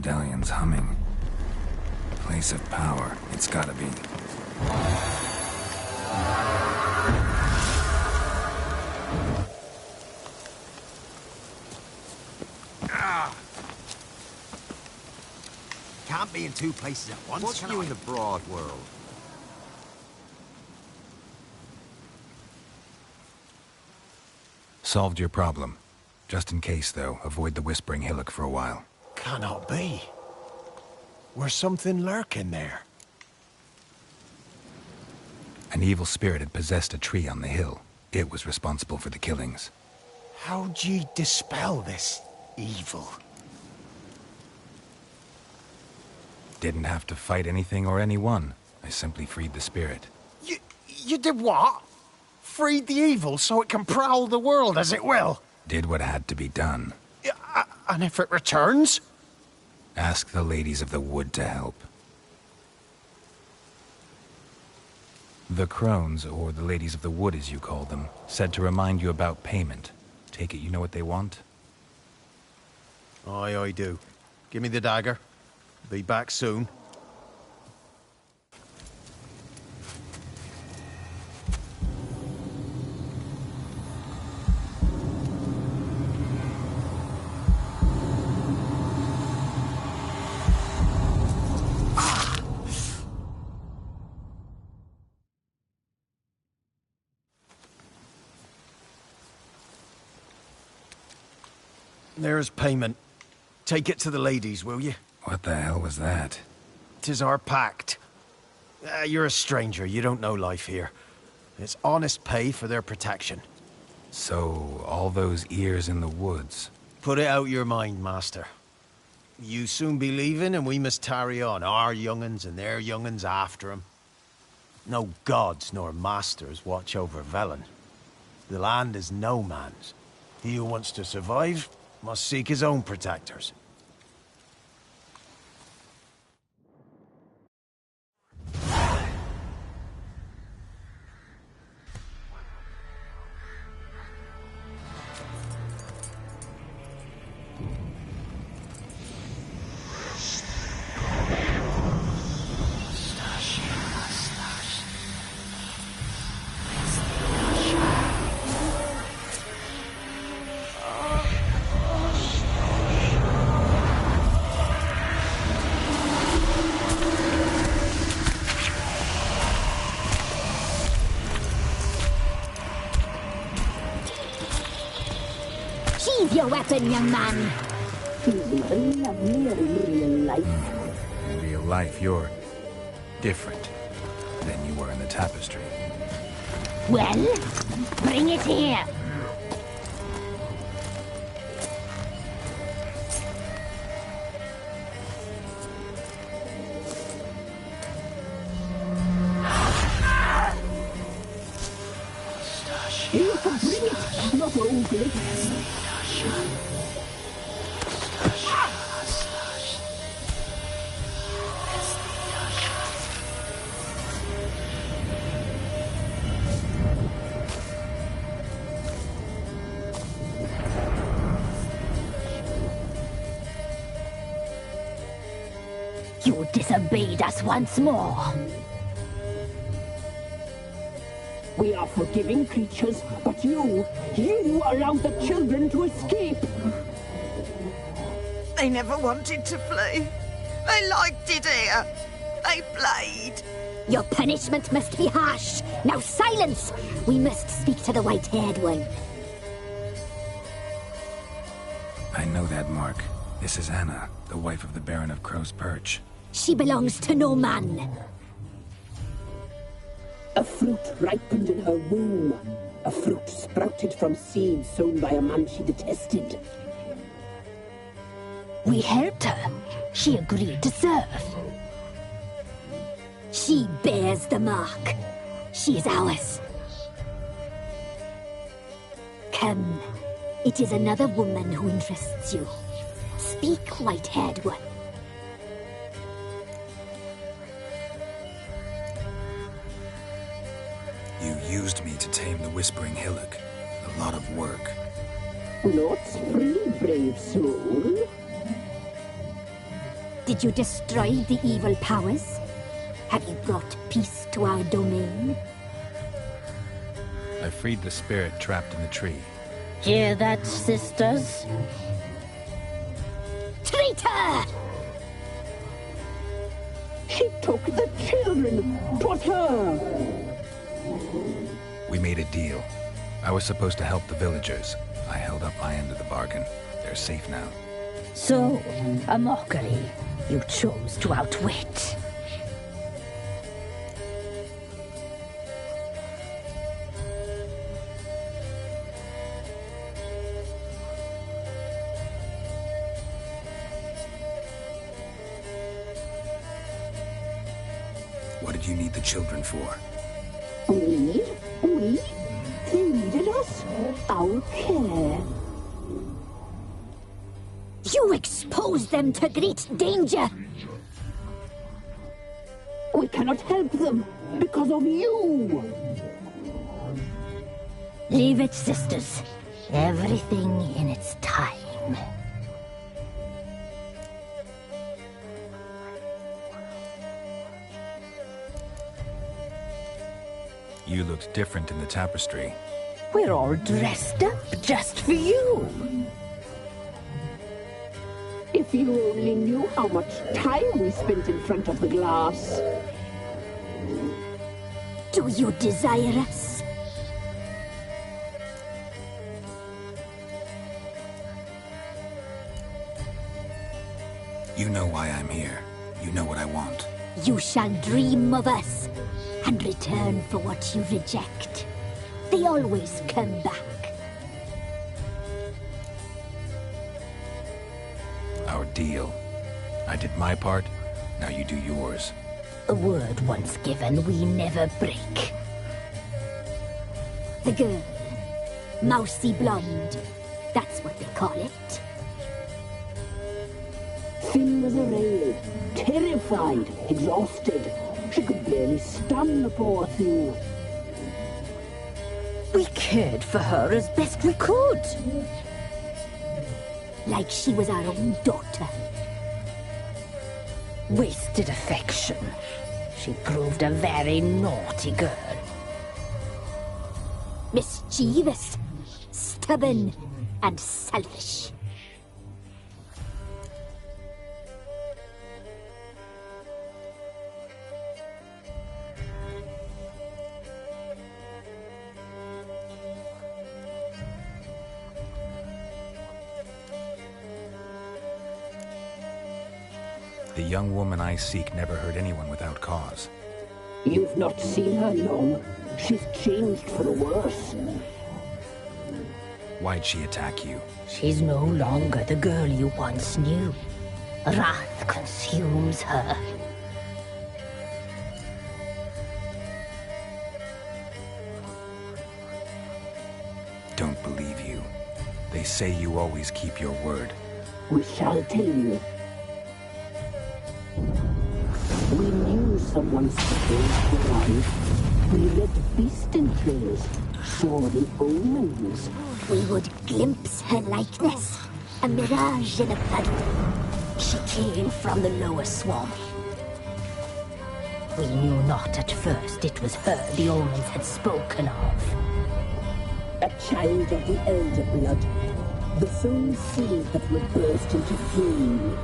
medallion's humming. Place of power, it's gotta be. Can't be in two places at once. What's new in the broad world? Solved your problem. Just in case, though, avoid the Whispering Hillock for a while. Cannot be. Where's something lurking there? An evil spirit had possessed a tree on the hill. It was responsible for the killings. How'd ye dispel this evil? Didn't have to fight anything or anyone. I simply freed the spirit. You did what? Freed the evil so it can prowl the world as it will? Did what had to be done. And if it returns? Ask the ladies of the wood to help. The crones, or the ladies of the wood as you call them, said to remind you about payment. Take it you know what they want? Aye, I do. Give me the dagger. Be back soon. There's payment. Take it to the ladies, will you? What the hell was that? 'Tis our pact. You're a stranger. You don't know life here. It's honest pay for their protection. So, all those ears in the woods. Put it out your mind, master. You soon be leaving, and we must tarry on, our young'uns and their young'uns after 'em. No gods nor masters watch over Velen. The land is no man's. He who wants to survive must seek his own protectors. Sheathe your weapon, young man. In real life, you're different than you were in the tapestry. Well, bring it here. Not only. You disobeyed us once more. We are forgiving creatures, but you allowed the children to escape. They never wanted to flee. They liked it here. They played. Your punishment must be harsh. Now silence! We must speak to the white-haired one. I know that mark. This is Anna, the wife of the Baron of Crow's Perch. She belongs to no man. A fruit ripened in her womb. A fruit sprouted from seeds sown by a man she detested. We helped her. She agreed to serve. She bears the mark. She is ours. Come. It is another woman who interests you. Speak, white-haired one. You used me to tame the Whispering Hillock. A lot of work. Not free, brave soul. Did you destroy the evil powers? Have you brought peace to our domain? I freed the spirit trapped in the tree. Hear that, sisters? Traitor! She took the children. 'Twas her. We made a deal. I was supposed to help the villagers. I held up my end of the bargain. They're safe now. So, a mockery you chose to outwit. What did you need the children for? We? They needed us. Our care. You exposed them to great danger! We cannot help them because of you. Leave it, sisters. Everything in its time. You looked different in the tapestry. We're all dressed up just for you. If you only knew how much time we spent in front of the glass. Do you desire us? You know why I'm here. You know what I want. You shall dream of us and return for what you reject. They always come back. Our deal. I did my part, now you do yours. A word once given, we never break. The girl. Mousy blonde. That's what they call it. Thin as a rail, terrified, exhausted. She could barely stand, the poor thing. We cared for her as best we could. Like she was our own daughter. Wasted affection. She proved a very naughty girl. Mischievous, stubborn, and selfish. The young woman I seek never hurt anyone without cause. You've not seen her long. She's changed for the worse. Why'd she attack you? She's no longer the girl you once knew. Wrath consumes her. Don't believe you. They say you always keep your word. We shall tell you. We knew someone supposed to arrive. We read beast entrails, saw the omens. We would glimpse her likeness, a mirage in a puddle. She came from the lower swamp. We knew not at first it was her the omens had spoken of. A child of the elder blood, the soul seed that would burst into flame.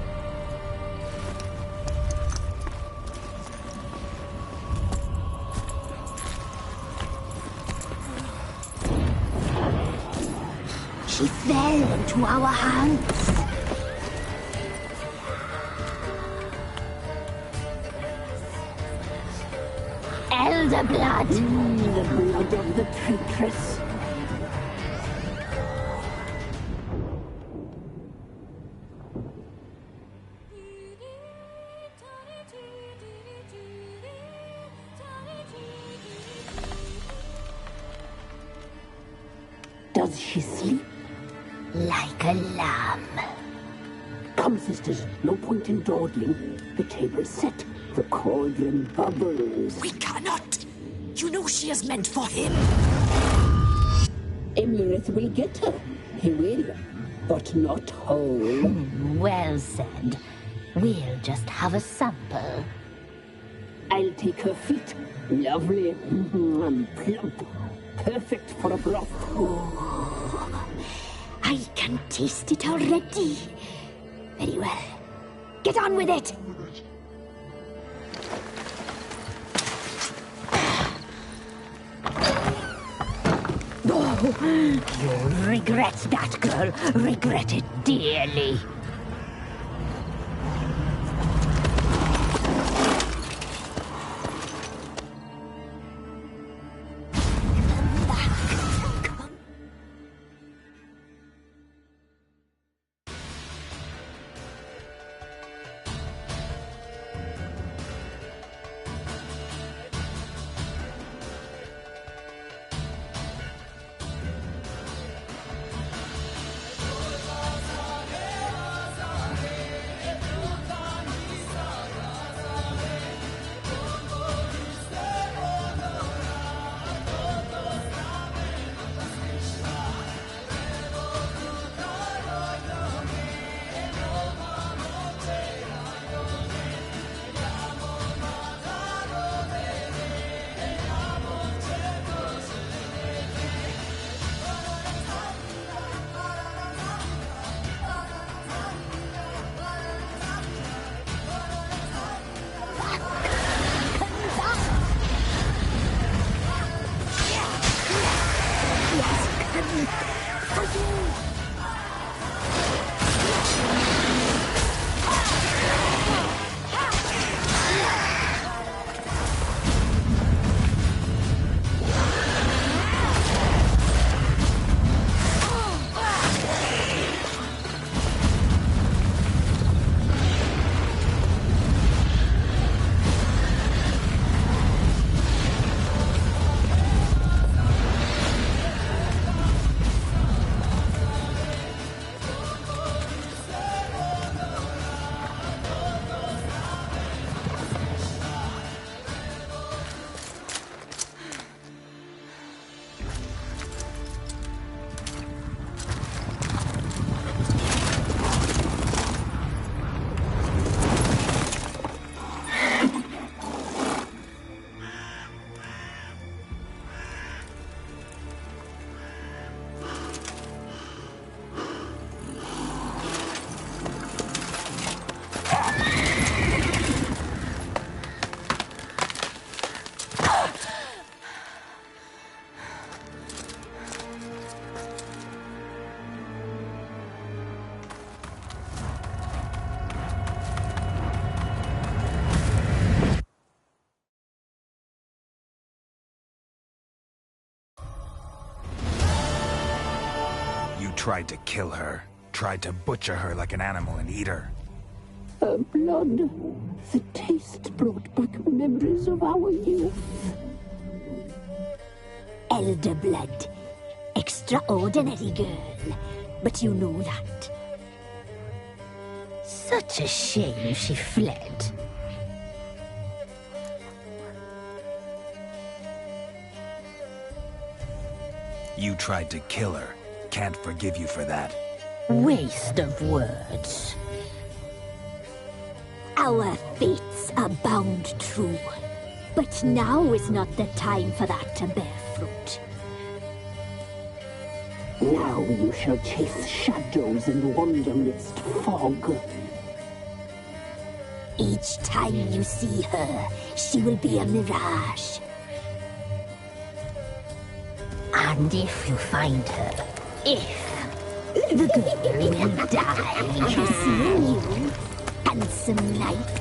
She fell into our hands. Elder blood! The blood of the traitress. Does she sleep? Like a lamb. Come, sisters, no point in dawdling. The table's set. The cauldron bubbles. We cannot! You know she is meant for him! Emirith will get her. He will. But not whole. Well said. We'll just have a sample. I'll take her feet. Lovely and plump. Perfect for a broth. Oh, I can taste it already. Very well. Get on with it! Oh, you'll regret that, girl. Regret it dearly. Tried to kill her. Tried to butcher her like an animal and eat her. Her blood. The taste brought back memories of our youth. Elder blood. Extraordinary girl. But you know that. Such a shame she fled. You tried to kill her. Can't forgive you for that. Waste of words. Our fates are bound true. But now is not the time for that to bear fruit. Now you shall chase shadows and wander midst fog. Each time you see her, she will be a mirage. And if you find her, the girl will die seeing you, handsome knight.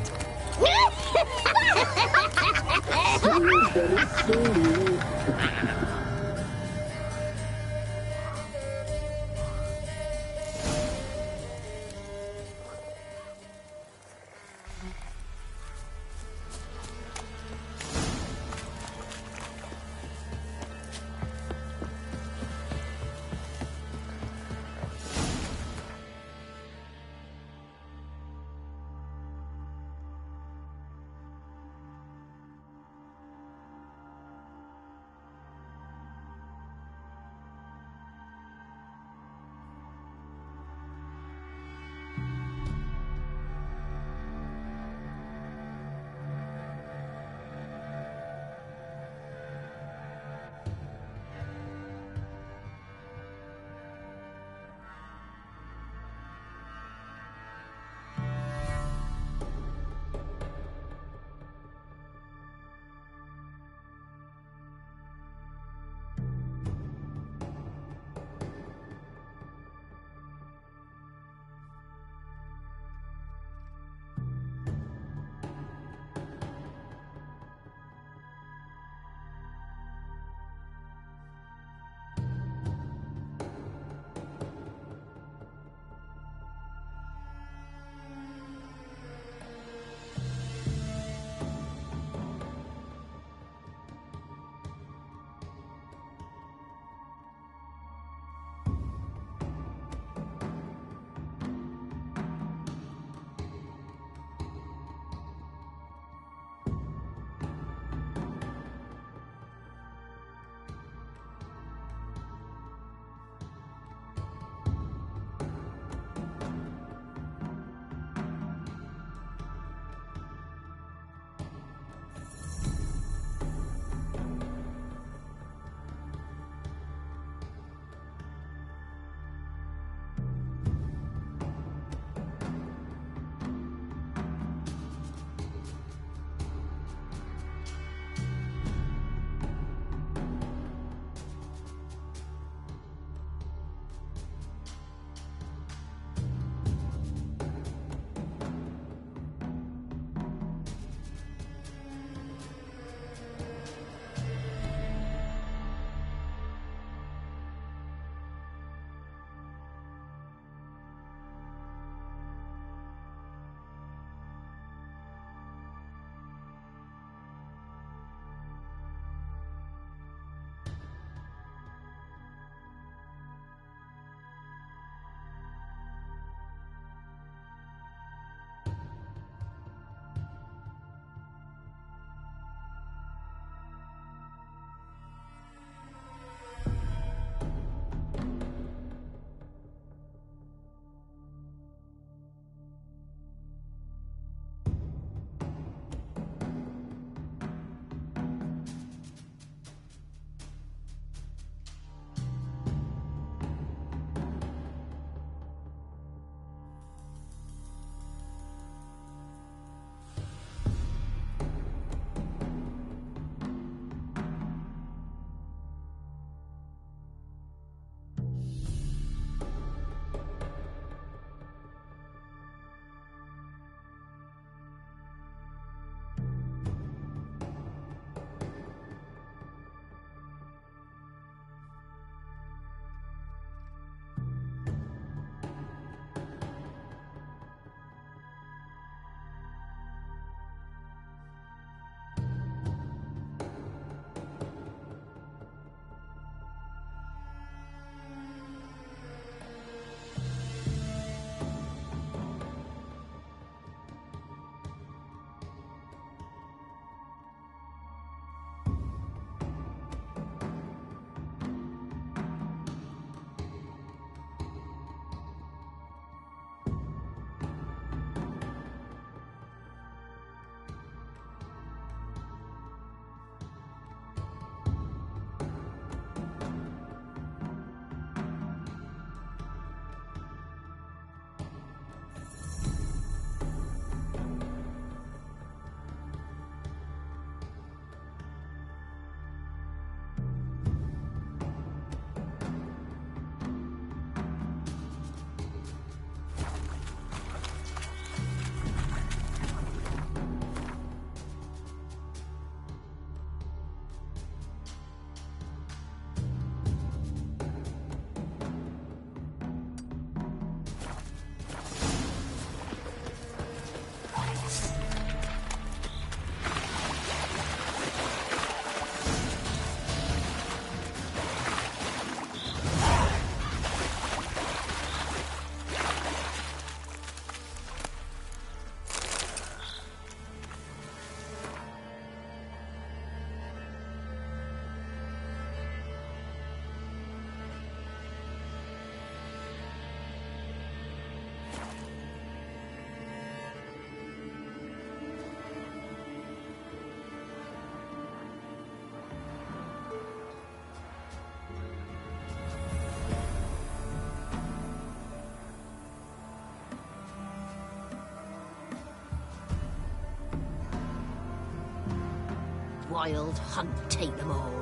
wild hunt take them all.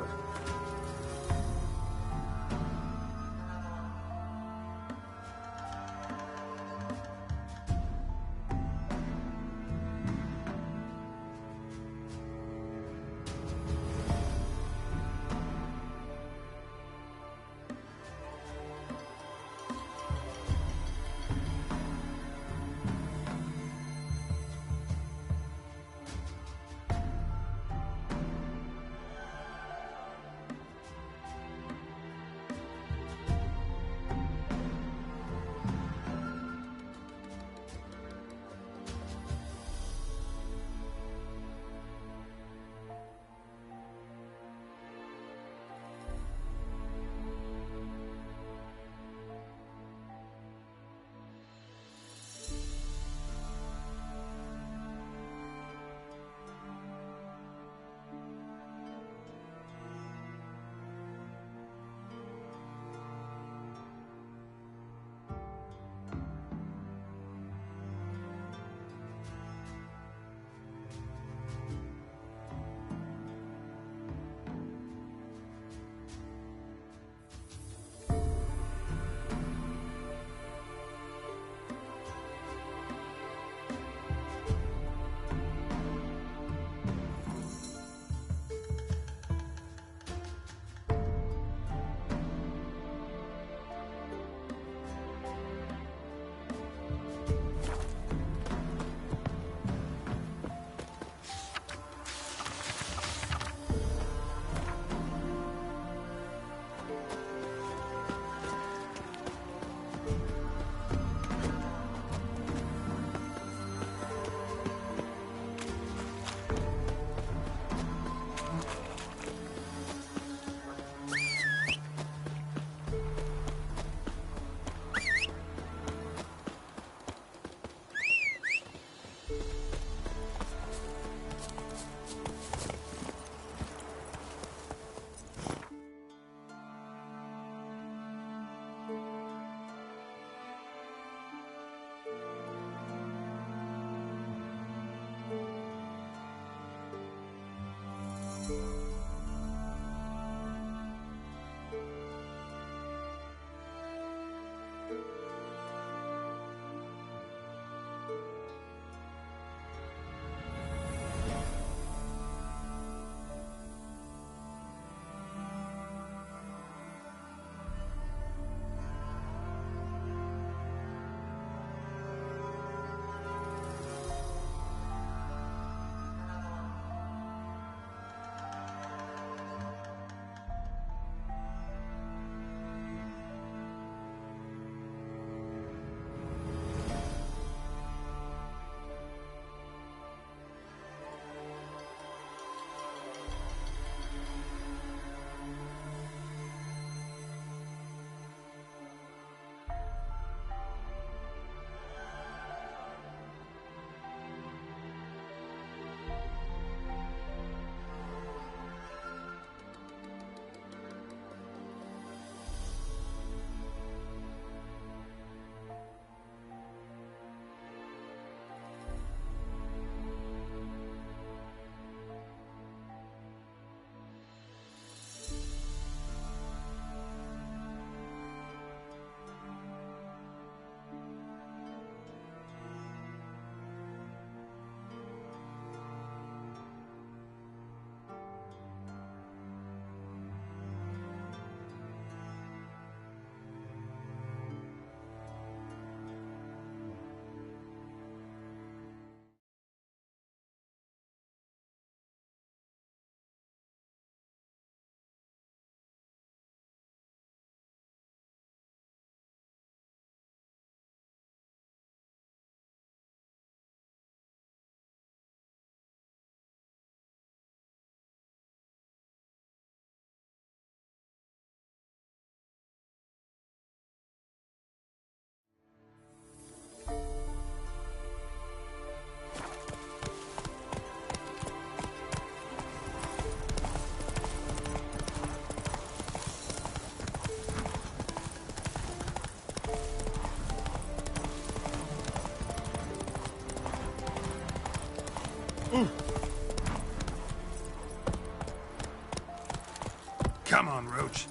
Come on, Roach.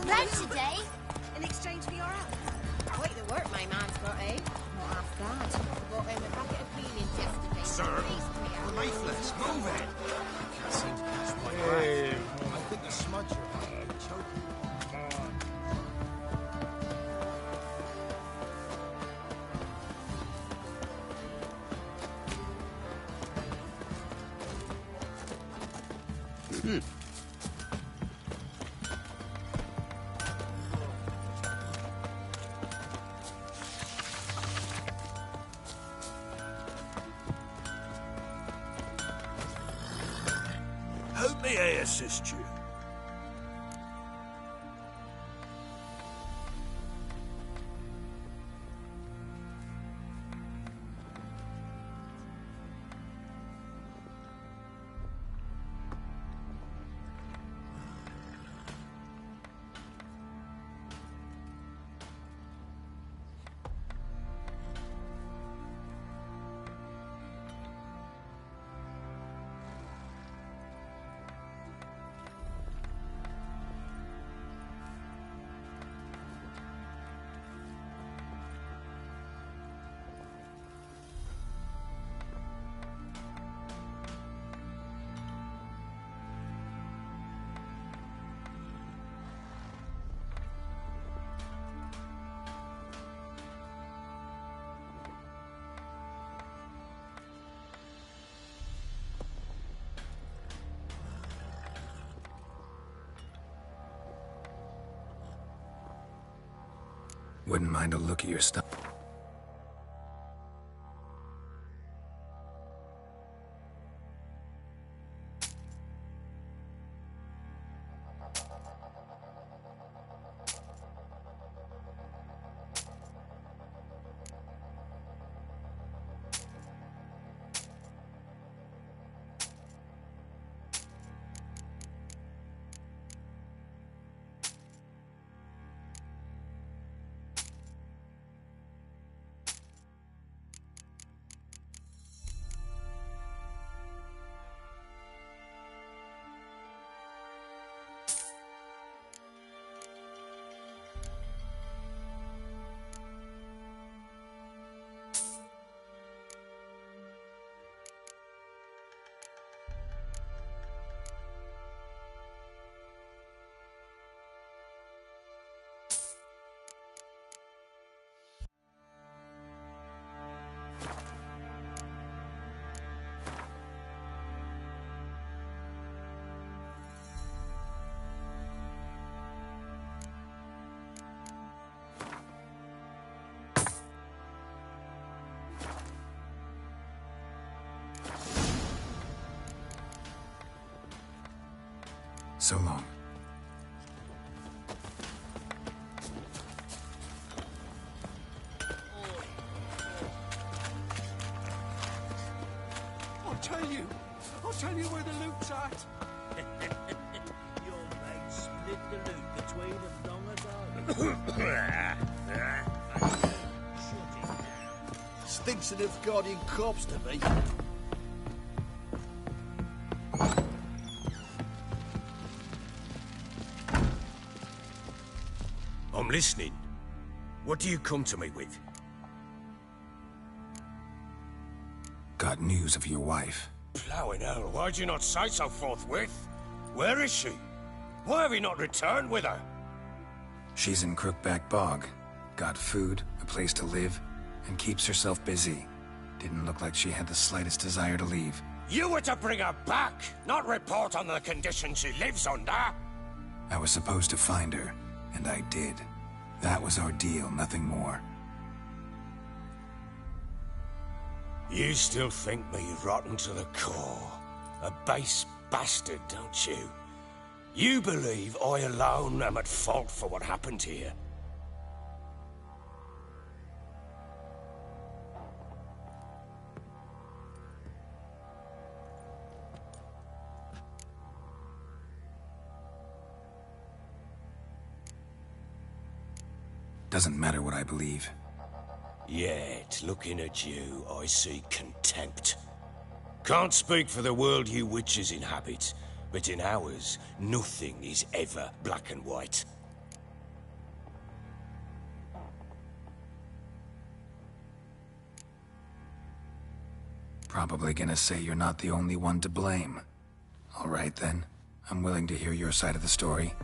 Bread today, in exchange for your help. Quite the work my man's got, eh? Not half bad. I bought him a packet of peelings yesterday. Sir, the leaflets, move it! I can't seem to catch my breath. I think the smudger might be choking. How may I assist you? Wouldn't mind a look at your stuff. So long. I'll tell you where the loot's at. Your mate split the loot between them long ago. Shut it down. Stinks of Nilfgaardian corpse to me. I'm listening. What do you come to me with? Got news of your wife. Plowing hell, why'd you not say so forthwith? Where is she? Why have you not returned with her? She's in Crookback Bog. Got food, a place to live, and keeps herself busy. Didn't look like she had the slightest desire to leave. You were to bring her back, not report on the conditions she lives under. I was supposed to find her, and I did. That was our deal, nothing more. You still think me rotten to the core. A base bastard, don't you? You believe I alone am at fault for what happened here. Doesn't matter what I believe. Yet, looking at you, I see contempt. Can't speak for the world you witches inhabit, but in ours, nothing is ever black and white. Probably gonna say you're not the only one to blame. All right then, I'm willing to hear your side of the story.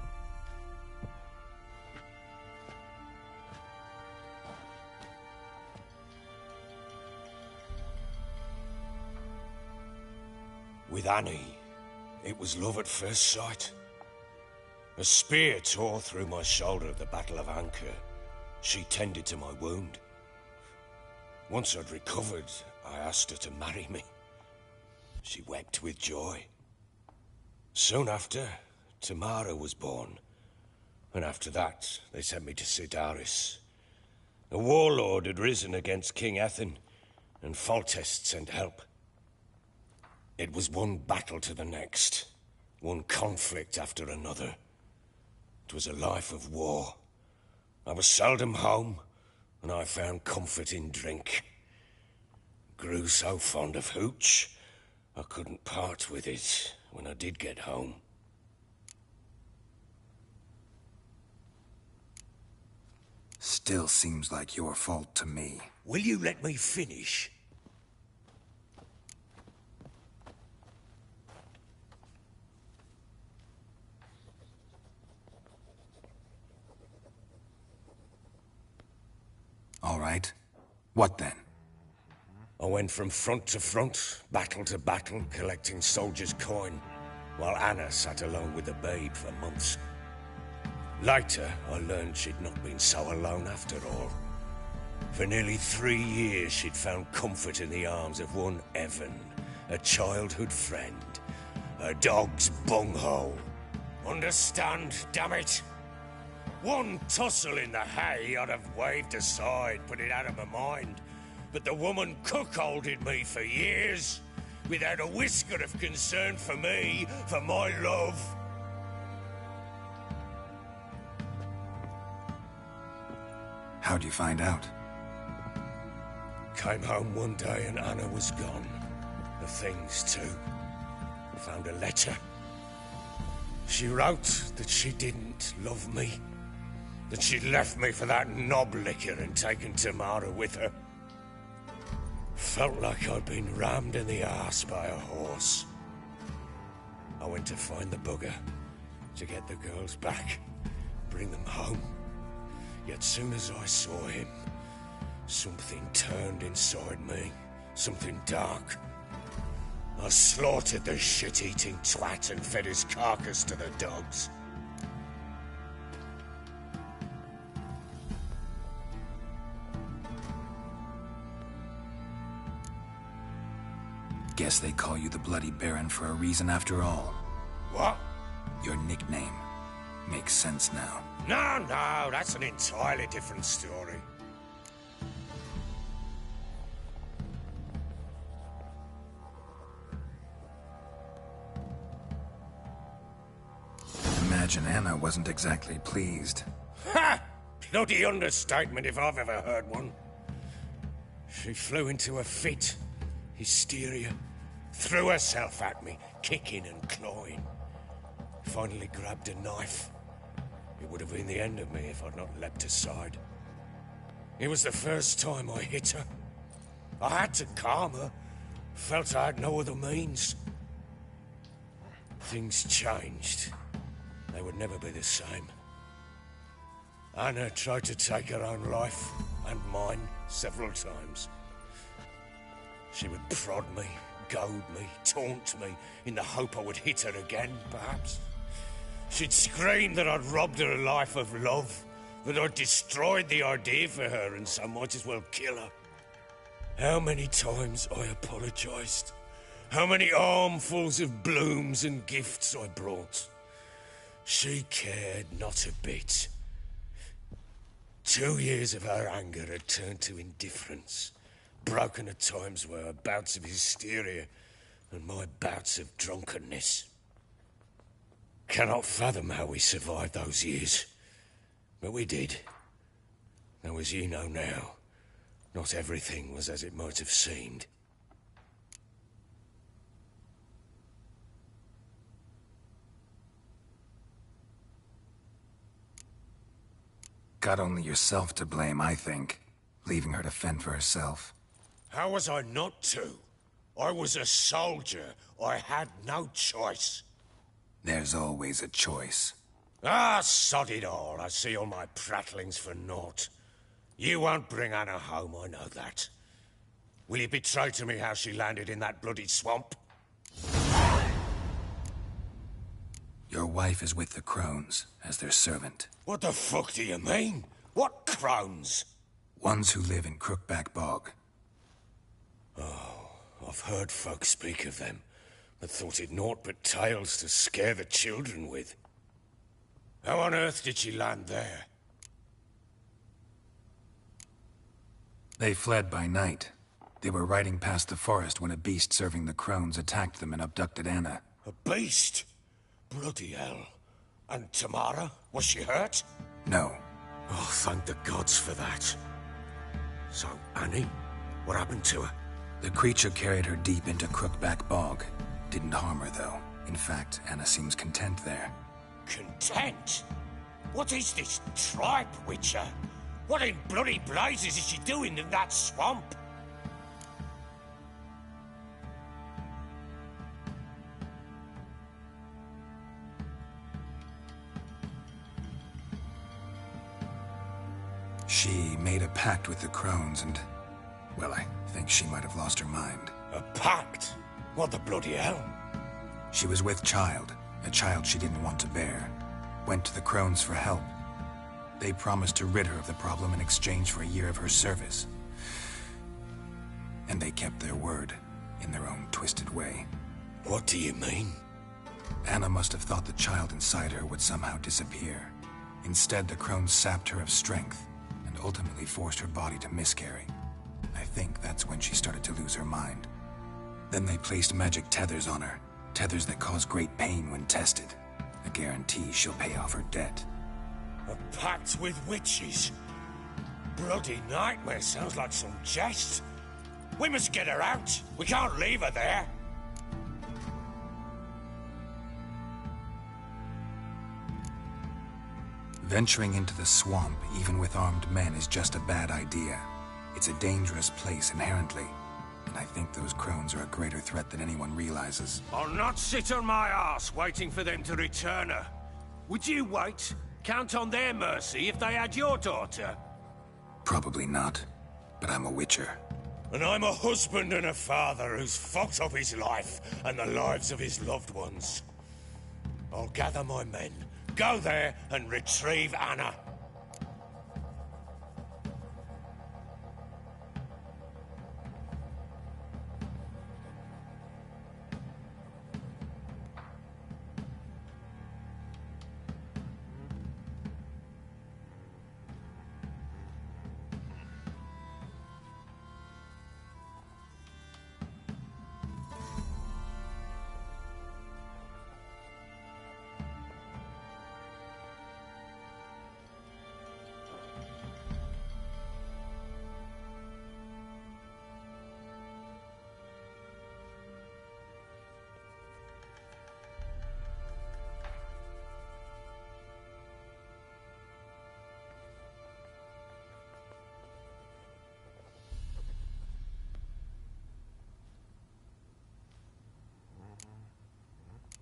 With Annie, it was love at first sight. A spear tore through my shoulder at the Battle of Anchor. She tended to my wound. Once I'd recovered, I asked her to marry me. She wept with joy. Soon after, Tamara was born. And after that, they sent me to Sidaris. A warlord had risen against King Ethan, and Foltest sent help. It was one battle to the next, one conflict after another. It was a life of war. I was seldom home, and I found comfort in drink. Grew so fond of hooch, I couldn't part with it when I did get home. Still seems like your fault to me. Will you let me finish? All right. What then? I went from front to front, battle to battle, collecting soldiers' coin, while Anna sat alone with the babe for months. Later, I learned she'd not been so alone after all. For nearly 3 years, she'd found comfort in the arms of one Evan, a childhood friend, a dog's bunghole. Understand, damn it? One tussle in the hay I'd have waved aside, put it out of my mind. But the woman cuckolded me for years, without a whisker of concern for me, for my love. How'd you find out? Came home one day and Anna was gone. The things too. Found a letter. She wrote that she didn't love me. That she'd left me for that knob licker and taken Tamara with her. Felt like I'd been rammed in the arse by a horse. I went to find the bugger, to get the girls back, bring them home. Yet soon as I saw him, something turned inside me, something dark. I slaughtered the shit-eating twat and fed his carcass to the dogs. Guess they call you the Bloody Baron for a reason after all. What? Your nickname. Makes sense now. No, that's an entirely different story. Imagine Anna wasn't exactly pleased. Ha! Bloody understatement if I've ever heard one. She flew into a fit. Hysteria. Threw herself at me, kicking and clawing. Finally grabbed a knife. It would have been the end of me if I'd not leapt aside. It was the first time I hit her. I had to calm her. Felt I had no other means. Things changed. They would never be the same. Anna tried to take her own life, and mine, several times. She would prod me, goad me, taunt me, in the hope I would hit her again, perhaps. She'd scream that I'd robbed her life of love, that I'd destroyed the idea for her and so might as well kill her. How many times I apologised. How many armfuls of blooms and gifts I brought. She cared not a bit. 2 years of her anger had turned to indifference, broken at times by her bouts of hysteria and my bouts of drunkenness. Cannot fathom how we survived those years, but we did. Though as you know now, not everything was as it might have seemed. Got only yourself to blame, I think. Leaving her to fend for herself. How was I not to? I was a soldier. I had no choice. There's always a choice. Ah, sod it all. I see all my prattlings for naught. You won't bring Anna home, I know that. Will you betray to me how she landed in that bloody swamp? Your wife is with the Crones, as their servant. What the fuck do you mean? What Crones? Ones who live in Crookback Bog. Oh, I've heard folk speak of them, but thought it naught but tales to scare the children with. How on earth did she land there? They fled by night. They were riding past the forest when a beast serving the Crones attacked them and abducted Anna. A beast? Bloody hell. And Tamara? Was she hurt? No. Oh, thank the gods for that. So, Annie? What happened to her? The creature carried her deep into Crookback Bog. Didn't harm her, though. In fact, Anna seems content there. Content? What is this tripe, Witcher? What in bloody blazes is she doing in that swamp? She made a pact with the Crones and... well, I think she might have lost her mind. A pact? What the bloody hell? She was with child, a child she didn't want to bear. Went to the Crones for help. They promised to rid her of the problem in exchange for a year of her service. And they kept their word, in their own twisted way. What do you mean? Anna must have thought the child inside her would somehow disappear. Instead, the Crones sapped her of strength, and ultimately forced her body to miscarry. I think that's when she started to lose her mind. Then they placed magic tethers on her, tethers that cause great pain when tested. A guarantee she'll pay off her debt. A pact with witches? Bloody nightmare, sounds like some jest. We must get her out. We can't leave her there. Venturing into the swamp, even with armed men, is just a bad idea. It's a dangerous place inherently, and I think those Crones are a greater threat than anyone realizes. I'll not sit on my ass waiting for them to return her. Would you wait? Count on their mercy if they had your daughter? Probably not, but I'm a witcher. And I'm a husband and a father who's fucked up his life and the lives of his loved ones. I'll gather my men, go there and retrieve Anna.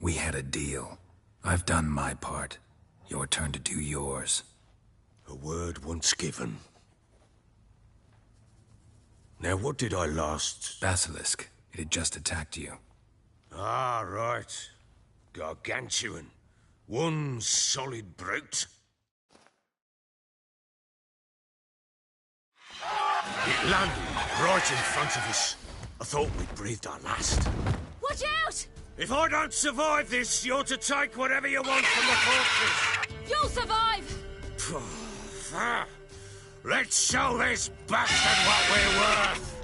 We had a deal. I've done my part. Your turn to do yours. A word once given. Now, what did I last... Basilisk. It had just attacked you. Ah, right. Gargantuan. One solid brute. Landed right in front of us. I thought we'd breathed our last. Watch out! If I don't survive this, you're to take whatever you want from the fortress. You'll survive! Let's show this bastard what we're worth!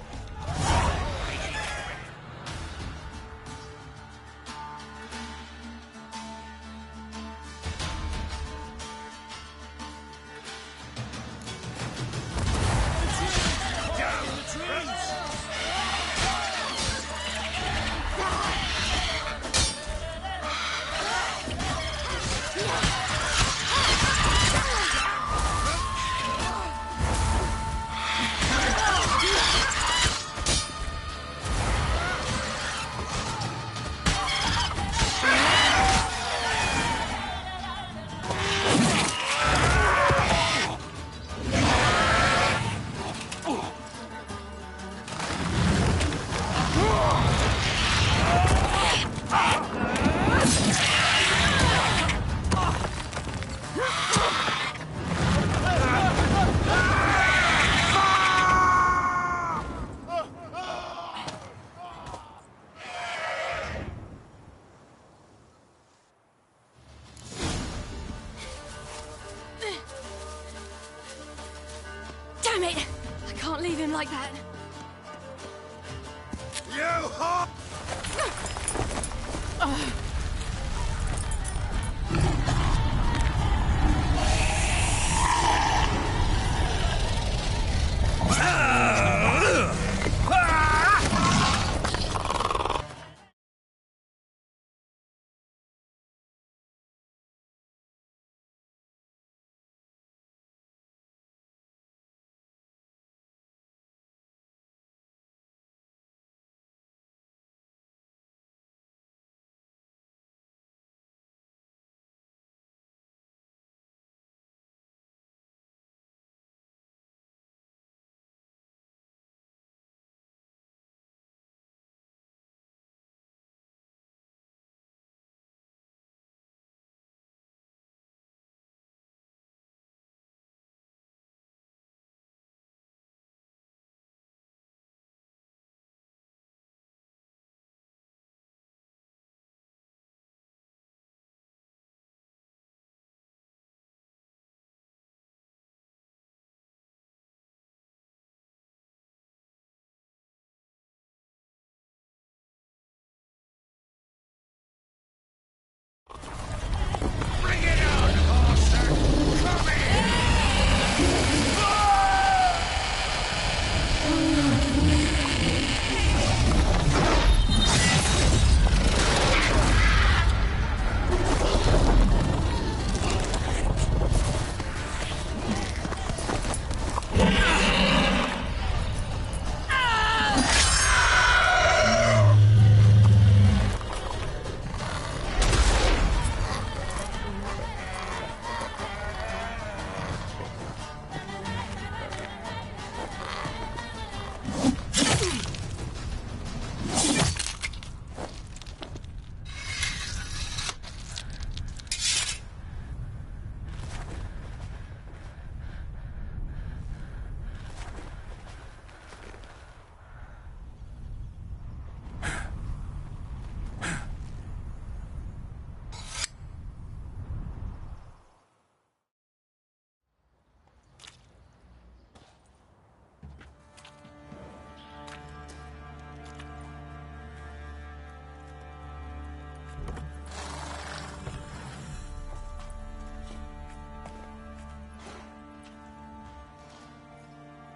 Damn it! I can't leave him like that.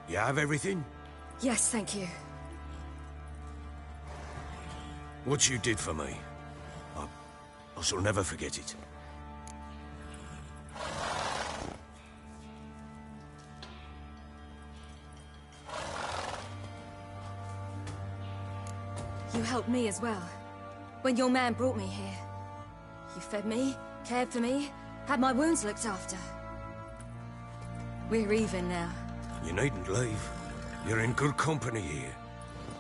You have everything? Yes, thank you. What you did for me, I shall never forget it. You helped me as well. When your man brought me here. You fed me, cared for me, had my wounds looked after. We're even now. You needn't leave. You're in good company here.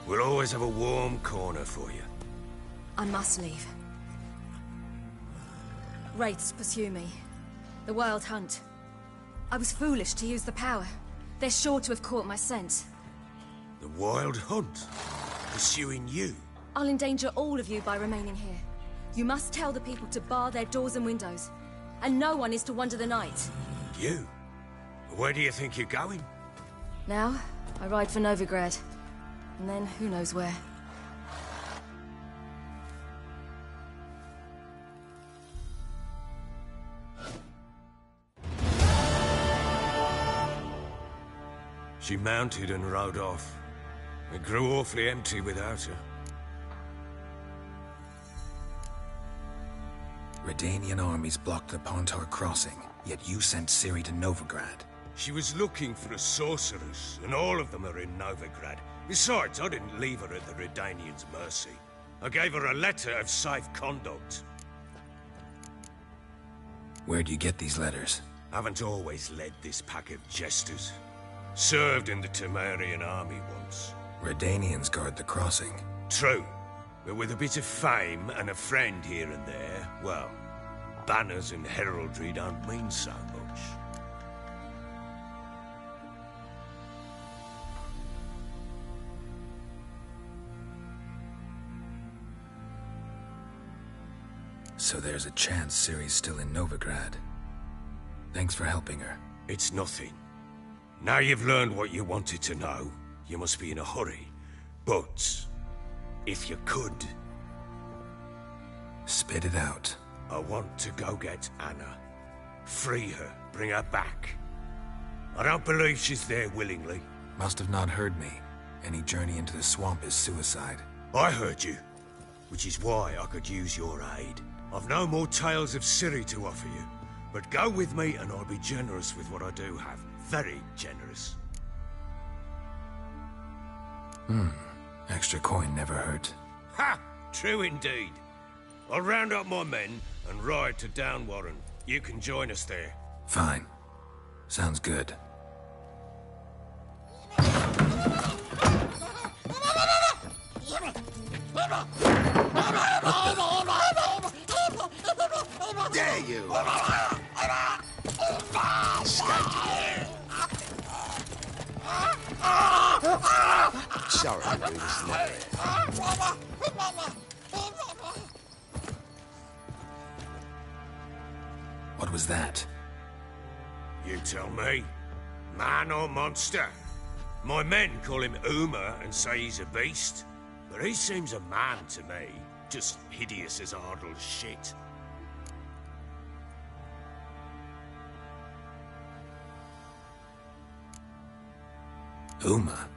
We'll always have a warm corner for you. I must leave. Wraiths pursue me. The Wild Hunt. I was foolish to use the power. They're sure to have caught my scent. The Wild Hunt? Pursuing you? I'll endanger all of you by remaining here. You must tell the people to bar their doors and windows. And no one is to wander the night. You? Where do you think you're going? Now, I ride for Novigrad. And then, who knows where. She mounted and rode off. It grew awfully empty without her. Redanian armies blocked the Pontar crossing, yet you sent Ciri to Novigrad. She was looking for a sorceress, and all of them are in Novigrad. Besides, I didn't leave her at the Redanians' mercy. I gave her a letter of safe conduct. Where'd you get these letters? Haven't always led this pack of jesters. Served in the Temerian army once. Redanians guard the crossing. True. But with a bit of fame and a friend here and there, well, banners and heraldry don't mean so much. So there's a chance Ciri's still in Novigrad. Thanks for helping her. It's nothing. Now you've learned what you wanted to know, you must be in a hurry. But, if you could... Spit it out. I want to go get Anna. Free her, bring her back. I don't believe she's there willingly. Must have not heard me. Any journey into the swamp is suicide. I heard you, which is why I could use your aid. I've no more tales of Ciri to offer you, but go with me and I'll be generous with what I do have. Very generous. Extra coin never hurt. Ha! True indeed. I'll round up my men and ride to Downwarren. You can join us there. Fine. Sounds good. Dare you! Sorry, we was never. What was that? You tell me. Man or monster? My men call him Uma and say he's a beast, but he seems a man to me. Just hideous as Ardle's shit. Uma?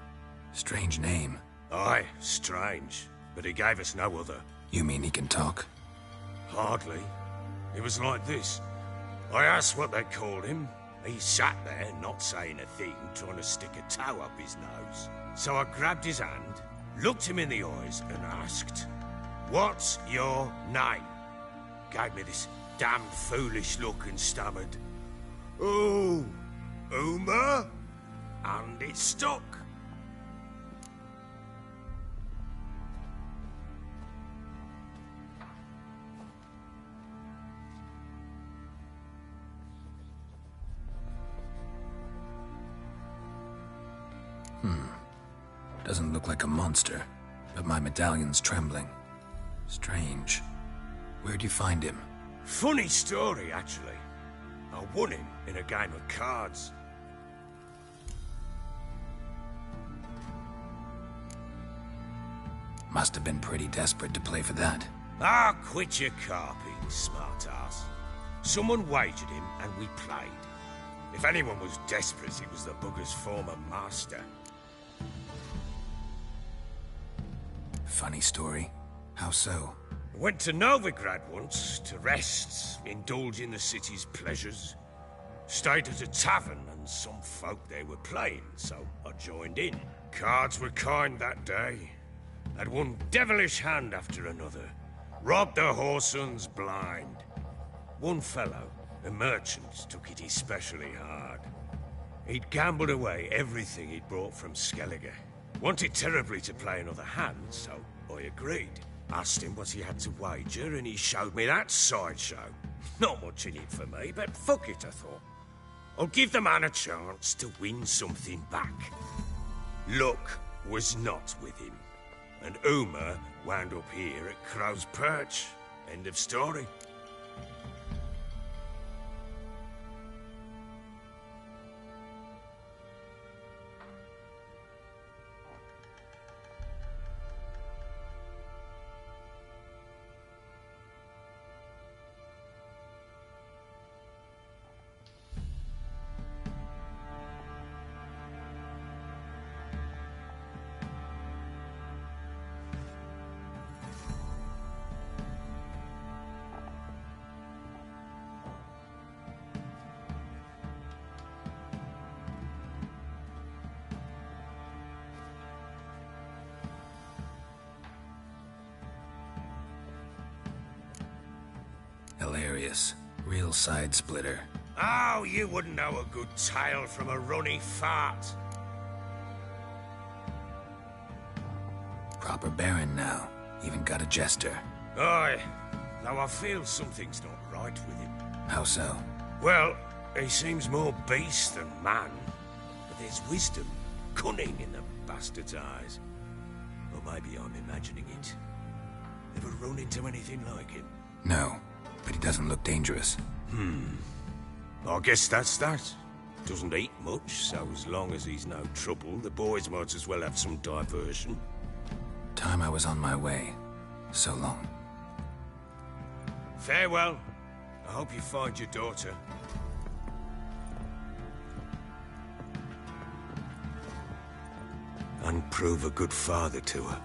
Strange name. Aye, strange. But he gave us no other. You mean he can talk? Hardly. It was like this. I asked what they called him. He sat there, not saying a thing, trying to stick a toe up his nose. So I grabbed his hand, looked him in the eyes, and asked, "What's your name?" Gave me this damn foolish look and stammered, "Oh, Uma?" And it stuck. Doesn't look like a monster, but my medallion's trembling. Strange. Where'd you find him? Funny story, actually. I won him in a game of cards. Must have been pretty desperate to play for that. Ah, quit your carping, smartass. Someone wagered him, and we played. If anyone was desperate, it was the bugger's former master. Funny story. How so? Went to Novigrad once, to rest, indulge in the city's pleasures. Stayed at a tavern, and some folk there were playing, so I joined in. Cards were kind that day. Had one devilish hand after another. Robbed the whoresons blind. One fellow, a merchant, took it especially hard. He'd gambled away everything he'd brought from Skellige. Wanted terribly to play another hand, so I agreed. Asked him what he had to wager, and he showed me that sideshow. Not much in it for me, but fuck it, I thought. I'll give the man a chance to win something back. Luck. was not with him. And Uma wound up here at Crow's Perch. End of story. Hilarious. Real side splitter. Oh, you wouldn't know a good tale from a runny fart. Proper baron now. Even got a jester. Aye, though I feel something's not right with him. How so? Well, he seems more beast than man. But there's wisdom, cunning in the bastard's eyes. Or maybe I'm imagining it. Ever run into anything like him? No, but he doesn't look dangerous. I guess that's that. Doesn't eat much, so as long as he's no trouble, the boys might as well have some diversion. Time I was on my way. So long. Farewell. I hope you find your daughter. And prove a good father to her.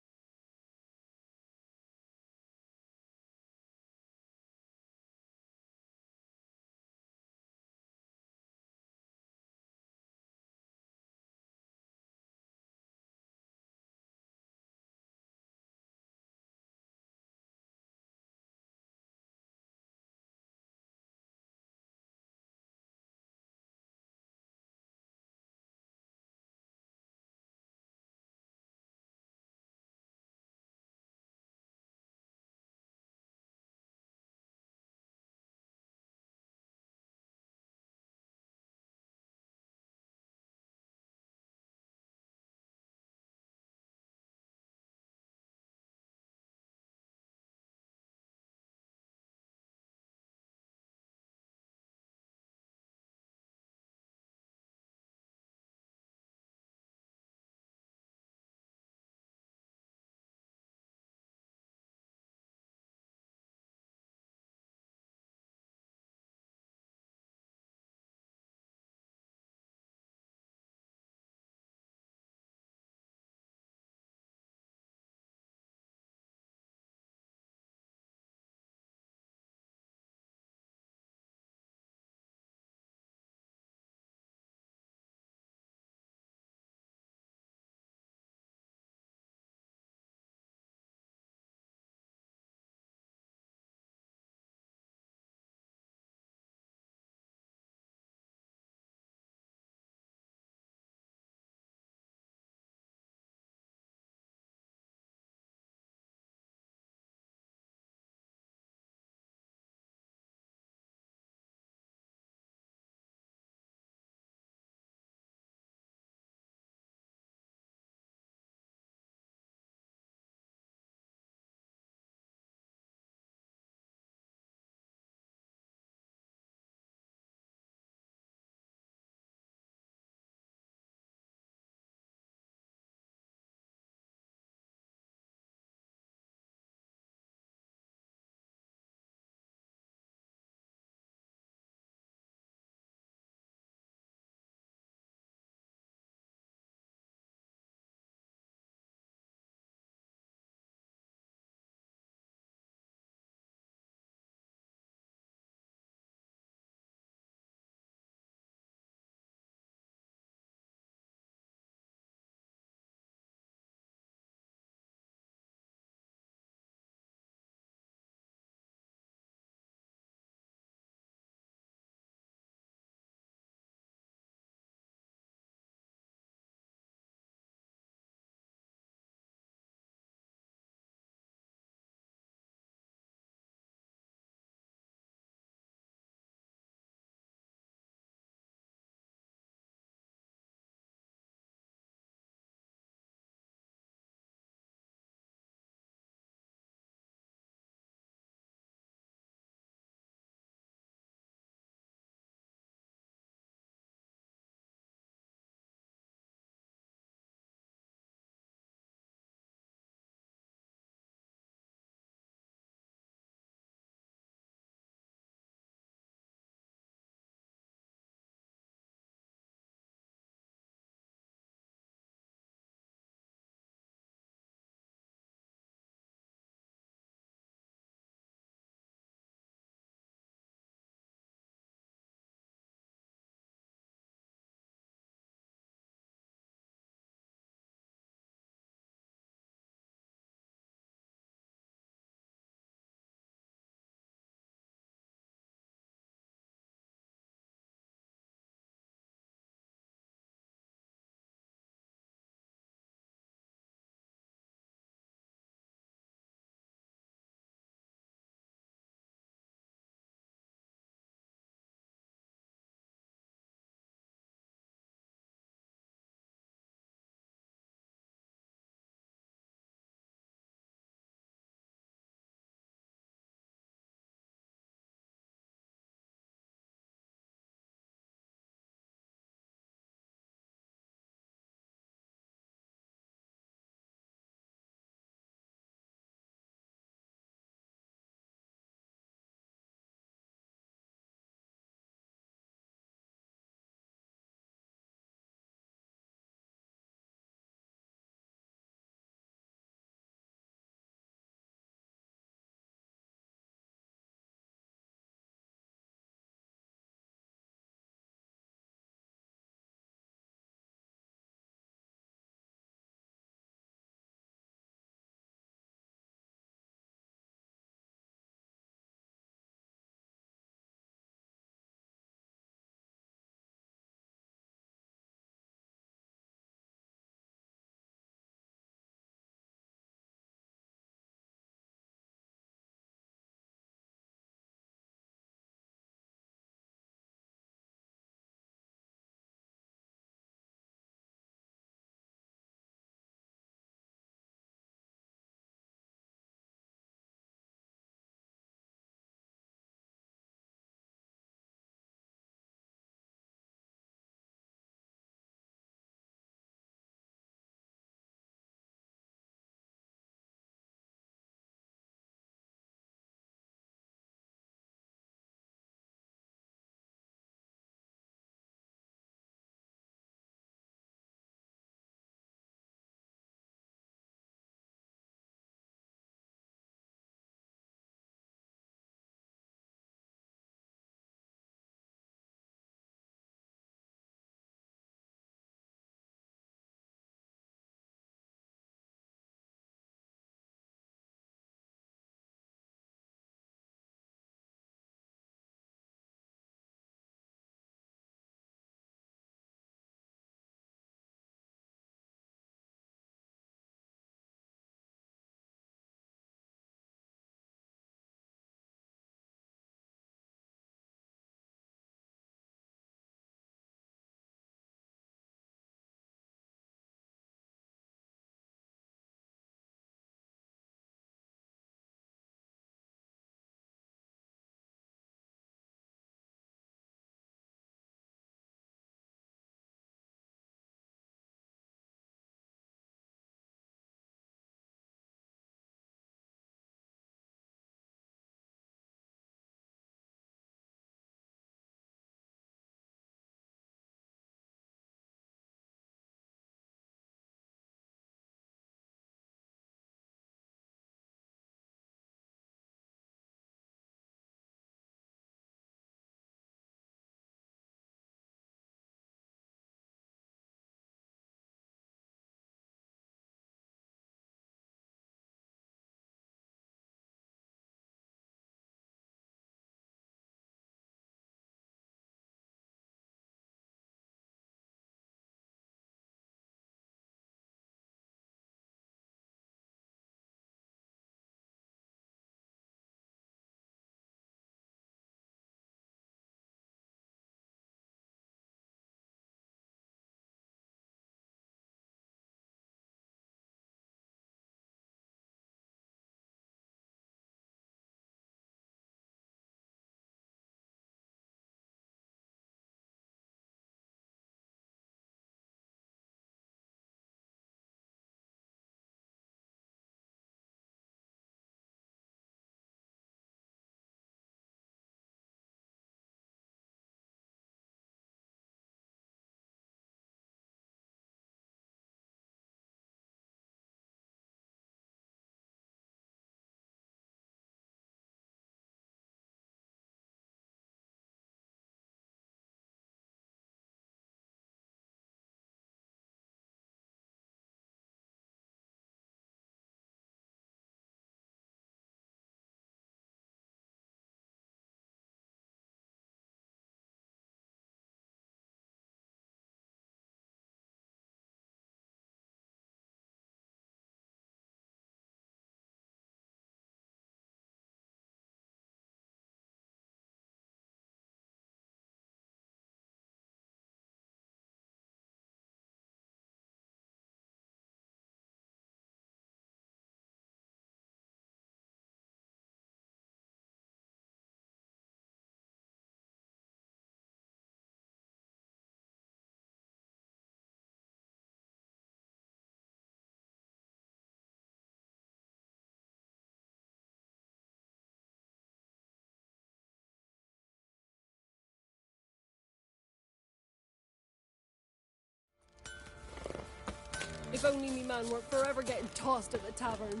If only me man weren't forever getting tossed at the tavern.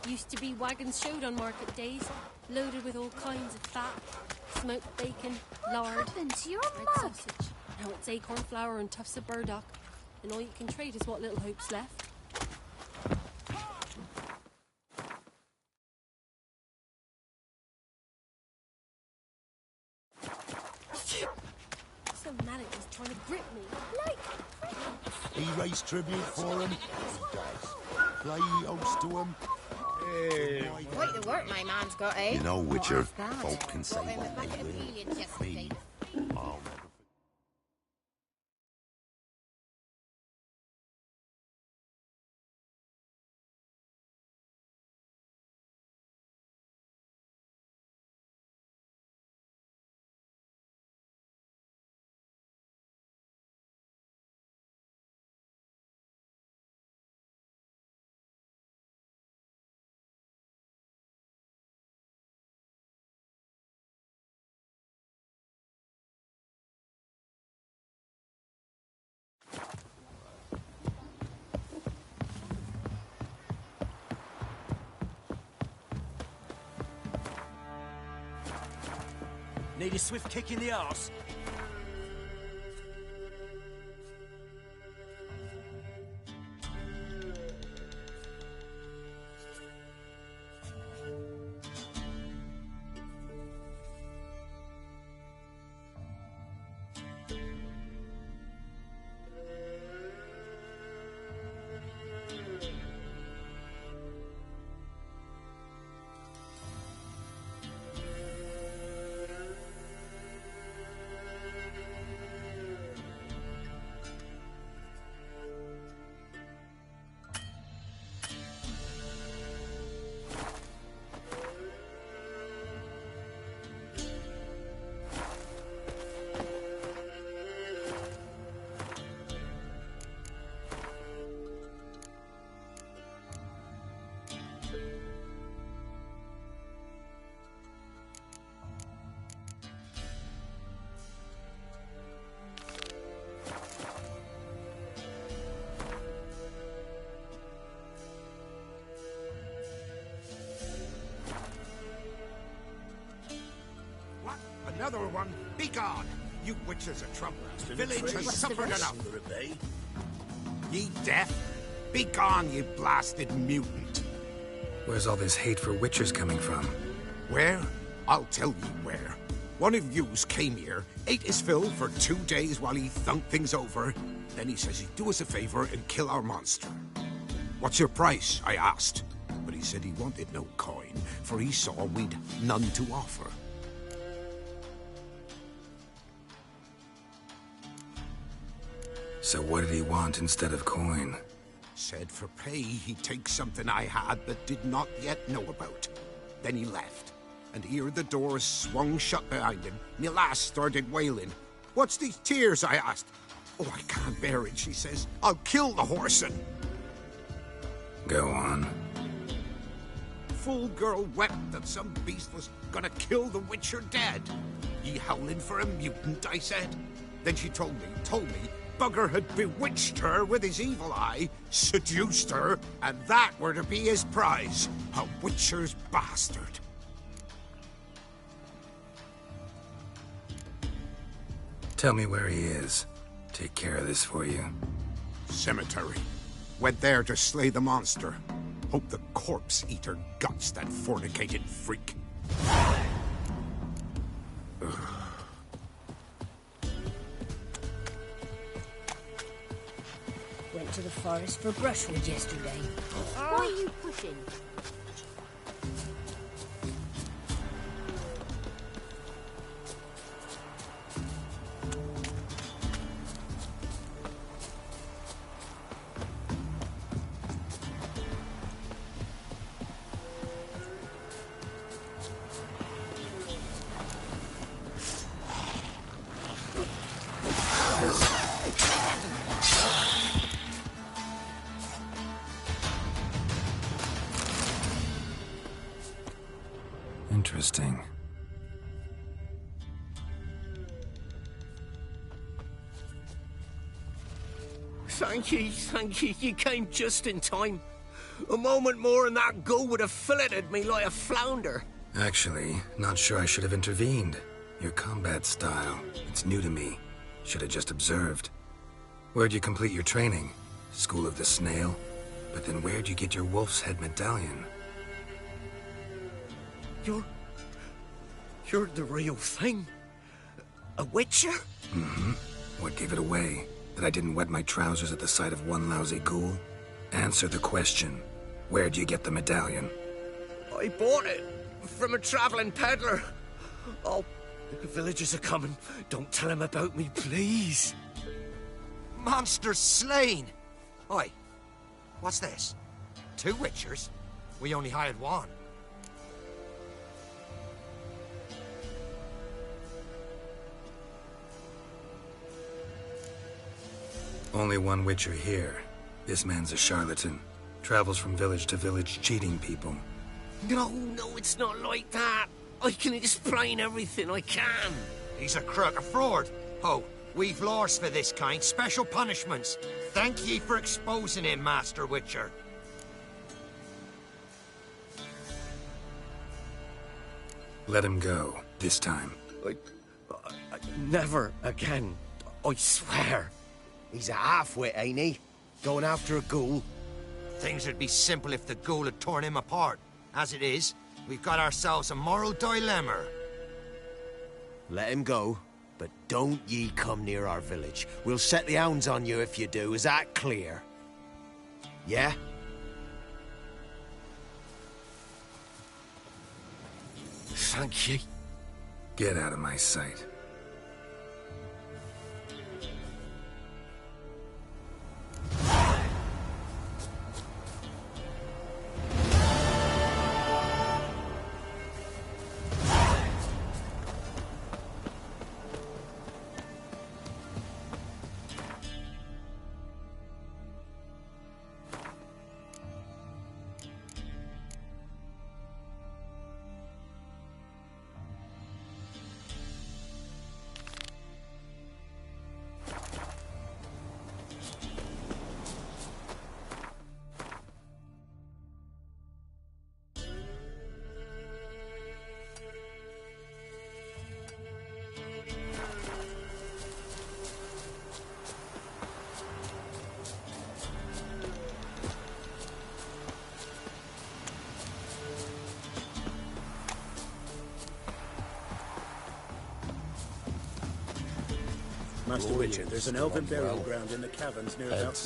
Used to be wagons showed on market days, loaded with all kinds of fat, smoked bacon, lard, happened to your red mug? sausage. Now it's acorn flour and tufts of burdock, and all you can trade is what little hope's left. So Malik was trying to grip me, like. He raised tribute for him. He does. Play host to him. Quite the work my man's got, eh? You know, Witcher, Not half bad. folk can say Got him a what bucket they of will. peelings yesterday. Me, I'll never Need a swift kick in the arse. Another one? Be gone! You witches are trouble. Village has suffered enough. Ye deaf? Be gone, you blasted mutant. Where's all this hate for witchers coming from? Where? I'll tell you where. One of yous came here, ate his fill for 2 days while he thunked things over. Then he says he'd do us a favor and kill our monster. What's your price? I asked. But he said he wanted no coin, for he saw we'd none to offer. So what did he want instead of coin? Said for pay he'd take something I had but did not yet know about. Then he left, and ere the doors swung shut behind him, me lass started wailing. What's these tears? I asked. Oh, I can't bear it, she says. I'll kill the horsin'. Go on. Fool girl wept that some beast was gonna kill the witcher dead. Ye howling for a mutant, I said. Then she told me, Bugger had bewitched her with his evil eye, seduced her, and that were to be his prize. A witcher's bastard. Tell me where he is. Take care of this for you. Cemetery. Went there to slay the monster. Hope the corpse eat her guts, that fornicated freak. Ugh. Went to the forest for brushwood yesterday. Why are you pushing? Interesting. Thank you. You came just in time. A moment more and that gull would have filleted me like a flounder. Actually, not sure I should have intervened. Your combat style, it's new to me. Should have just observed. Where'd you complete your training? School of the Snail? But then where'd you get your wolf's head medallion? You're the real thing. A witcher? Mm-hmm. What gave it away? That I didn't wet my trousers at the sight of one lousy ghoul? Answer the question. Where'd you get the medallion? I bought it from a traveling peddler. Oh, the villagers are coming. Don't tell them about me, please. Monster slain! Oi, what's this? 2 witchers? We only hired 1. Only 1 witcher here. This man's a charlatan. Travels from village to village cheating people. No, it's not like that. I can explain everything I can. He's a crook, a fraud. Oh, we've laws for this kind, special punishments. Thank ye for exposing him, Master Witcher. Let him go, this time. I never again. I swear. He's a half-wit, ain't he? Going after a ghoul. Things would be simple if the ghoul had torn him apart. As it is, we've got ourselves a moral dilemma. Let him go, but don't ye come near our village. We'll set the hounds on you if you do. Is that clear? Yeah? Thank you. Get out of my sight. Master Witcher, there's an elven burial ground in the caverns near about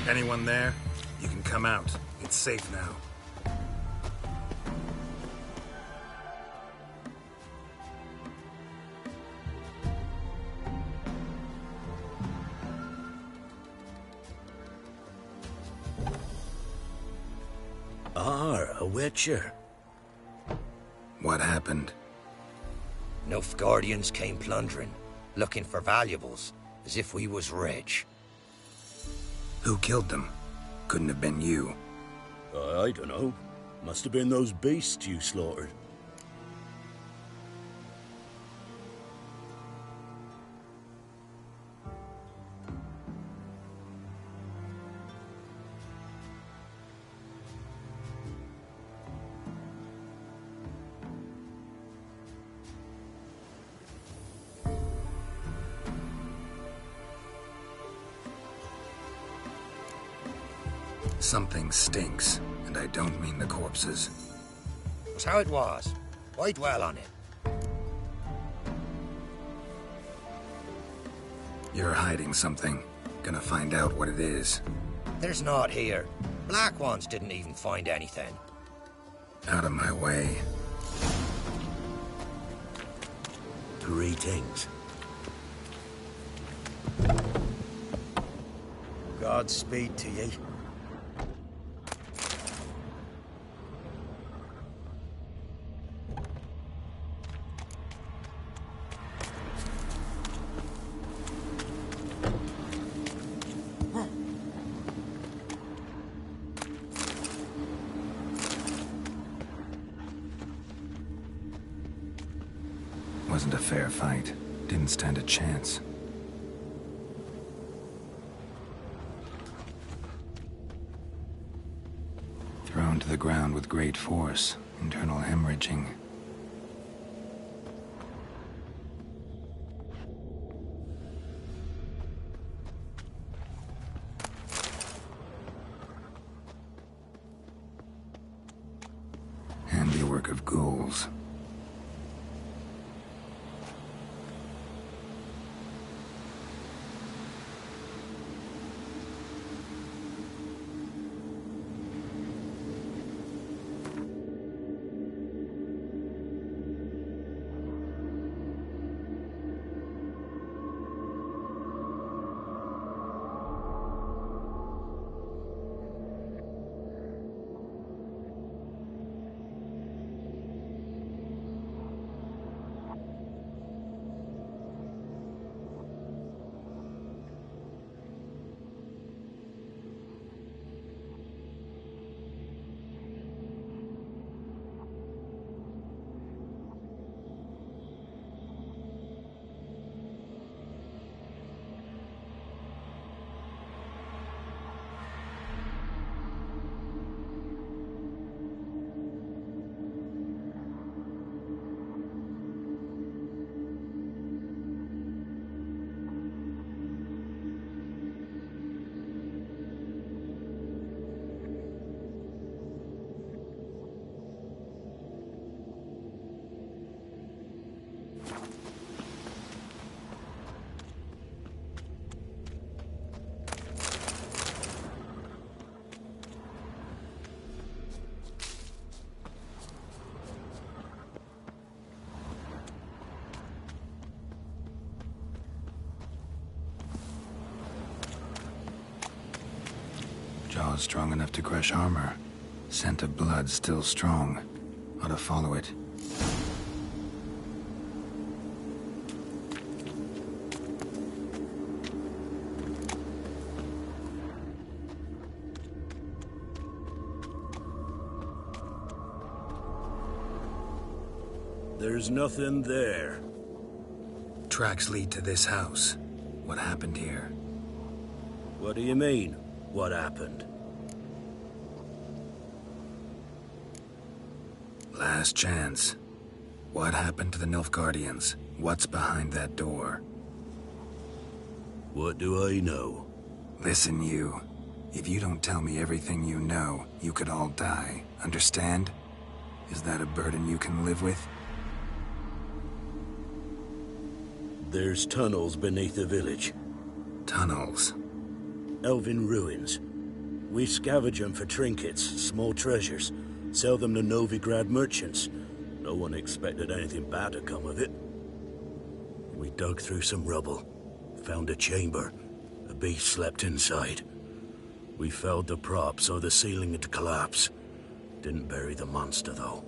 Anyone there? You can come out. It's safe now. A witcher. What happened? Nilfgaardians came plundering, looking for valuables, as if we was rich. Who killed them? Couldn't have been you. I don't know. Must have been those beasts you slaughtered. Something stinks, and I don't mean the corpses. Was how it was. Why dwell on it? You're hiding something. Gonna find out what it is. There's not here. Black ones didn't even find anything. Out of my way. Greetings. Godspeed to ye. Wasn't a fair fight. Didn't stand a chance. Thrown to the ground with great force. Internal hemorrhaging. Handiwork of ghouls. Jaws strong enough to crush armor. Scent of blood still strong. Ought to follow it. There's nothing there. Tracks lead to this house. What happened here? What do you mean, what happened? Last chance. What happened to the Nilfgaardians? What's behind that door? What do I know? Listen, you. If you don't tell me everything you know, you could all die. Understand? Is that a burden you can live with? There's tunnels beneath the village. Tunnels? Elven ruins. We scavenge them for trinkets, small treasures. Sell them to Novigrad merchants. No one expected anything bad to come of it. We dug through some rubble. Found a chamber. A beast slept inside. We felled the prop so the ceiling had collapsed. Didn't bury the monster, though.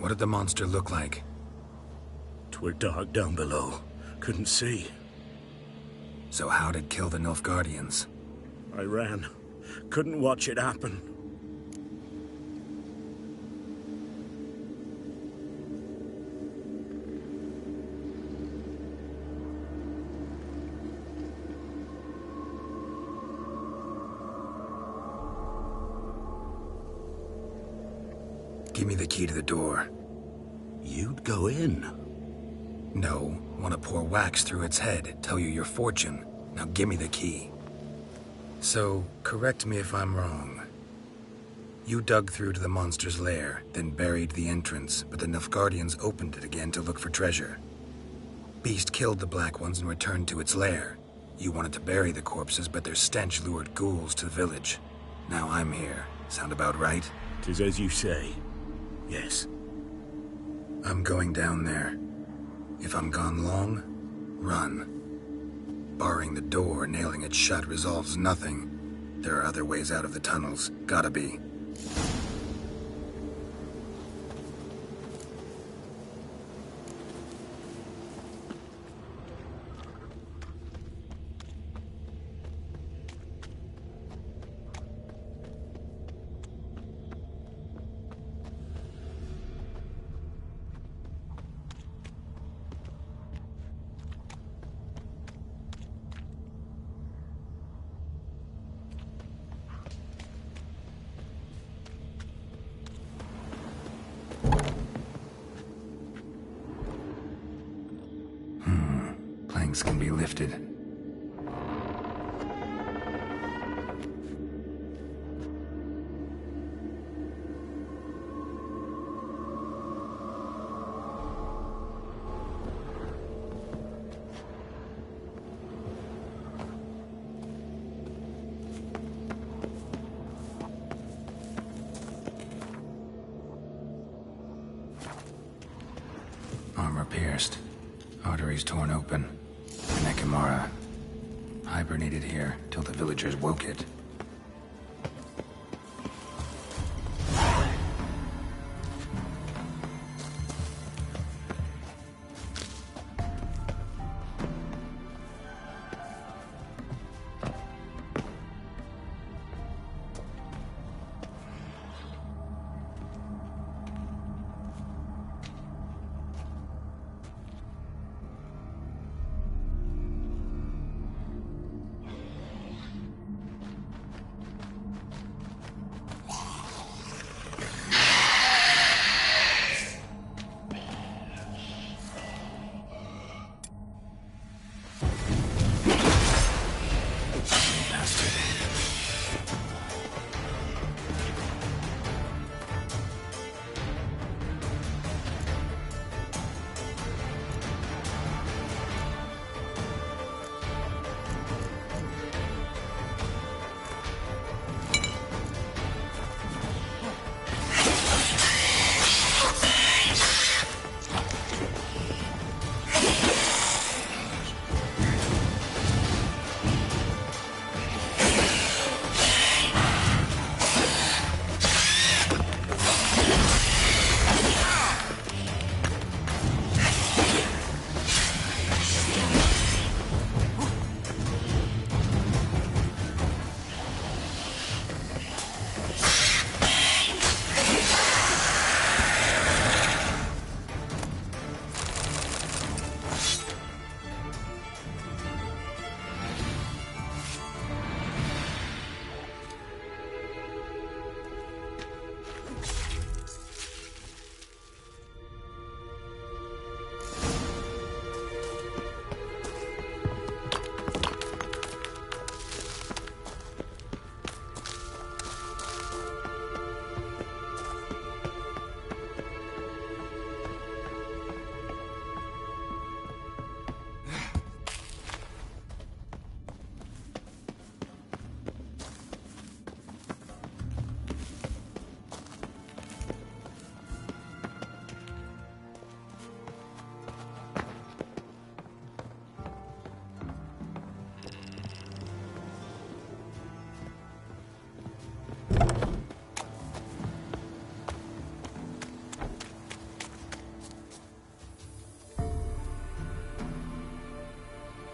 What did the monster look like? 'Twere dark down below. Couldn't see. So how did it kill the Nilfgaardians? I ran. Couldn't watch it happen. Give me the key to the door. You'd go in? No. Want to pour wax through its head, tell you your fortune. Now give me the key. So, correct me if I'm wrong. You dug through to the monster's lair, then buried the entrance, but the Nilfgaardians opened it again to look for treasure. Beast killed the Black Ones and returned to its lair. You wanted to bury the corpses, but their stench lured ghouls to the village. Now I'm here. Sound about right? 'Tis as you say. Yes. I'm going down there. If I'm gone long, run. Barring the door, nailing it shut resolves nothing. There are other ways out of the tunnels. Gotta be. Planks can be lifted. Armor pierced. Arteries torn open. Nekimara. Hibernated here till the villagers woke it.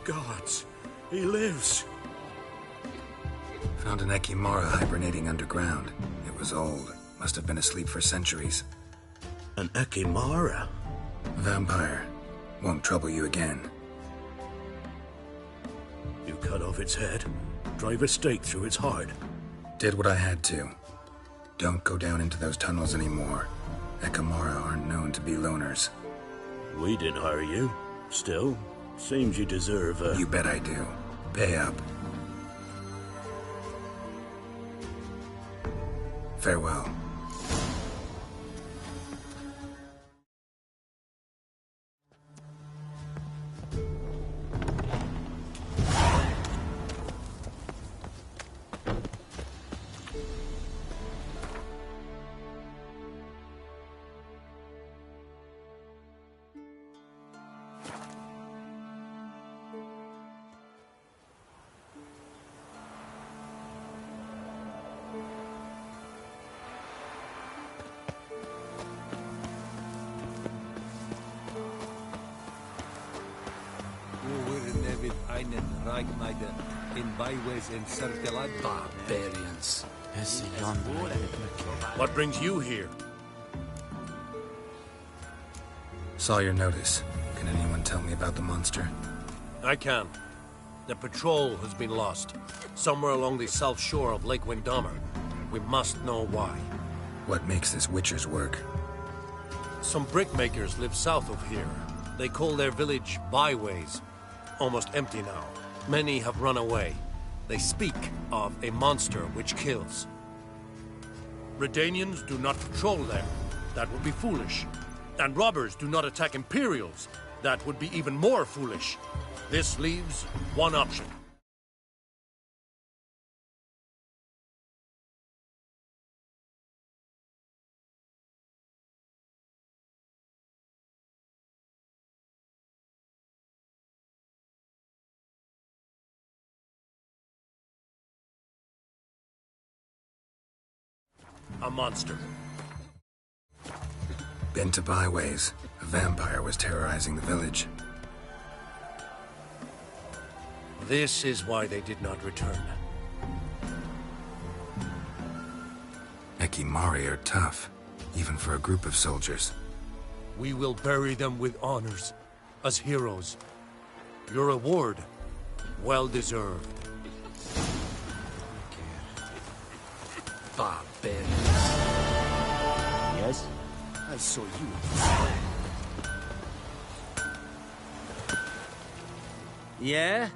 Gods, he lives. Found an Ekimara hibernating underground. It was old. Must have been asleep for centuries. An Ekimara? Vampire. Won't trouble you again. You cut off its head, drive a stake through its heart. Did what I had to. Don't go down into those tunnels anymore. Ekimara aren't known to be loners. We didn't hire you. Still, seems you deserve a... You bet I do. Pay up. Farewell. Barbarians. What brings you here? Saw your notice. Can anyone tell me about the monster? I can. The patrol has been lost. Somewhere along the south shore of Lake Windammer. We must know why. What makes this Witcher's work? Some brickmakers live south of here. They call their village byways. Almost empty now. Many have run away. They speak of a monster which kills. Redanians do not patrol there. That would be foolish. And robbers do not attack Imperials. That would be even more foolish. This leaves one option. A monster. Been to byways. A vampire was terrorizing the village. This is why they did not return. Ekimari are tough, even for a group of soldiers. We will bury them with honors, as heroes. Your reward, well deserved. Barbarians. Yes? I saw you. Yeah?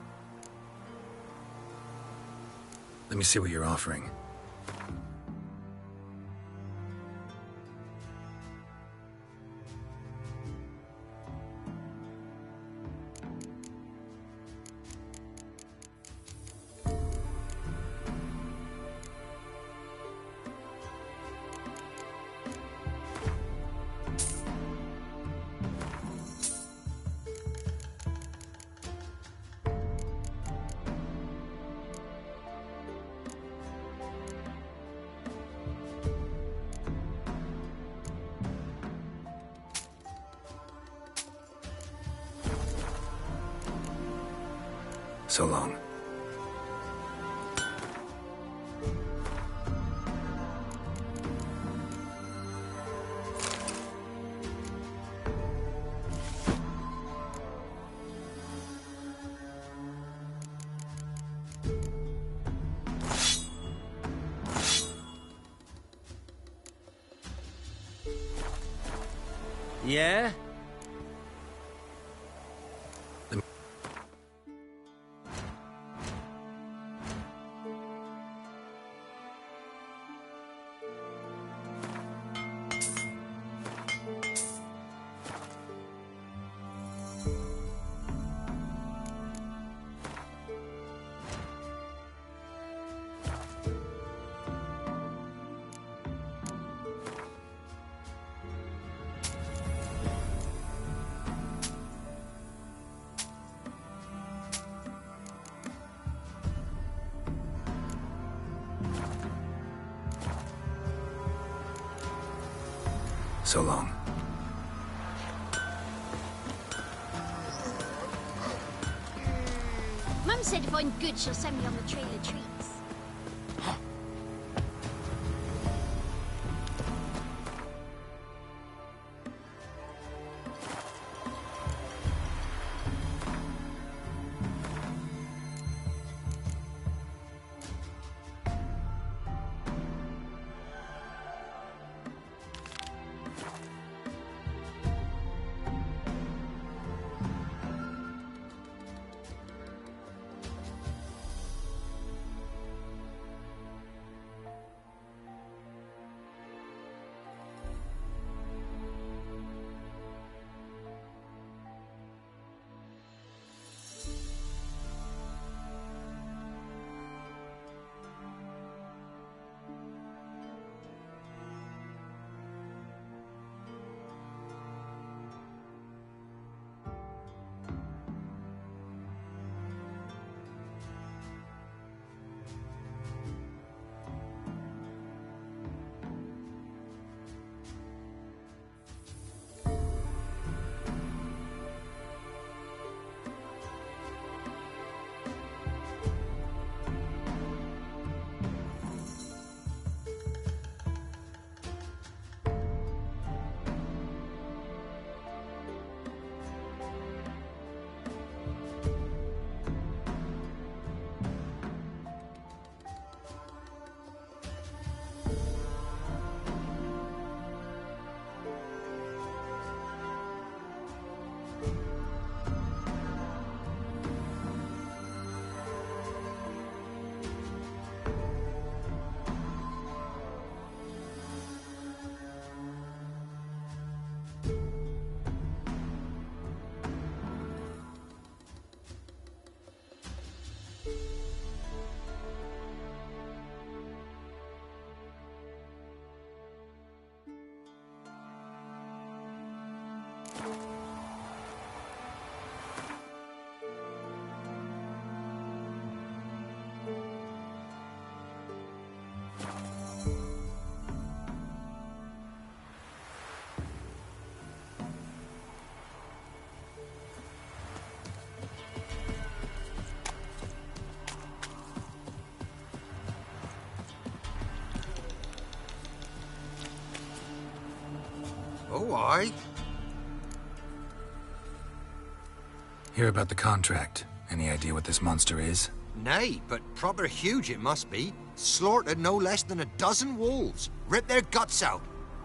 Let me see what you're offering. So long. Yeah? So long. said if I'm good, she'll send me on the trail of treats. Oh, aye. Hear about the contract. Any idea what this monster is? Nay, but proper huge it must be. Slaughtered no less than 12 wolves. Ripped their guts out,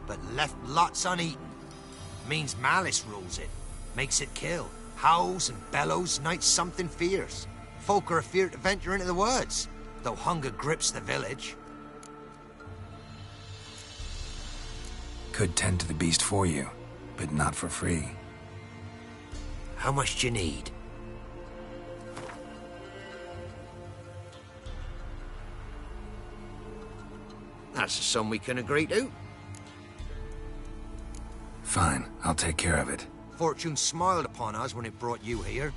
but left lots uneaten. Means malice rules it. Makes it kill. Howls and bellows, nights something fierce. Folk are afeard to venture into the woods, though hunger grips the village. Could tend to the beast for you, but not for free. How much do you need? That's a sum we can agree to. Fine, I'll take care of it. Fortune smiled upon us when it brought you here.